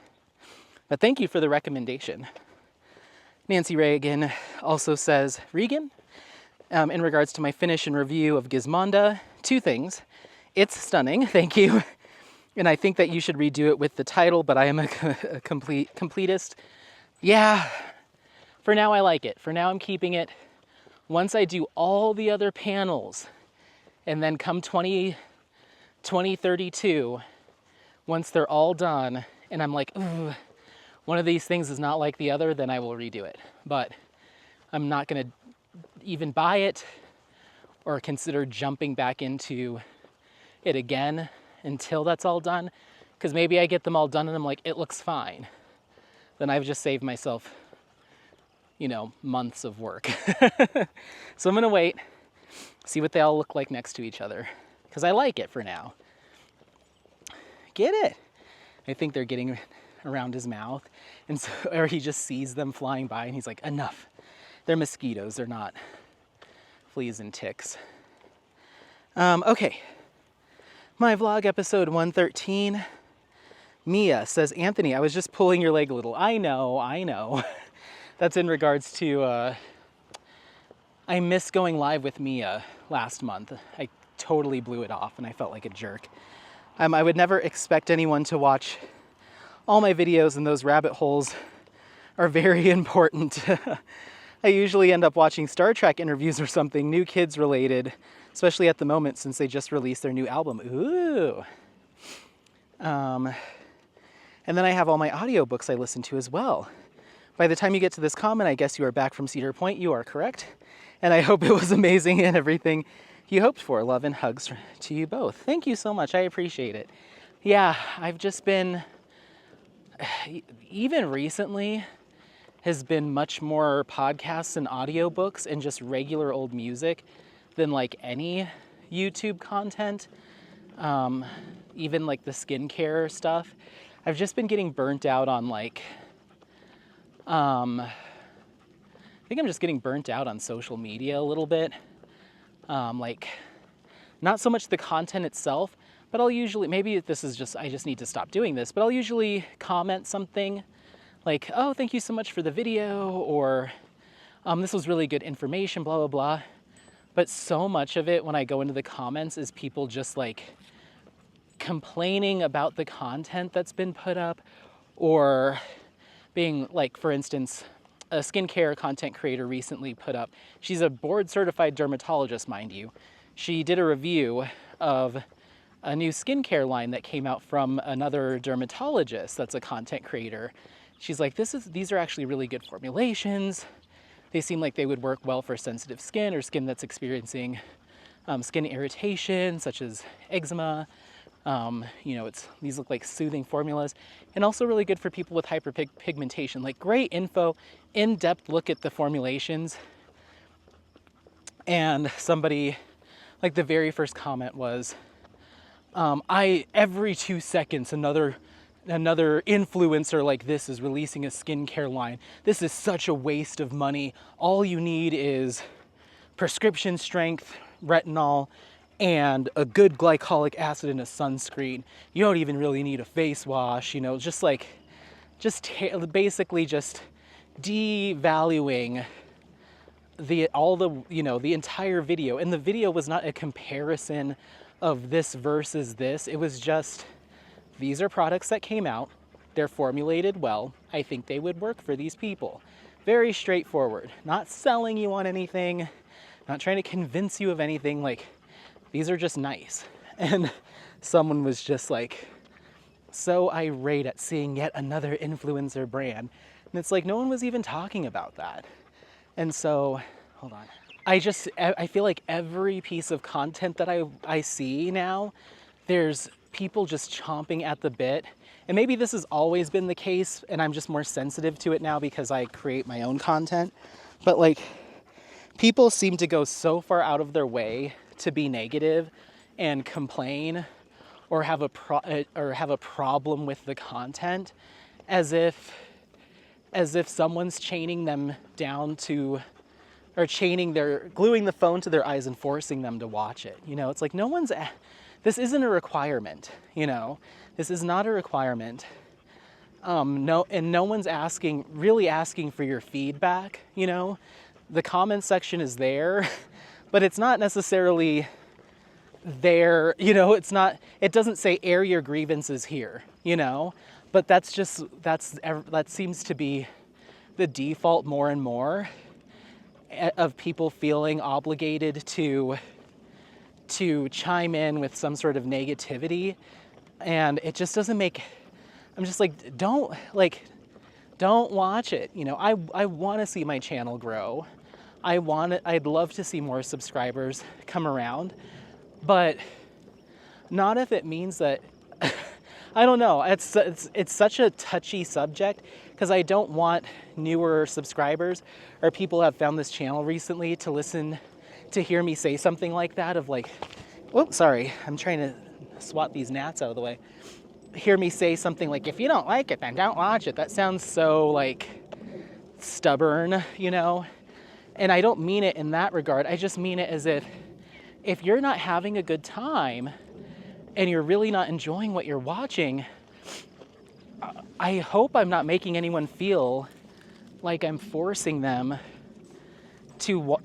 But thank you for the recommendation. Nancy Reagan also says, Regan? in regards to my finish and review of Gizmonda. Two things. It's stunning, thank you. And I think that you should redo it with the title, but I am a completist. Yeah, for now I like it. For now I'm keeping it. Once I do all the other panels, and then come 2032, once they're all done, and I'm like, ooh, one of these things is not like the other, then I will redo it. But I'm not gonna even buy it or consider jumping back into it again until that's all done, because maybe I get them all done and I'm like, it looks fine. Then I've just saved myself, months of work. So I'm gonna wait, see what they all look like next to each other, because I like it for now. Get it? I think they're getting around his mouth, and so, or he just sees them flying by and he's like, enough. They're mosquitoes, they're not fleas and ticks. Okay. My vlog episode 113. Mia says, Anthony, I was just pulling your leg a little. I know. That's in regards to, I missed going live with Mia last month. I totally blew it off and I felt like a jerk. I would never expect anyone to watch all my videos, and those rabbit holes are very important. I usually end up watching Star Trek interviews or something, new kids related, especially at the moment since they just released their new album. Ooh. And then I have all my audiobooks I listen to as well. By the time you get to this comment, I guess you are back from Cedar Point. You are correct. And I hope it was amazing and everything you hoped for. Love and hugs to you both. Thank you so much. I appreciate it. Yeah, I've just been, even recently, has been much more podcasts and audiobooks and just regular old music than like any YouTube content. Even like the skincare stuff. I've just been getting burnt out on like, I think I'm just getting burnt out on social media a little bit. Like, not so much the content itself, but I'll usually, maybe this is just, I just need to stop doing this, but I'll usually comment something like, oh, thank you so much for the video, or this was really good information, blah, blah, blah. But so much of it when I go into the comments is people just like complaining about the content that's been put up, or being like, for instance, a skincare content creator recently put up, she's a board certified dermatologist, mind you. She did a review of a new skincare line that came out from another dermatologist that's a content creator. She's like, these are actually really good formulations. They seem like they would work well for sensitive skin or skin that's experiencing skin irritation, such as eczema. These look like soothing formulas, and also really good for people with hyperpigmentation. Like, great info, in-depth look at the formulations. And somebody, like, the very first comment was, every 2 seconds another influencer like this is releasing a skincare line. This is such a waste of money. All you need is prescription strength retinol and a good glycolic acid in a sunscreen. You don't even really need a face wash, basically just devaluing the entire video. And the video was not a comparison of this versus this. It was just, these are products that came out. They're formulated well. I think they would work for these people. Very straightforward. Not selling you on anything, not trying to convince you of anything. Like, these are just nice. And someone was just like so irate at seeing yet another influencer brand. And it's like, no one was even talking about that. And so, hold on. I feel like every piece of content that I see now, there's people just chomping at the bit. And maybe this has always been the case and I'm just more sensitive to it now because I create my own content. But like, people seem to go so far out of their way to be negative and complain or have a problem with the content, as if someone's chaining them down to, or gluing the phone to their eyes and forcing them to watch it. It's like, this isn't a requirement. This is not a requirement. No one's really asking for your feedback. the comment section is there, but it's not necessarily there, you know, it doesn't say air your grievances here, you know, but that seems to be the default more and more of people feeling obligated to chime in with some sort of negativity. And it just doesn't make, I'm just like, don't watch it. You know, I want to see my channel grow. I'd love to see more subscribers come around, but not if it means that, I don't know, it's such a touchy subject, because I don't want newer subscribers or people who have found this channel recently to hear me say something like that of like, whoops, sorry, I'm trying to swat these gnats out of the way. Hear me say something like, if you don't like it, then don't watch it. That sounds so like stubborn, you know? And I don't mean it in that regard. I just mean it as if you're not having a good time and you're really not enjoying what you're watching, I hope I'm not making anyone feel like I'm forcing them to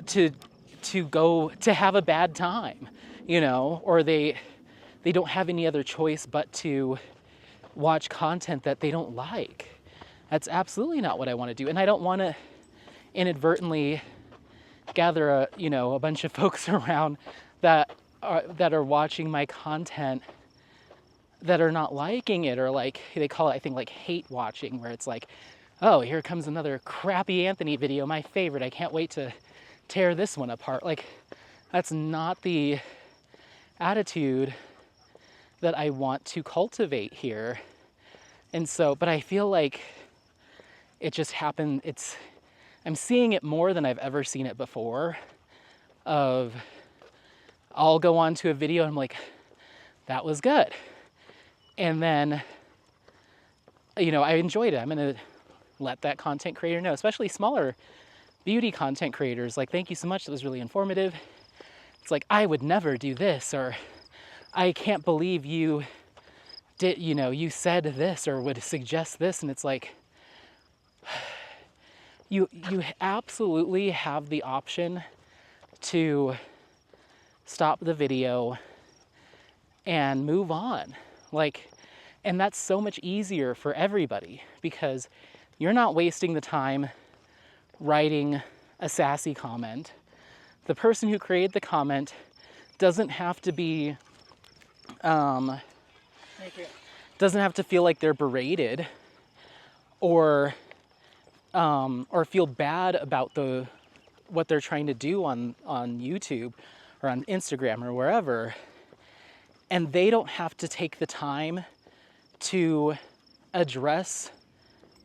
go to have a bad time, you know, or they don't have any other choice but to watch content that they don't like. That's absolutely not what I want to do. And I don't want to inadvertently gather a bunch of folks around that are watching my content that are not liking it, or like they call it, I think, like hate watching, where it's like, oh, here comes another crappy Anthony video, my favorite, I can't wait to tear this one apart. Like, that's not the attitude that I want to cultivate here. And so, but I feel like it just happened. I'm seeing it more than I've ever seen it before. I'll go on to a video and I'm like, that was good. And then, you know, I enjoyed it. I'm going to let that content creator know, especially smaller beauty content creators. Like, thank you so much. That was really informative. It's like, I would never do this, or I can't believe you said this or would suggest this. And it's like, you absolutely have the option to stop the video and move on. Like, and that's so much easier for everybody, because you're not wasting the time writing a sassy comment. The person who created the comment doesn't have to be, doesn't have to feel like they're berated or feel bad about what they're trying to do on YouTube or on Instagram or wherever. And they don't have to take the time to address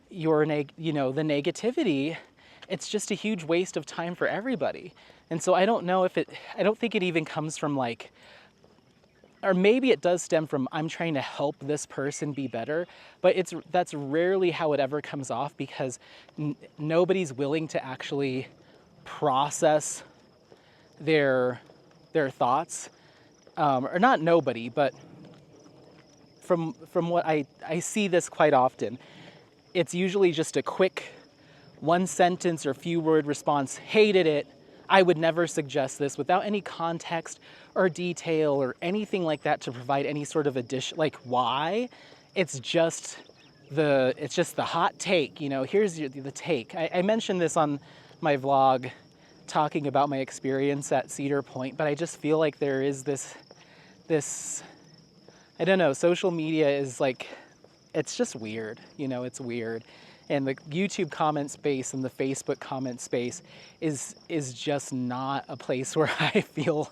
the negativity. It's just a huge waste of time for everybody. And so I don't think it even comes from like, or maybe it does stem from, I'm trying to help this person be better, but that's rarely how it ever comes off, because nobody's willing to actually process their thoughts, or not nobody, but from what I see this quite often, it's usually just a quick one sentence or few word response, hated it, I would never suggest this, without any context or detail or anything like that to provide any sort of addition, like why. It's just the hot take, you know, here's the take. I mentioned this on my vlog talking about my experience at Cedar Point, but I just feel like there is this, I don't know, social media is like, it's just weird, you know, it's weird. And the YouTube comment space and the Facebook comment space is just not a place where I feel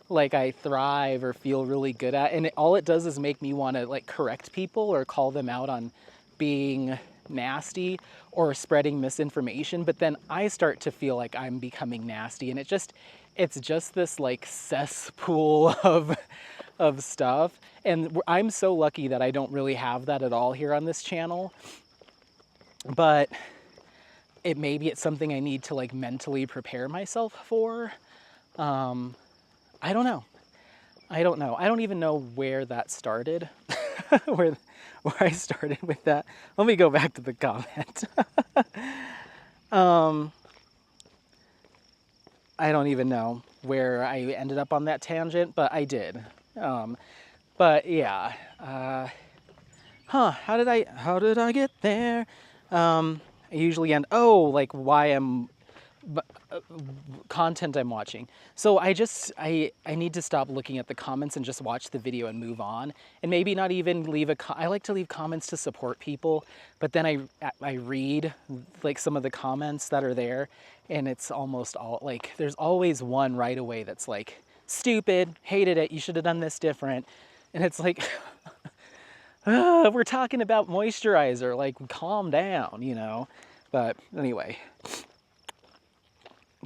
like I thrive or feel really good at. And all it does is make me want to like correct people or call them out on being nasty or spreading misinformation. But then I start to feel like I'm becoming nasty, and it's just this like cesspool of stuff. And I'm so lucky that I don't really have that at all here on this channel. But maybe it's something I need to like mentally prepare myself for. I don't know. I don't even know where that started, where I started with that. Let me go back to the comment. I don't even know where I ended up on that tangent, but I did. But yeah, how did I get there? I usually end, oh, like why I'm content I'm watching. So I need to stop looking at the comments and just watch the video and move on, and maybe not even leave I like to leave comments to support people, but then I read like some of the comments that are there, and it's almost all like there's always one right away that's like stupid, hated it, you should have done this different, and it's like we're talking about moisturizer, like calm down, you know. But anyway,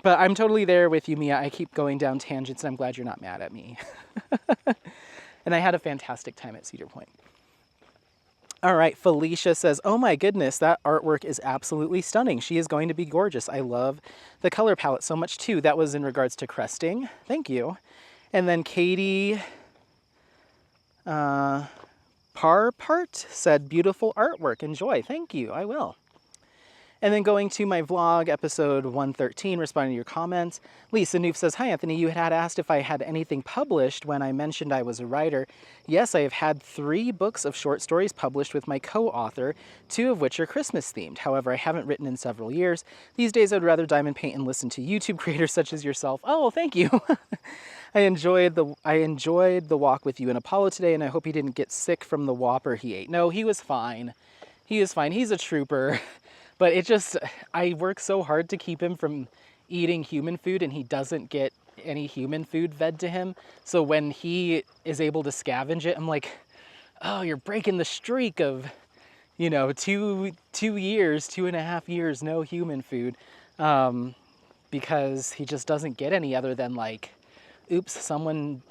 but I'm totally there with you, Mia. I keep going down tangents, and I'm glad you're not mad at me. And I had a fantastic time at Cedar Point. All right, Felicia says, oh my goodness, that artwork is absolutely stunning. She is going to be gorgeous. I love the color palette so much too. That was in regards to cresting. Thank you. And then Katie Parpart said, beautiful artwork. Enjoy. Thank you. I will. And then going to my vlog, episode 113, responding to your comments. Lisa Noof says, hi, Anthony. You had asked if I had anything published when I mentioned I was a writer. Yes, I have had 3 books of short stories published with my co-author, 2 of which are Christmas themed. However, I haven't written in several years. These days, I'd rather diamond paint and listen to YouTube creators such as yourself. Oh, thank you. I enjoyed the walk with you and Apollo today, and I hope he didn't get sick from the Whopper he ate. No, he was fine. He is fine. He's a trooper. But I work so hard to keep him from eating human food, and he doesn't get any human food fed to him. So when he is able to scavenge it, I'm like, oh, you're breaking the streak of, you know, 2.5 years, no human food. Because he just doesn't get any other than like, oops, someone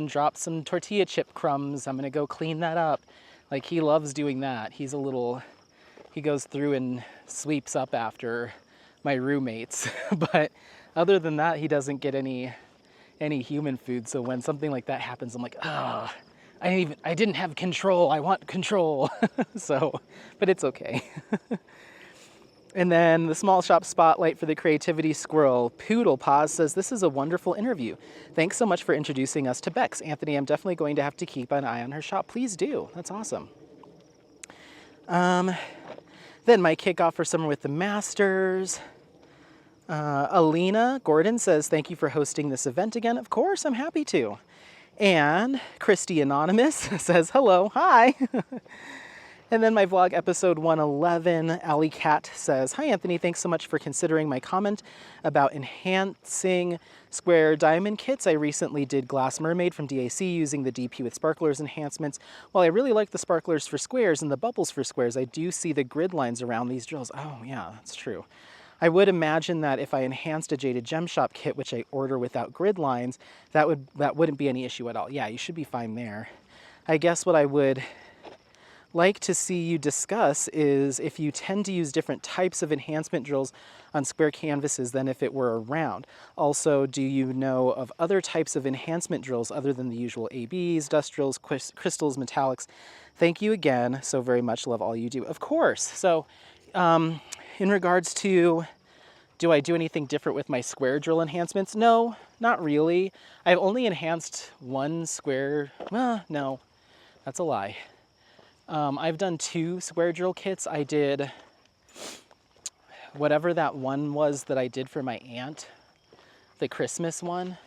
dropped some tortilla chip crumbs. I'm gonna go clean that up. Like, he loves doing that. He goes through and sweeps up after my roommates. But other than that, he doesn't get any human food. So when something like that happens, I'm like, oh, I didn't have control. I want control. So, but it's okay. And then the small shop spotlight for the creativity squirrel, Poodle Paws, says, this is a wonderful interview. Thanks so much for introducing us to Bex. Anthony, I'm definitely going to have to keep an eye on her shop. Please do. That's awesome. Then my kickoff for summer with the Masters. Alina Gordon says, thank you for hosting this event again. Of course, I'm happy to. And Christy Anonymous says, hello, hi. And then my vlog episode 111, Alley Cat says, hi Anthony, thanks so much for considering my comment about enhancing square diamond kits. I recently did Glass Mermaid from DAC using the DP with sparklers enhancements. While I really like the sparklers for squares and the bubbles for squares, I do see the grid lines around these drills. Oh yeah, that's true. I would imagine that if I enhanced a Jaded Gem Shop kit, which I order without grid lines, that wouldn't be any issue at all. Yeah, you should be fine there. I guess what I would like to see you discuss is if you tend to use different types of enhancement drills on square canvases than if it were a round. Also, do you know of other types of enhancement drills other than the usual ABs, dust drills, crystals, metallics? Thank you again so very much. Love all you do. Of course. So in regards to, do I do anything different with my square drill enhancements? No, not really. I've only enhanced one square, well, no, that's a lie. I've done 2 square drill kits. I did whatever that one was that I did for my aunt, the Christmas one.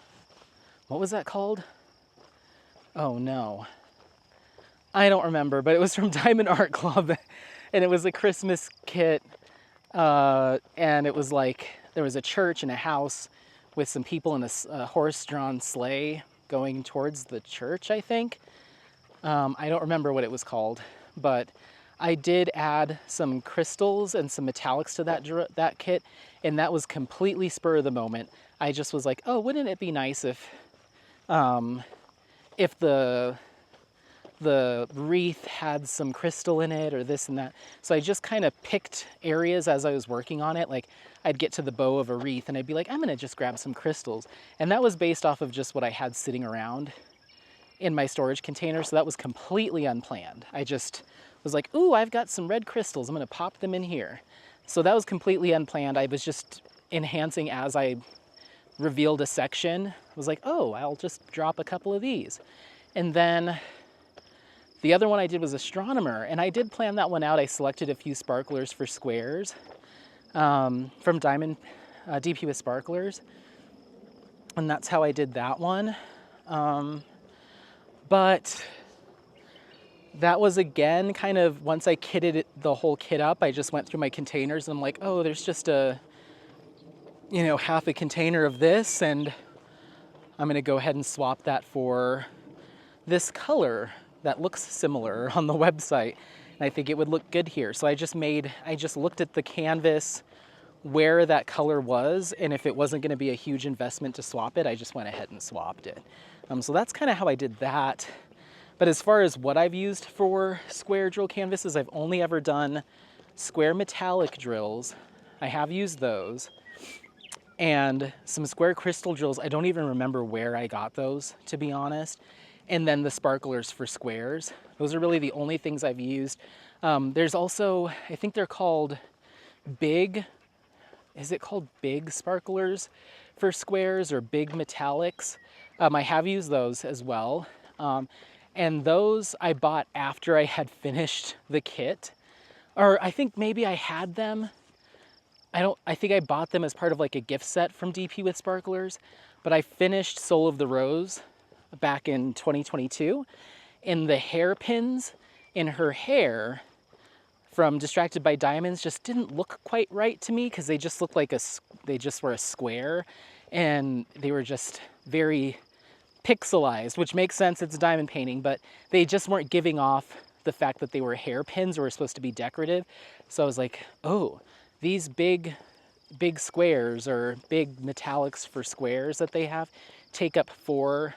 What was that called? Oh no. I don't remember, but it was from Diamond Art Club, and it was a Christmas kit, and it was like, there was a church and a house with some people in a horse-drawn sleigh going towards the church, I think. I don't remember what it was called, but I did add some crystals and some metallics to that kit, and that was completely spur of the moment. I just was like, oh, wouldn't it be nice if the wreath had some crystal in it or this and that. So I just kind of picked areas as I was working on it. Like, I'd get to the bow of a wreath and I'd be like, I'm gonna just grab some crystals. And that was based off of just what I had sitting around in my storage container, so that was completely unplanned. I just was like, ooh, I've got some red crystals, I'm gonna pop them in here. So that was completely unplanned. I was just enhancing as I revealed a section, was like, oh, I'll just drop a couple of these. And then the other one I did was astronomer, and I did plan that one out. I selected a few sparklers for squares from Diamond DP with sparklers, and that's how I did that one. But that was, again, kind of, once I kitted the whole kit up, I just went through my containers and I'm like, oh, there's just a, half a container of this, and I'm gonna go ahead and swap that for this color that looks similar on the website. And I think it would look good here. So I just looked at the canvas where that color was, and if it wasn't gonna be a huge investment to swap it, I just went ahead and swapped it. So that's kind of how I did that. But as far as what I've used for square drill canvases, I've only ever done square metallic drills. I have used those. And some square crystal drills. I don't even remember where I got those, to be honest. And then the sparklers for squares. Those are really the only things I've used. There's also, I think they're called big sparklers for squares, or big metallics? I have used those as well. And those I bought after I had finished the kit. Or I think maybe I had them. I think I bought them as part of like a gift set from DP with sparklers, but I finished Soul of the Rose back in 2022, and the hairpins in her hair from Distracted by Diamonds just didn't look quite right to me, because they just looked like they just were a square, and they were just very pixelized, which makes sense, it's a diamond painting, but they just weren't giving off the fact that they were hairpins or were supposed to be decorative. So I was like, oh, these big squares, or big metallics for squares that they have, take up four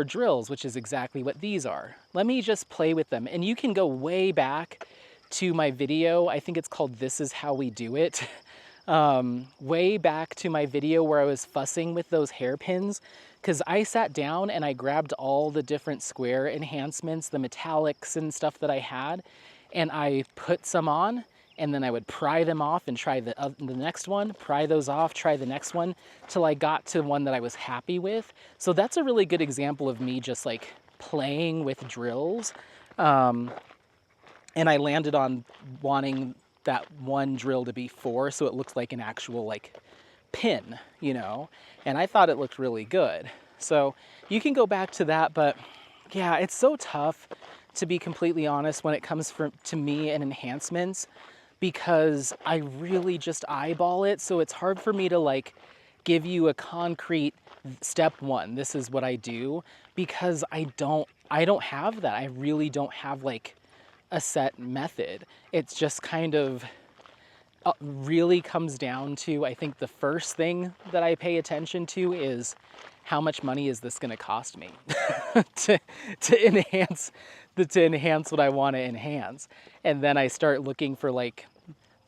drills, which is exactly what these are. Let me just play with them. And you can go way back to my video. I think it's called This Is How We Do It. Way back to my video where I was fussing with those hairpins, because I sat down and I grabbed all the different square enhancements, the metallics and stuff that I had, and I put some on, and then I would pry them off and try the next one, pry those off, try the next one, till I got to one that I was happy with. So that's a really good example of me just like playing with drills. And I landed on wanting that one drill to be 4, so it looks like an actual like pin, and I thought it looked really good. So you can go back to that, but yeah, it's so tough, to be completely honest, when it comes to me and enhancements, because I really just eyeball it. So it's hard for me to like give you a concrete step 1, this is what I do, because I don't have that. I really don't have like a set method. It's just kind of really comes down to, I think the first thing that I pay attention to is how much money is this going to cost me to enhance what I want to enhance. And then I start looking for like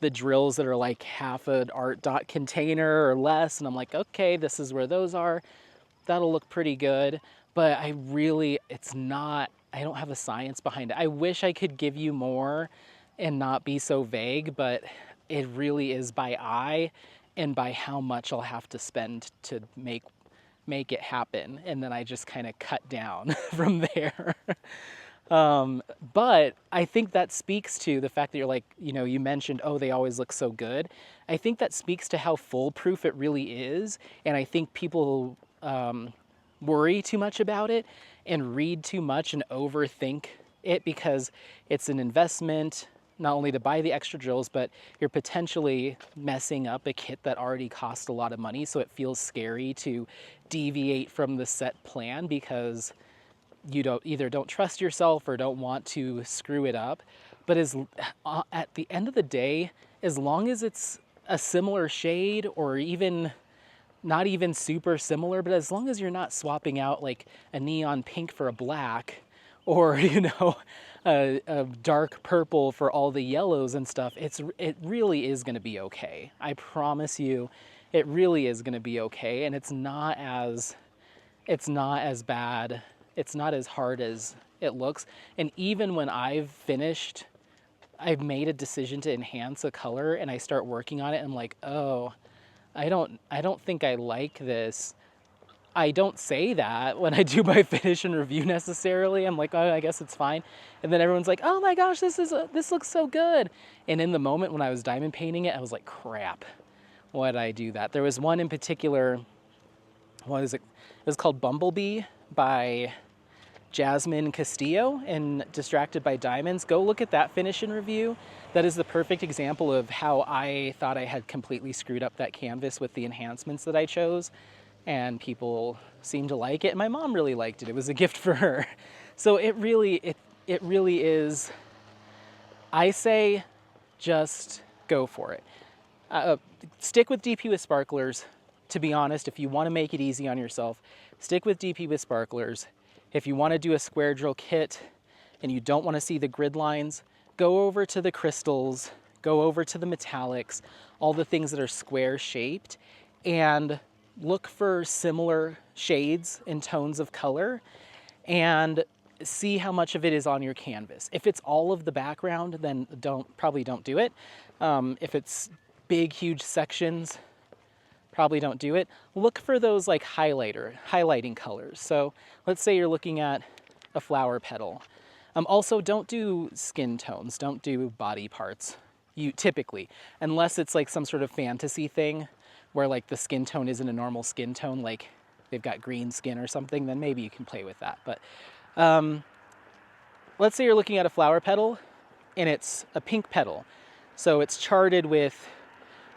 the drills that are like half an art dot container or less, and I'm like, okay, this is where those are. That'll look pretty good. But I don't have a science behind it. I wish I could give you more and not be so vague, but it really is by eye and by how much I'll have to spend to make it happen. And then I just kind of cut down from there. But I think that speaks to the fact that you're like, you mentioned, oh, they always look so good. I think that speaks to how foolproof it really is. And I think people worry too much about it and read too much and overthink it, because it's an investment, not only to buy the extra drills, but you're potentially messing up a kit that already cost a lot of money. So it feels scary to deviate from the set plan, because you don't trust yourself or don't want to screw it up. But at the end of the day, as long as it's a similar shade, or even not even super similar, but as long as you're not swapping out like a neon pink for a black, or a dark purple for all the yellows and stuff, it really is going to be okay. I promise you, it really is going to be okay. And it's not as bad. It's not as hard as it looks. And even when I've made a decision to enhance a color and I start working on it, I'm like, oh, I don't think I like this. I don't say that when I do my finish and review necessarily. I'm like, oh, I guess it's fine. And then everyone's like, oh my gosh, this looks so good. And in the moment when I was diamond painting it, I was like, crap, why did I do that? There was one in particular, what is it? It was called Bumblebee by Jasmine Castillo and Distracted by Diamonds. Go look at that finish and review. That is the perfect example of how I thought I had completely screwed up that canvas with the enhancements that I chose. And people seemed to like it. And my mom really liked it. It was a gift for her. So it really is, I say, just go for it. Stick with DP with sparklers. To be honest, if you want to make it easy on yourself, stick with DP with sparklers. If you want to do a square drill kit and you don't want to see the grid lines, go over to the crystals, go over to the metallics, all the things that are square shaped, and look for similar shades and tones of color and see how much of it is on your canvas. If it's all of the background, then probably don't do it. If it's big, huge sections, probably don't do it. Look for those like highlighting colors. So let's say you're looking at a flower petal. Also, don't do skin tones, don't do body parts. You typically, unless it's like some sort of fantasy thing where like the skin tone isn't a normal skin tone, like they've got green skin or something, then maybe you can play with that. But let's say you're looking at a flower petal and it's a pink petal. So it's charted with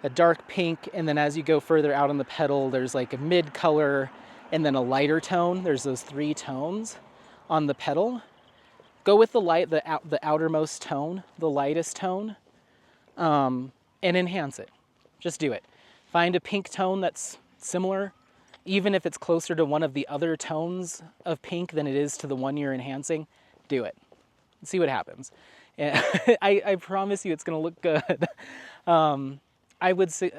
a dark pink, and then as you go further out on the petal, there's like a mid color and then a lighter tone. There's those three tones on the petal. Go with the outermost tone, the lightest tone, and enhance it. Just do it. Find a pink tone that's similar, even if it's closer to one of the other tones of pink than it is to the one you're enhancing. Do it. See what happens. And I promise you it's going to look good. I would say,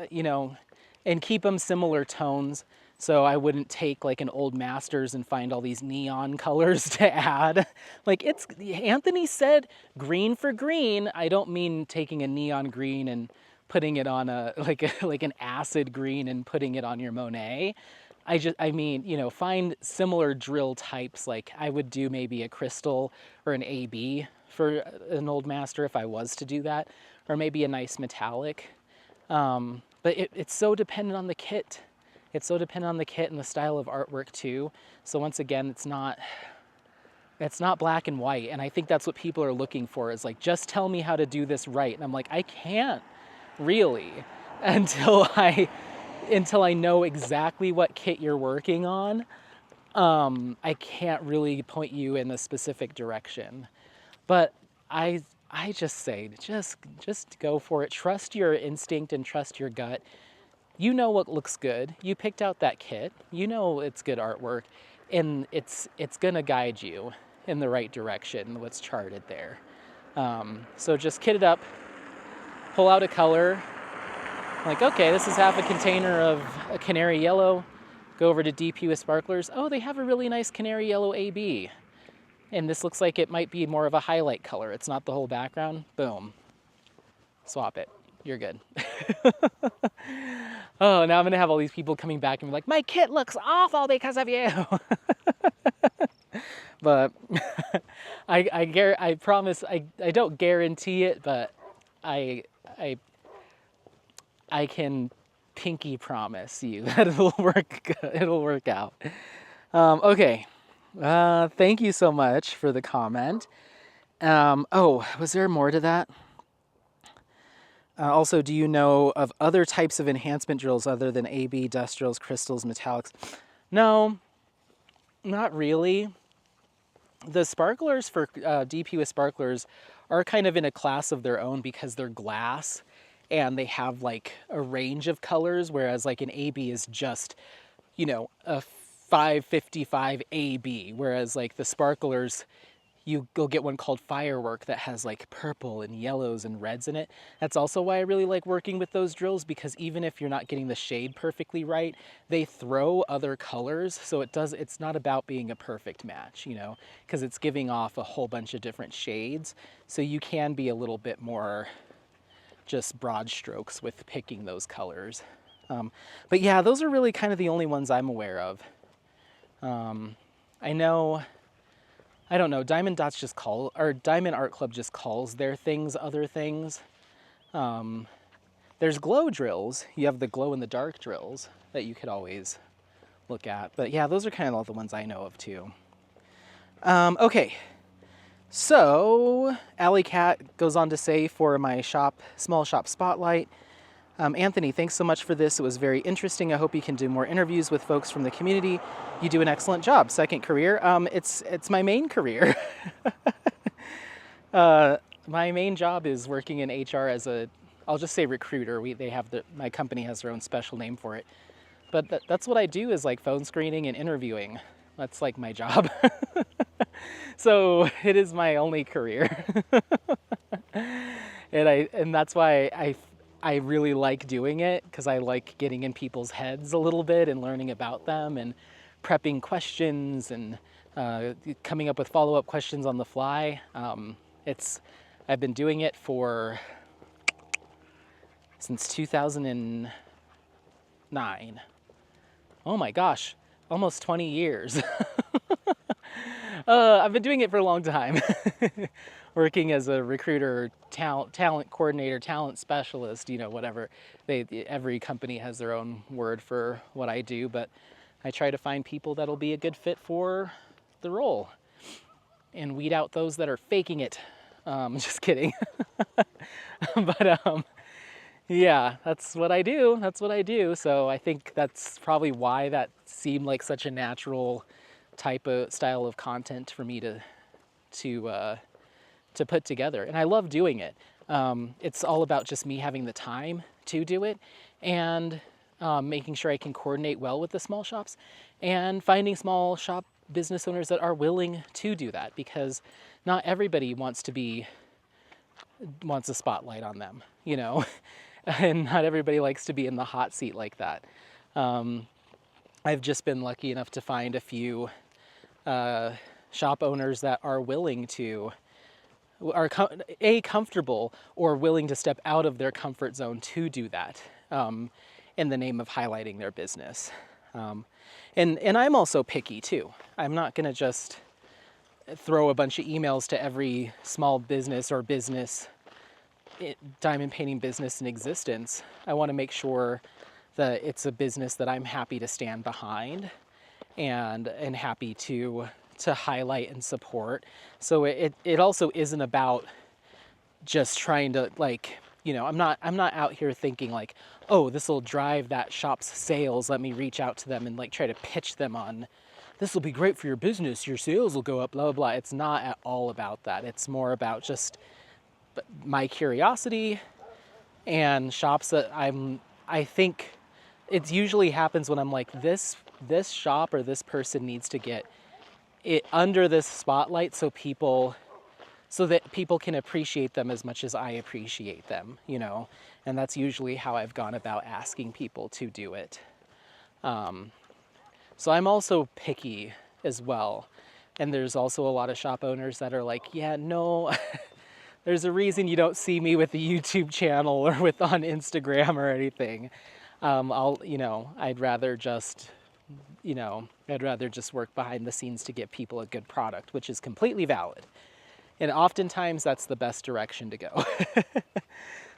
and keep them similar tones. So I wouldn't take like an old masters and find all these neon colors to add. Like Anthony said, green for green. I don't mean taking a neon green and putting it on like an acid green and putting it on your Monet. I mean, find similar drill types. Like I would do maybe a crystal or an AB for an old master if I was to do that, or maybe a nice metallic. But it's so dependent on the kit. It's so dependent on the kit and the style of artwork too. So once again, it's not black and white. And I think that's what people are looking for, is like, just tell me how to do this right. And I'm like, I can't really until I know exactly what kit you're working on. I can't really point you in a specific direction. But I just say, just go for it. Trust your instinct and trust your gut. You know what looks good. You picked out that kit. You know it's good artwork, and it's gonna guide you in the right direction, what's charted there. So just kit it up, pull out a color. Like, okay, this is half a container of a canary yellow. Go over to DP with sparklers. Oh, they have a really nice canary yellow AB. And this looks like it might be more of a highlight color. It's not the whole background. Boom. Swap it. You're good. Oh, now I'm going to have all these people coming back and be like, my kit looks awful because of you. But I promise, I don't guarantee it, but I can pinky promise you that it'll work good. It'll work out. Okay. Thank you so much for the comment. Oh, was there more to that? Also, do you know of other types of enhancement drills other than AB, dust drills, crystals, metallics? No, not really. The sparklers for DP with sparklers are kind of in a class of their own because they're glass and they have like a range of colors, whereas like an AB is just, a 555 AB, whereas like the sparklers, you go get one called Firework that has like purple and yellows and reds in it. That's also why I really like working with those drills, because even if you're not getting the shade perfectly right, they throw other colors. So it's not about being a perfect match, because it's giving off a whole bunch of different shades. So you can be a little bit more just broad strokes with picking those colors. But yeah, those are really kind of the only ones I'm aware of. I know, I don't know, Diamond Dots just call, or Diamond Art Club just calls their things other things. There's glow drills. You have the glow in the dark drills that you could always look at. But yeah, those are kind of all the ones I know of too. Okay, so Alley Cat goes on to say for my small shop spotlight, Anthony, thanks so much for this. It was very interesting. I hope you can do more interviews with folks from the community. You do an excellent job. Second career, it's my main career. My main job is working in HR as I'll just say recruiter. My company has their own special name for it. But that's what I do, is like phone screening and interviewing. That's like my job. So it is my only career. And that's why I really like doing it, because I like getting in people's heads a little bit and learning about them and prepping questions and coming up with follow-up questions on the fly. I've been doing it since 2009. Oh my gosh, almost 20 years. I've been doing it for a long time. Working as a recruiter, talent coordinator, talent specialist, whatever. Every company has their own word for what I do, but I try to find people that'll be a good fit for the role and weed out those that are faking it. Just kidding. But yeah, that's what I do. So I think that's probably why that seemed like such a natural style of content for me to put together. And I love doing it. It's all about just me having the time to do it, and making sure I can coordinate well with the small shops, and finding small shop business owners that are willing to do that, because not everybody wants a spotlight on them, and not everybody likes to be in the hot seat like that. I've just been lucky enough to find a few shop owners that are willing to, are comfortable or willing to step out of their comfort zone to do that, in the name of highlighting their business. And I'm also picky too. I'm not going to just throw a bunch of emails to every small business or diamond painting business in existence. I want to make sure that it's a business that I'm happy to stand behind and happy to highlight and support. So it also isn't about just trying to, like, I'm not out here thinking like, oh, this will drive that shop's sales, let me reach out to them and like try to pitch them on, this will be great for your business, your sales will go up, blah, blah, blah. It's not at all about that. It's more about just my curiosity and shops that I think it usually happens when I'm like, this shop or this person needs to get it under this spotlight so that people can appreciate them as much as I appreciate them, and that's usually how I've gone about asking people to do it. So I'm also picky as well. And there's also a lot of shop owners that are like, yeah, no, there's a reason you don't see me with the YouTube channel or on Instagram or anything. I'd rather just work behind the scenes to get people a good product, which is completely valid. And oftentimes that's the best direction to go.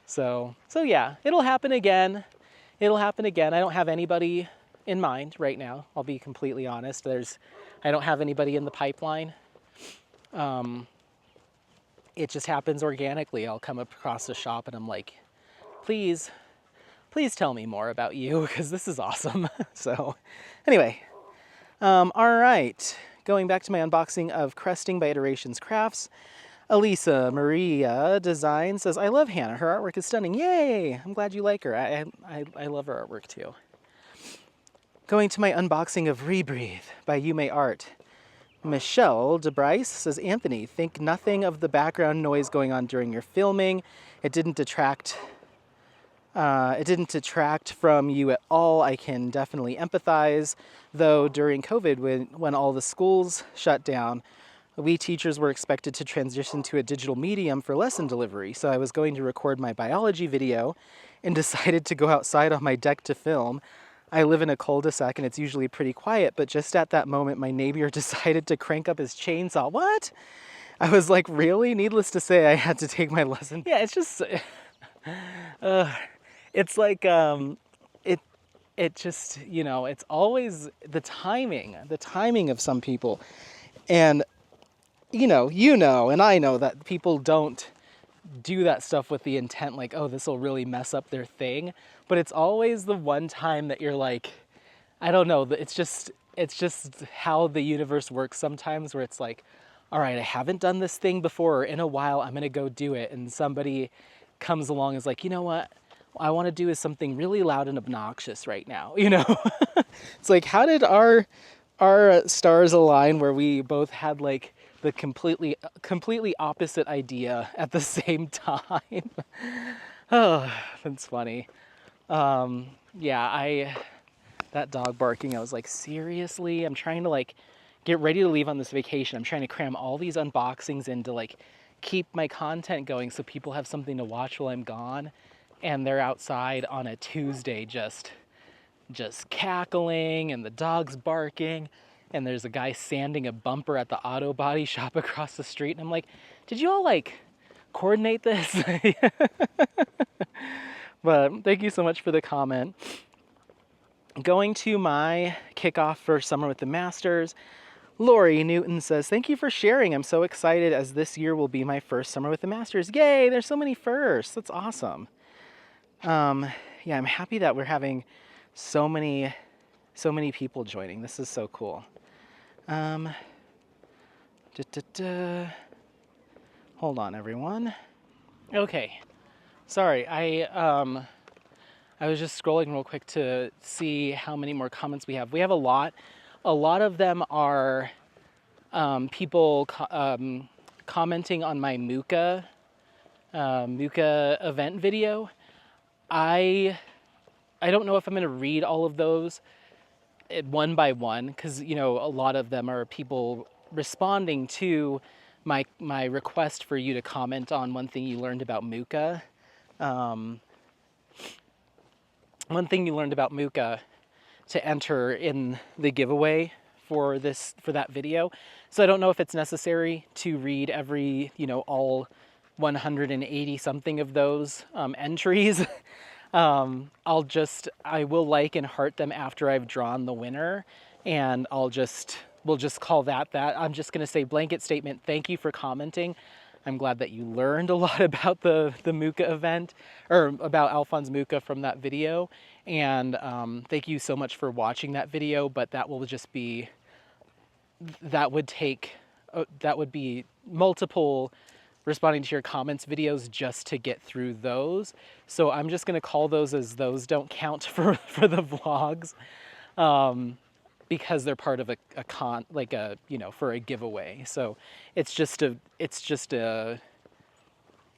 So yeah, it'll happen again. I don't have anybody in mind right now. I'll be completely honest. I don't have anybody in the pipeline. It just happens organically. I'll come across a shop and I'm like, please tell me more about you, because this is awesome. So anyway, all right. Going back to my unboxing of Cresting by Iterations Crafts, Elisa Maria Design says, I love Hannah. Her artwork is stunning. Yay! I'm glad you like her. I love her artwork too. Going to my unboxing of Rebreathe by Yume Art. Michelle DeBryce says, Anthony, think nothing of the background noise going on during your filming. It didn't detract from you at all. I can definitely empathize, though during COVID, when all the schools shut down, we teachers were expected to transition to a digital medium for lesson delivery. So I was going to record my biology video and decided to go outside on my deck to film. I live in a cul-de-sac and it's usually pretty quiet, but just at that moment, my neighbor decided to crank up his chainsaw. What? I was like, really? Needless to say, I had to take my lesson. Yeah, it's just, it's like, it just, you know, it's always the timing of some people. And, you know, and I know that people don't do that stuff with the intent like, oh, this will really mess up their thing. But it's always the one time that you're like, I don't know, it's just how the universe works sometimes, where it's like, all right, I haven't done this thing before, or in a while, I'm gonna go do it. And somebody comes along and is like, you know what I want to do is something really loud and obnoxious right now, you know? It's like, how did our stars align where we both had like the completely opposite idea at the same time? Oh, that's funny. Yeah, that dog barking, I was like, seriously? I'm trying to like get ready to leave on this vacation. I'm trying to cram all these unboxings in to like keep my content going so people have something to watch while I'm gone. And they're outside on a Tuesday just cackling, and the dog's barking, and there's a guy sanding a bumper at the auto body shop across the street. And I'm like, did you all like coordinate this? But thank you so much for the comment. Going to my kickoff for Summer with the Masters, Lori Newton says, thank you for sharing. I'm so excited as this year will be my first Summer with the Masters. Yay, there's so many firsts. That's awesome. Yeah, I'm happy that we're having so many people joining. This is so cool. Hold on, everyone. Okay, sorry, I was just scrolling real quick to see how many more comments we have. We have a lot. A lot of them are people commenting on my Mooka event video. I don't know if I'm going to read all of those one by one, because, you know, a lot of them are people responding to my request for you to comment on one thing you learned about Mooka. One thing you learned about Mooka to enter in the giveaway for that video. So I don't know if it's necessary to read every, you know, all 180 something of those entries. I will like and heart them after I've drawn the winner, and we'll just call that. I'm just gonna say blanket statement, thank you for commenting. I'm glad that you learned a lot about the Mooka event, or about Alphonse Mooka from that video. And thank you so much for watching that video, but that will just be, that would be multiple responding to your comments videos just to get through those. So I'm just gonna call those as those don't count for the vlogs, because they're part of a you know, for a giveaway. So it's just a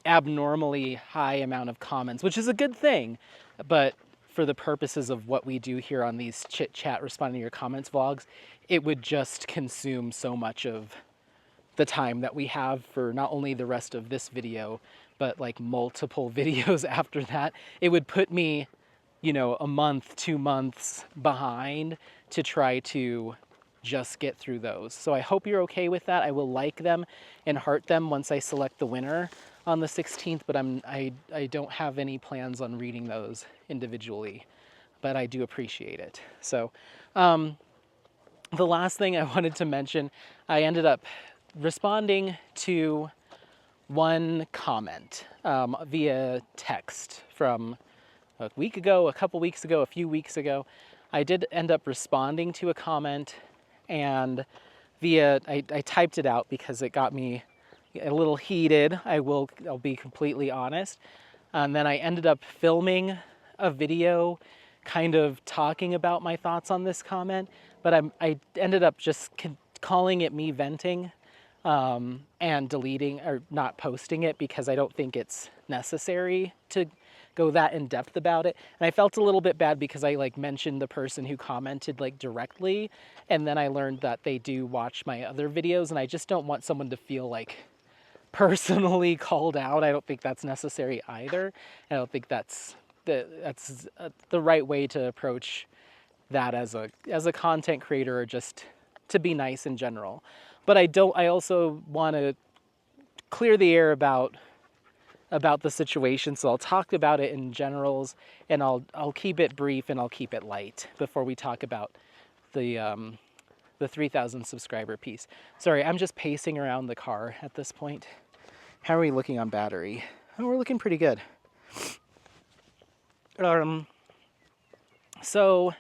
abnormally high amount of comments, which is a good thing, but for the purposes of what we do here on these chit chat responding to your comments vlogs, it would just consume so much of the time that we have for not only the rest of this video, but like multiple videos after that. It would put me, you know, a month, 2 months behind to try to just get through those. So I hope you're okay with that. I will like them and heart them once I select the winner on the 16th, but I don't have any plans on reading those individually, but I do appreciate it. So the last thing I wanted to mention, I ended up responding to one comment via text from a week ago, a couple weeks ago, a few weeks ago. I did end up responding to a comment, and I typed it out because it got me a little heated. I'll be completely honest. And then I ended up filming a video kind of talking about my thoughts on this comment, but I ended up just calling it me venting, and deleting or not posting it because I don't think it's necessary to go that in depth about it. And I felt a little bit bad because I like mentioned the person who commented like directly, and then I learned that they do watch my other videos, and I just don't want someone to feel like personally called out. I don't think that's necessary either. I don't think that's that's the right way to approach that as a content creator, or just to be nice in general. But I also want to clear the air about the situation, so I'll talk about it in generals, and I'll keep it brief and I'll keep it light before we talk about the 3,000 subscriber piece. Sorry, I'm just pacing around the car at this point. How are we looking on battery? Oh, we're looking pretty good. So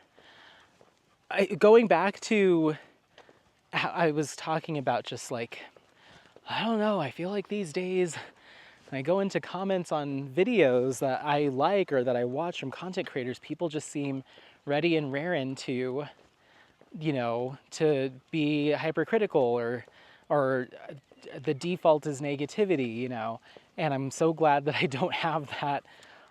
going back to how I was talking about, just like, I don't know, I feel like these days when I go into comments on videos that I like or that I watch from content creators, people just seem ready and raring to, to be hypercritical, or the default is negativity, and I'm so glad that I don't have that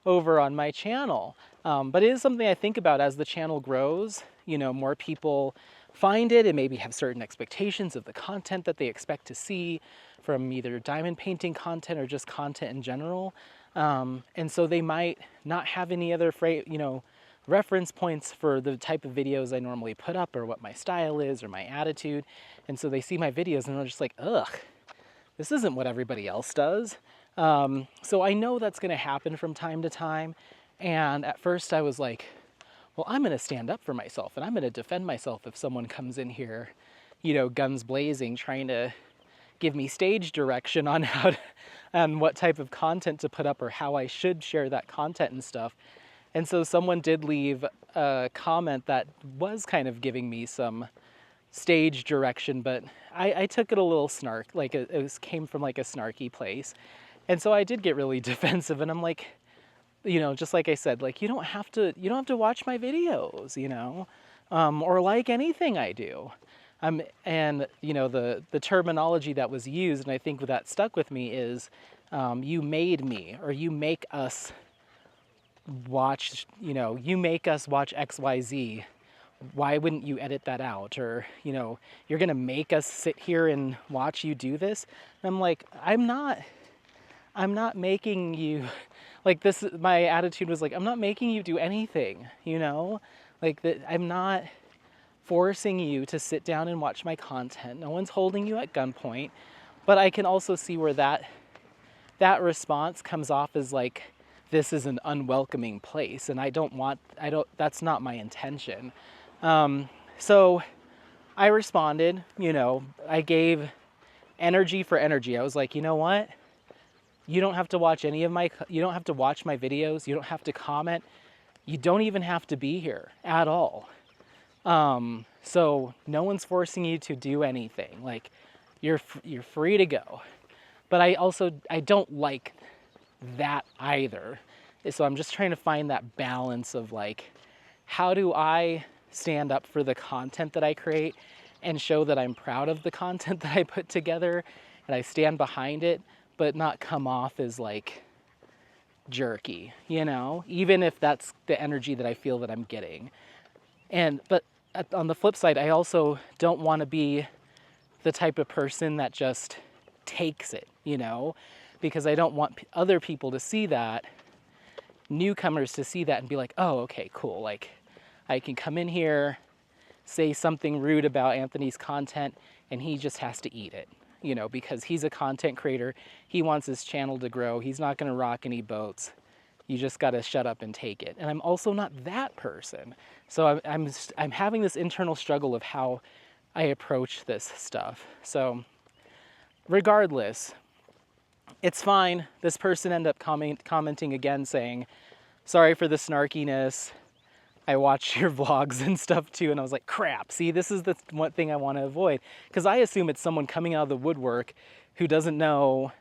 over on my channel. But it is something I think about as the channel grows. More people find it and maybe have certain expectations of the content that they expect to see from either diamond painting content or just content in general. And so they might not have any other reference points for the type of videos I normally put up, or what my style is or my attitude. And so they see my videos and they're just like, ugh, this isn't what everybody else does. So I know that's going to happen from time to time. And at first I was like, well, I'm going to stand up for myself and I'm going to defend myself if someone comes in here, guns blazing, trying to give me stage direction on on what type of content to put up or how I should share that content and stuff. And so someone did leave a comment that was kind of giving me some stage direction, but I took it a little snark, like it came from like a snarky place. And so I did get really defensive, and I'm like, just like I said, like, you don't have to watch my videos, or like anything I do. And the terminology that was used, and I think that stuck with me, is you made me, or you make us watch, you make us watch XYZ. Why wouldn't you edit that out? Or, you're gonna make us sit here and watch you do this? And I'm like, I'm not making you, like, this, my attitude was like, I'm not making you do anything, like that. I'm not forcing you to sit down and watch my content. No one's holding you at gunpoint. But I can also see where that response comes off as like, this is an unwelcoming place, and that's not my intention. So I responded, I gave energy for energy. I was like, you know what? You don't have to watch you don't have to watch my videos. You don't have to comment. You don't even have to be here at all. So no one's forcing you to do anything. Like, you're free to go. But I don't like that either. So I'm just trying to find that balance of like, how do I stand up for the content that I create and show that I'm proud of the content that I put together and I stand behind it, but not come off as like jerky, even if that's the energy that I feel that I'm getting. But on the flip side, I also don't want to be the type of person that just takes it, because I don't want other people to see that, newcomers to see that and be like, oh, okay, cool. Like, I can come in here, say something rude about Anthony's content, and he just has to eat it, because he's a content creator. He wants his channel to grow. He's not going to rock any boats. You just got to shut up and take it. And I'm also not that person. So I'm having this internal struggle of how I approach this stuff. So regardless, it's fine. This person ended up commenting again saying, sorry for the snarkiness. I watch your vlogs and stuff too. And I was like, crap, see, this is the one thing I want to avoid. Because I assume it's someone coming out of the woodwork who doesn't know,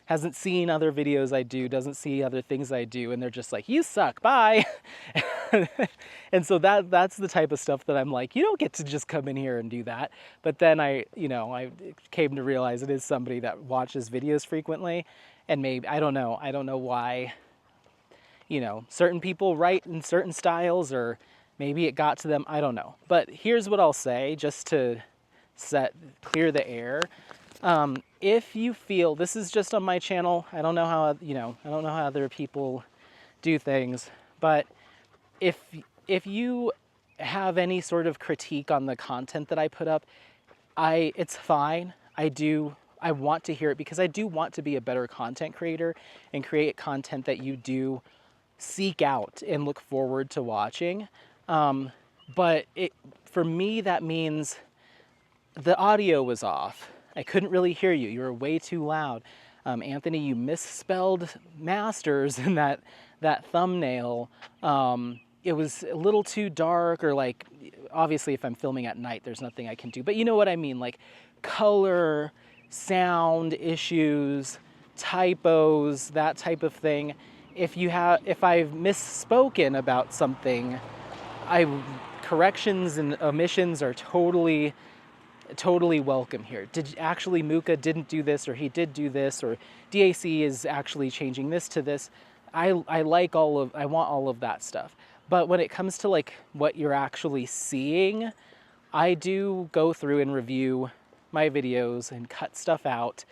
hasn't seen other videos I do, doesn't see other things I do, and they're just like, you suck, bye. And so that's the type of stuff that I'm like, you don't get to just come in here and do that. But then I came to realize it is somebody that watches videos frequently, and maybe, I don't know why, certain people write in certain styles, or maybe it got to them, I don't know. But here's what I'll say, just to clear the air. If you feel, this is just on my channel, I don't know how, I don't know how other people do things, But if if you have any sort of critique on the content that I put up, it's fine. I want to hear it because I do want to be a better content creator and create content that you do seek out and look forward to watching. But for me, that means the audio was off. I couldn't really hear you. You were way too loud. Anthony, you misspelled masters in that thumbnail. It was a little too dark, or like, obviously if I'm filming at night, there's nothing I can do. But you know what I mean, like color, sound issues, typos, that type of thing. If I've misspoken about something, corrections and omissions are totally welcome here. Actually Muka didn't do this, or he did do this, or DAC is actually changing this to this. I want all of that stuff. But when it comes to like what you're actually seeing, I do go through and review my videos and cut stuff out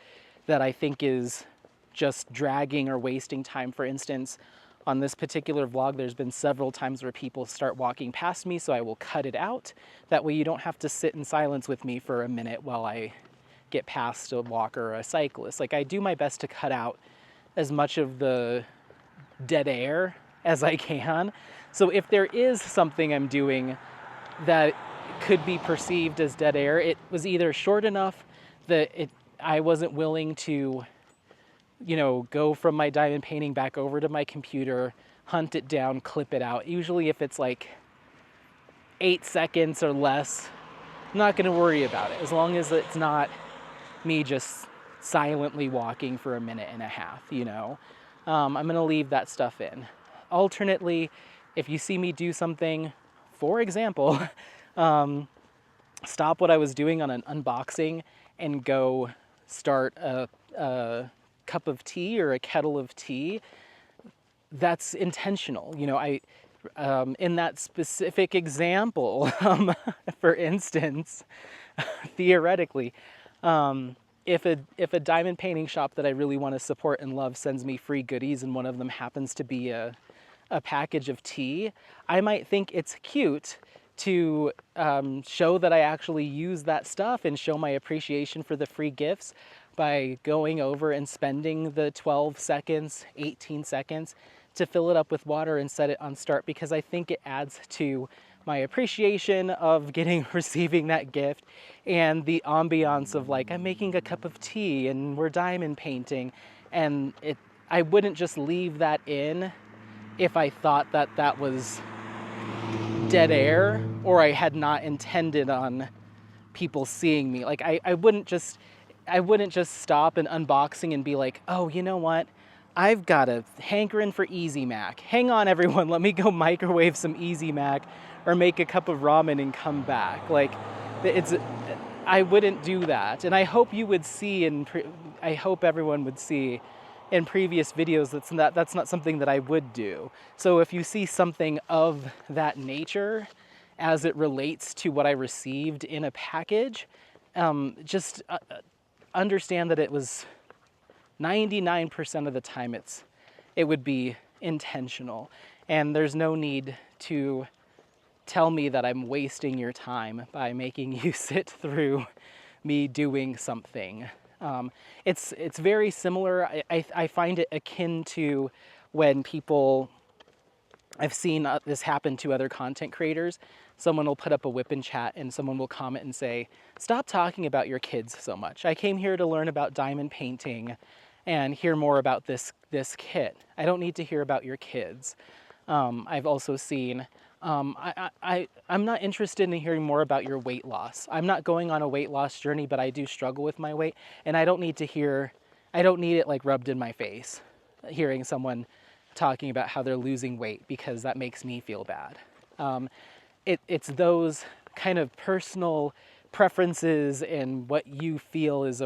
that I think is just dragging or wasting time. For instance, on this particular vlog, there's been several times where people start walking past me, so I will cut it out. That way you don't have to sit in silence with me for a minute while I get past a walker or a cyclist. Like, I do my best to cut out as much of the dead air as I can. So if there is something I'm doing that could be perceived as dead air, it was either short enough that I wasn't willing to, go from my diamond painting back over to my computer, hunt it down, clip it out. Usually if it's like 8 seconds or less, I'm not gonna worry about it, as long as it's not me just silently walking for a minute and a half, I'm gonna leave that stuff in. Alternately, if you see me do something, for example, stop what I was doing on an unboxing and go start a cup of tea or a kettle of tea, that's intentional. In that specific example, for instance, theoretically, if a diamond painting shop that I really want to support and love sends me free goodies, and one of them happens to be a package of tea, I might think it's cute to show that I actually use that stuff and show my appreciation for the free gifts by going over and spending the 12 seconds, 18 seconds to fill it up with water and set it on start, because I think it adds to my appreciation of receiving that gift, and the ambiance of like, I'm making a cup of tea and we're diamond painting. And I wouldn't just leave that in if I thought that that was dead air, or I had not intended on people seeing me. Like, I wouldn't just stop an unboxing and be like, oh, you know what? I've got a hankering for Easy Mac. Hang on, everyone. Let me go microwave some Easy Mac or make a cup of ramen and come back. Like, I wouldn't do that. And I hope you would see, I hope everyone would see in previous videos that's not something that I would do. So if you see something of that nature as it relates to what I received in a package, just understand that it was 99% of the time it would be intentional, and there's no need to tell me that I'm wasting your time by making you sit through me doing something. It's very similar. I find it akin to when I've seen this happen to other content creators. Someone will put up a whip in chat and someone will comment and say, stop talking about your kids so much. I came here to learn about diamond painting and hear more about this kit. I don't need to hear about your kids. I've also seen, I'm not interested in hearing more about your weight loss. I'm not going on a weight loss journey, but I do struggle with my weight, and I don't need it like rubbed in my face, hearing someone talking about how they're losing weight, because that makes me feel bad. It's those kind of personal preferences and what you feel is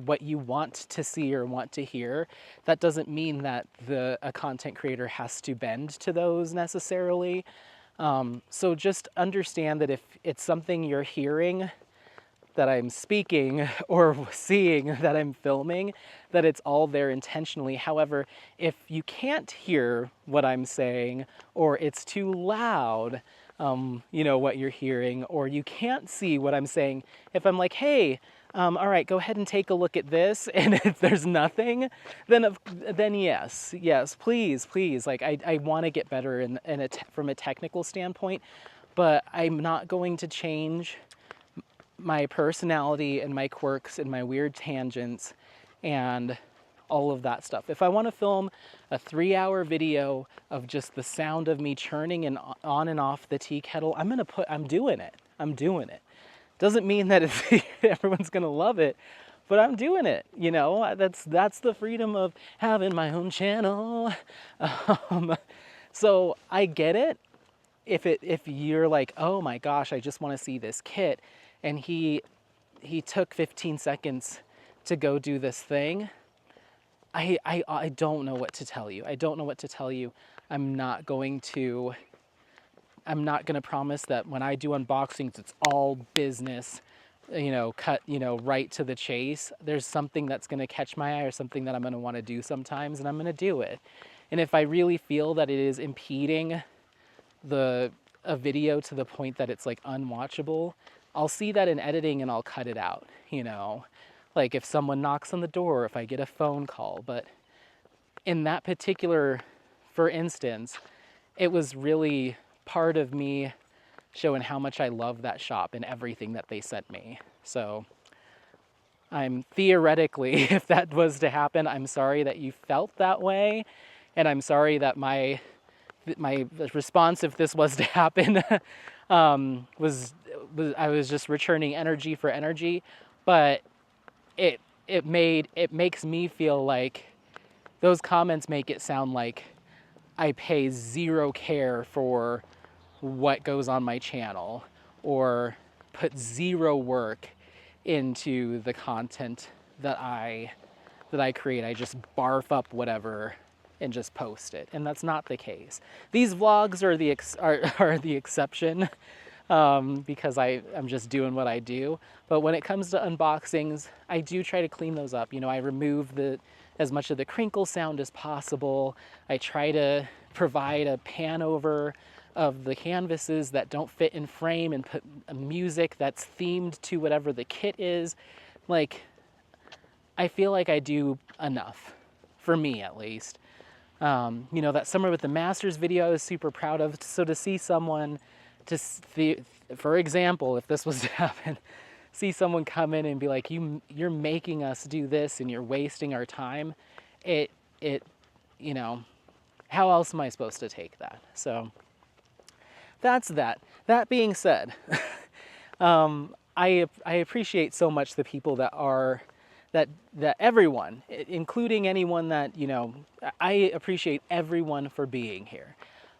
what you want to see or want to hear. That doesn't mean that a content creator has to bend to those necessarily. So just understand that if it's something you're hearing that I'm speaking or seeing that I'm filming, that it's all there intentionally. However, if you can't hear what I'm saying, or it's too loud, what you're hearing, or you can't see what I'm saying, if I'm like, hey, all right, go ahead and take a look at this, and if there's nothing, then yes, please. Like I want to get better from a technical standpoint, but I'm not going to change my personality and my quirks and my weird tangents and all of that stuff. If I want to film a 3-hour video of just the sound of me churning and on and off the tea kettle, I'm doing it. Doesn't mean that everyone's gonna love it, but I'm doing it. That's the freedom of having my own channel. So I get it. If you're like, oh my gosh, I just want to see this kit, and he took 15 seconds to go do this thing, I don't know what to tell you. I'm not going to promise that when I do unboxings, it's all business, cut, right to the chase. There's something that's going to catch my eye or something that I'm going to want to do sometimes, and I'm going to do it. And if I really feel that it is impeding a video to the point that it's like unwatchable, I'll see that in editing and I'll cut it out, like if someone knocks on the door, if I get a phone call. But in that particular, for instance, it was really part of me showing how much I love that shop and everything that they sent me. So I'm theoretically, if that was to happen, I'm sorry that you felt that way, and I'm sorry that my response, if this was to happen, was I was just returning energy for energy. But it makes me feel like those comments make it sound like I pay zero care for what goes on my channel, or put zero work into the content that I create. I just barf up whatever and just post it, and that's not the case. These vlogs are the exception, because I'm just doing what I do. But when it comes to unboxings, I do try to clean those up. I remove as much of the crinkle sound as possible. I try to provide a pan over of the canvases that don't fit in frame, and put music that's themed to whatever the kit is. Like, I feel like I do enough, for me at least. That summer with the Masters video, I was super proud of. So to see someone, for example, if this was to happen, see someone come in and be like, you're making us do this and you're wasting our time, how else am I supposed to take that? So that's that. That being said, I appreciate so much the people that everyone, including anyone that, I appreciate everyone for being here.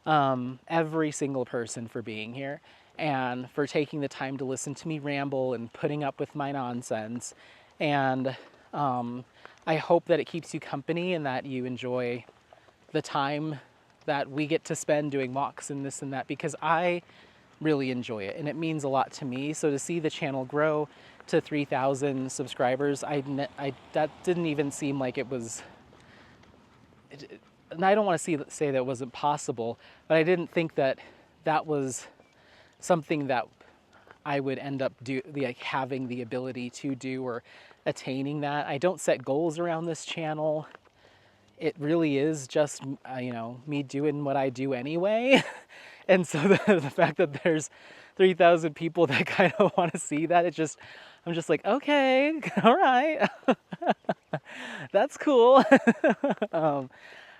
Every single person for being here, and for taking the time to listen to me ramble and putting up with my nonsense. And I hope that it keeps you company and that you enjoy the time that we get to spend doing walks and this and that, because I really enjoy it and it means a lot to me. So to see the channel grow to 3,000 subscribers, that didn't even seem like it was, and I don't want to say that it wasn't possible, but I didn't think that was something that I would end up having the ability to do, or attaining that. I don't set goals around this channel. It really is just, me doing what I do anyway. And so the fact that there's 3,000 people that kind of want to see that, I'm just like, okay, all right, that's cool.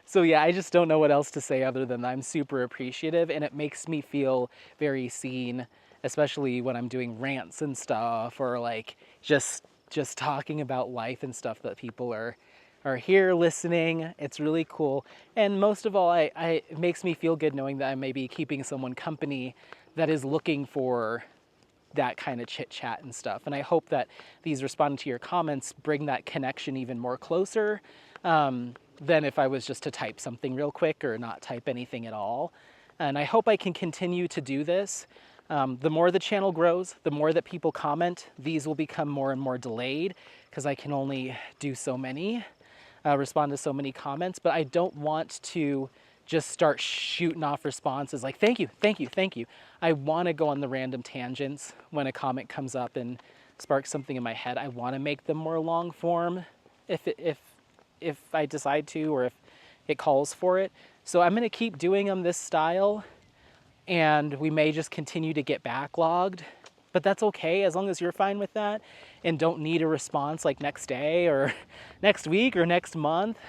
So yeah, I just don't know what else to say other than I'm super appreciative, and it makes me feel very seen, especially when I'm doing rants and stuff, or like just talking about life and stuff, that people are here listening. It's really cool. And most of all, it makes me feel good knowing that I may be keeping someone company that is looking for that kind of chit chat and stuff. And I hope that these responding to your comments bring that connection even more closer, than if I was just to type something real quick or not type anything at all. And I hope I can continue to do this. The more the channel grows, the more that people comment, these will become more and more delayed because I can only do so many, respond to so many comments, but I don't want to just start shooting off responses like, thank you, thank you, thank you. I want to go on the random tangents when a comment comes up and sparks something in my head. I want to make them more long form if I decide to, or if it calls for it. So I'm going to keep doing them this style, and we may just continue to get backlogged, but that's okay as long as you're fine with that and don't need a response like next day or next week or next month.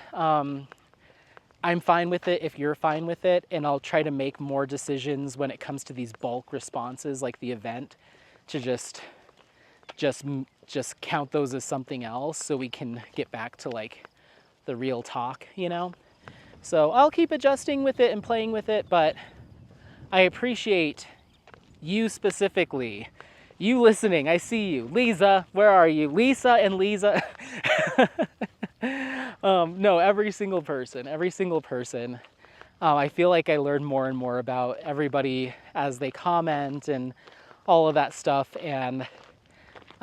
I'm fine with it if you're fine with it, and I'll try to make more decisions when it comes to these bulk responses like the event to just count those as something else so we can get back to like the real talk, you know? So I'll keep adjusting with it and playing with it, but I appreciate you specifically, you listening. I see you. Lisa, where are you? Lisa and Lisa. No, every single person. I feel like I learn more and more about everybody as they comment and all of that stuff. And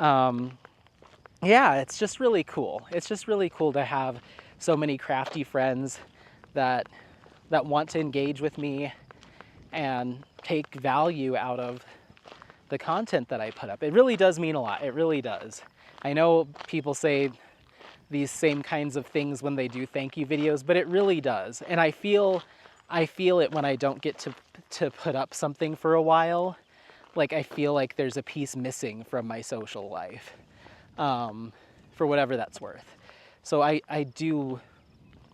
yeah, it's just really cool. It's just really cool to have so many crafty friends that want to engage with me and take value out of the content that I put up. It really does mean a lot. It really does. I know people say these same kinds of things when they do thank you videos, but it really does. And I feel it when I don't get to put up something for a while. Like I feel like there's a piece missing from my social life, for whatever that's worth. So I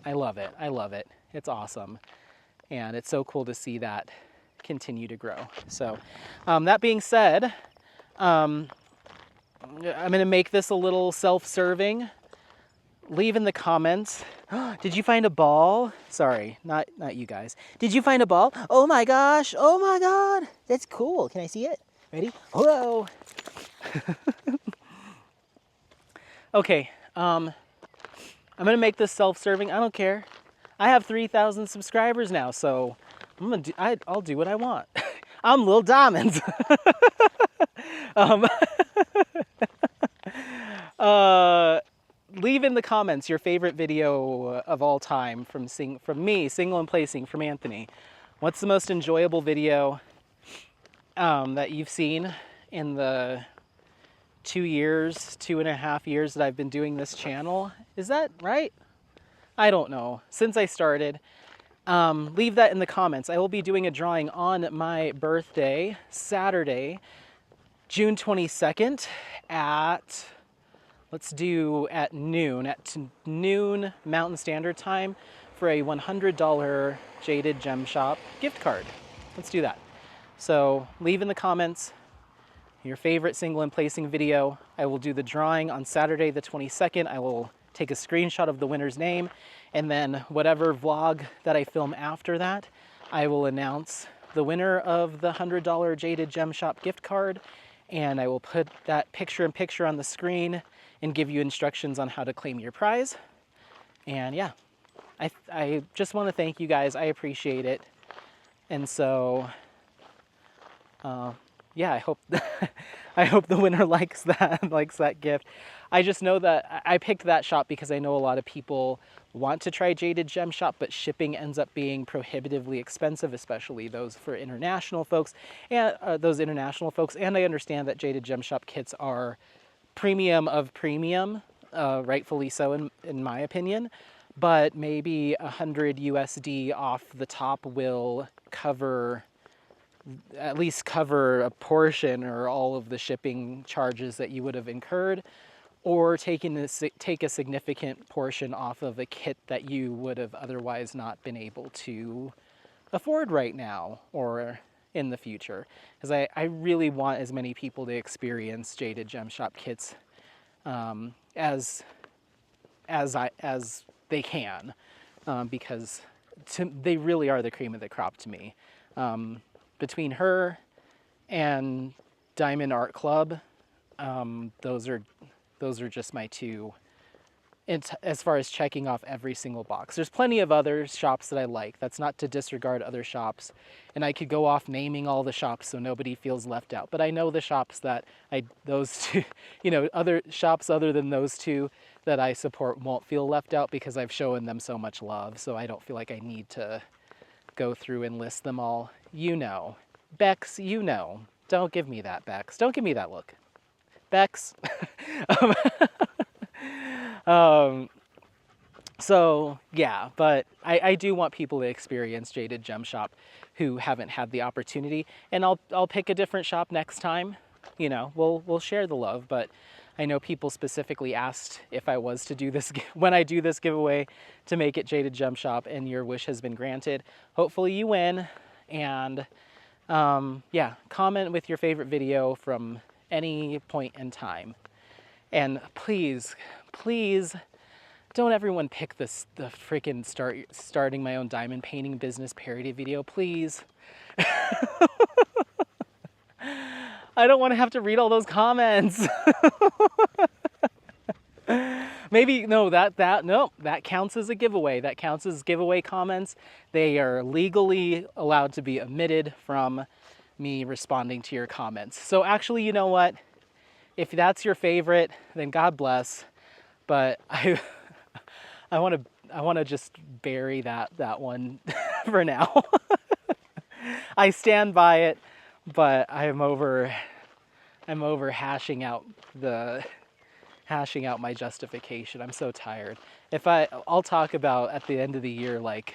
love it. I love it. It's awesome. And it's so cool to see that continue to grow. So that being said, I'm going to make this a little self-serving. Leave in the comments. Did you find a ball? Sorry, not you guys. Did you find a ball? Oh my gosh. Oh my God. That's cool. Can I see it? Ready? Whoa. Okay. I'm going to make this self-serving. I don't care. I have 3,000 subscribers now, so I'll do what I want. I'm Lil Diamonds. Leave in the comments your favorite video of all time from me, Single and Placing, from Anthony. What's the most enjoyable video that you've seen in the 2.5 years that I've been doing this channel? Is that right? I don't know. Since I started. Leave that in the comments. I will be doing a drawing on my birthday, Saturday, June 22nd at, let's do at noon Mountain Standard Time for a $100 Jaded Gem Shop gift card. Let's do that. So leave in the comments your favorite Single and Placing video. I will do the drawing on Saturday the 22nd. I will take a screenshot of the winner's name, and then whatever vlog that I film after that, I will announce the winner of the $100 Jaded Gem Shop gift card, and I will put that picture-in-picture on the screen and give you instructions on how to claim your prize. And yeah, I just want to thank you guys. I appreciate it. And so, yeah, I hope I hope the winner likes that gift. I just know that I picked that shop because I know a lot of people want to try Jaded Gem Shop, but shipping ends up being prohibitively expensive, especially those for international folks and And I understand that Jaded Gem Shop kits are premium of premium, rightfully so in my opinion. But maybe $100 USD off the top will at least cover a portion or all of the shipping charges that you would have incurred, or take a significant portion off of a kit that you would have otherwise not been able to afford right now or in the future. Because I really want as many people to experience Jaded Gem Shop kits as they can, because they really are the cream of the crop to me. Between her and Diamond Art Club, those are just my two as far as checking off every single box. There's plenty of other shops that I like. That's not to disregard other shops. And I could go off naming all the shops so nobody feels left out. But I know the shops that those two, other shops other than those two that I support won't feel left out because I've shown them so much love. So I don't feel like I need to go through and list them all. Bex, Don't give me that, Bex. Don't give me that look. Bex. So yeah, but I do want people to experience Jaded Gem Shop who haven't had the opportunity, and I'll pick a different shop next time. We'll share the love, but I know people specifically asked if I was to do this when I do this giveaway to make it Jaded Gem Shop, and your wish has been granted. Hopefully you win, and yeah, comment with your favorite video from any point in time. And please, don't everyone pick the freaking starting my own diamond painting business parody video, please. I don't want to have to read all those comments. Maybe, no, that counts as a giveaway. That counts as giveaway comments. They are legally allowed to be omitted from me responding to your comments. So actually, you know what? If that's your favorite, then God bless. But I want to just bury that one for now. I stand by it, but I'm over hashing out my justification. I'm so tired. I'll talk about at the end of the year, like,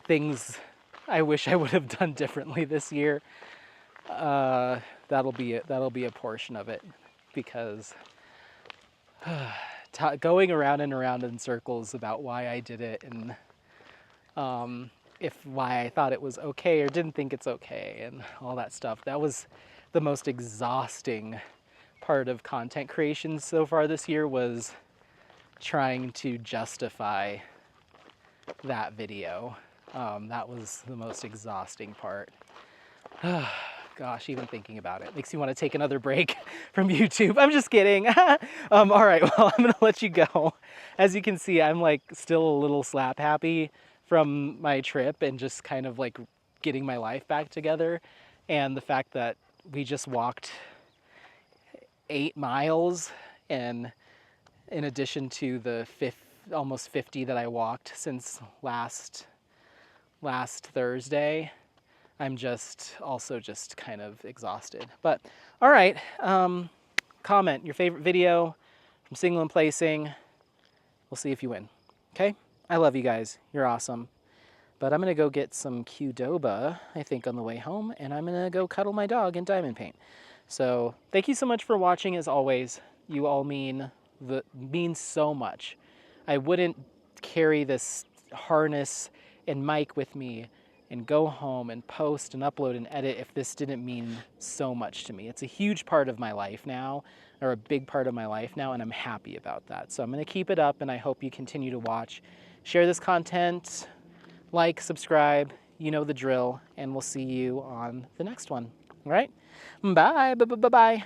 things I wish I would have done differently this year. That'll be a portion of it, because going around and around in circles about why I did it, and why I thought it was okay or didn't think it's okay, and all that stuff. That was the most exhausting part of content creation so far this year, was trying to justify that video. That was the most exhausting part. Gosh, even thinking about it makes you want to take another break from YouTube. I'm just kidding. All right, well, I'm gonna let you go. As you can see, I'm like still a little slap happy from my trip and just kind of like getting my life back together. And the fact that we just walked 8 miles, and in addition to the almost 50 that I walked since last Thursday, I'm also just kind of exhausted. But all right, comment your favorite video from Single and Placing. We'll see if you win. Okay? I love you guys. You're awesome. But I'm gonna go get some Qdoba, I think, on the way home, and I'm gonna go cuddle my dog in diamond paint. So thank you so much for watching. As always, you all mean so much. I wouldn't carry this harness and mic with me and go home and post and upload and edit if this didn't mean so much to me. It's a huge part of my life now, or a big part of my life now, and I'm happy about that. So I'm gonna keep it up, and I hope you continue to watch. Share this content, like, subscribe, you know the drill, and we'll see you on the next one. All right? Bye, bye.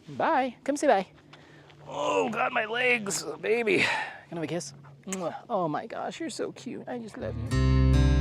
Bye, come say bye. Oh God, my legs, baby. Can I have a kiss? Oh my gosh, you're so cute. I just love you.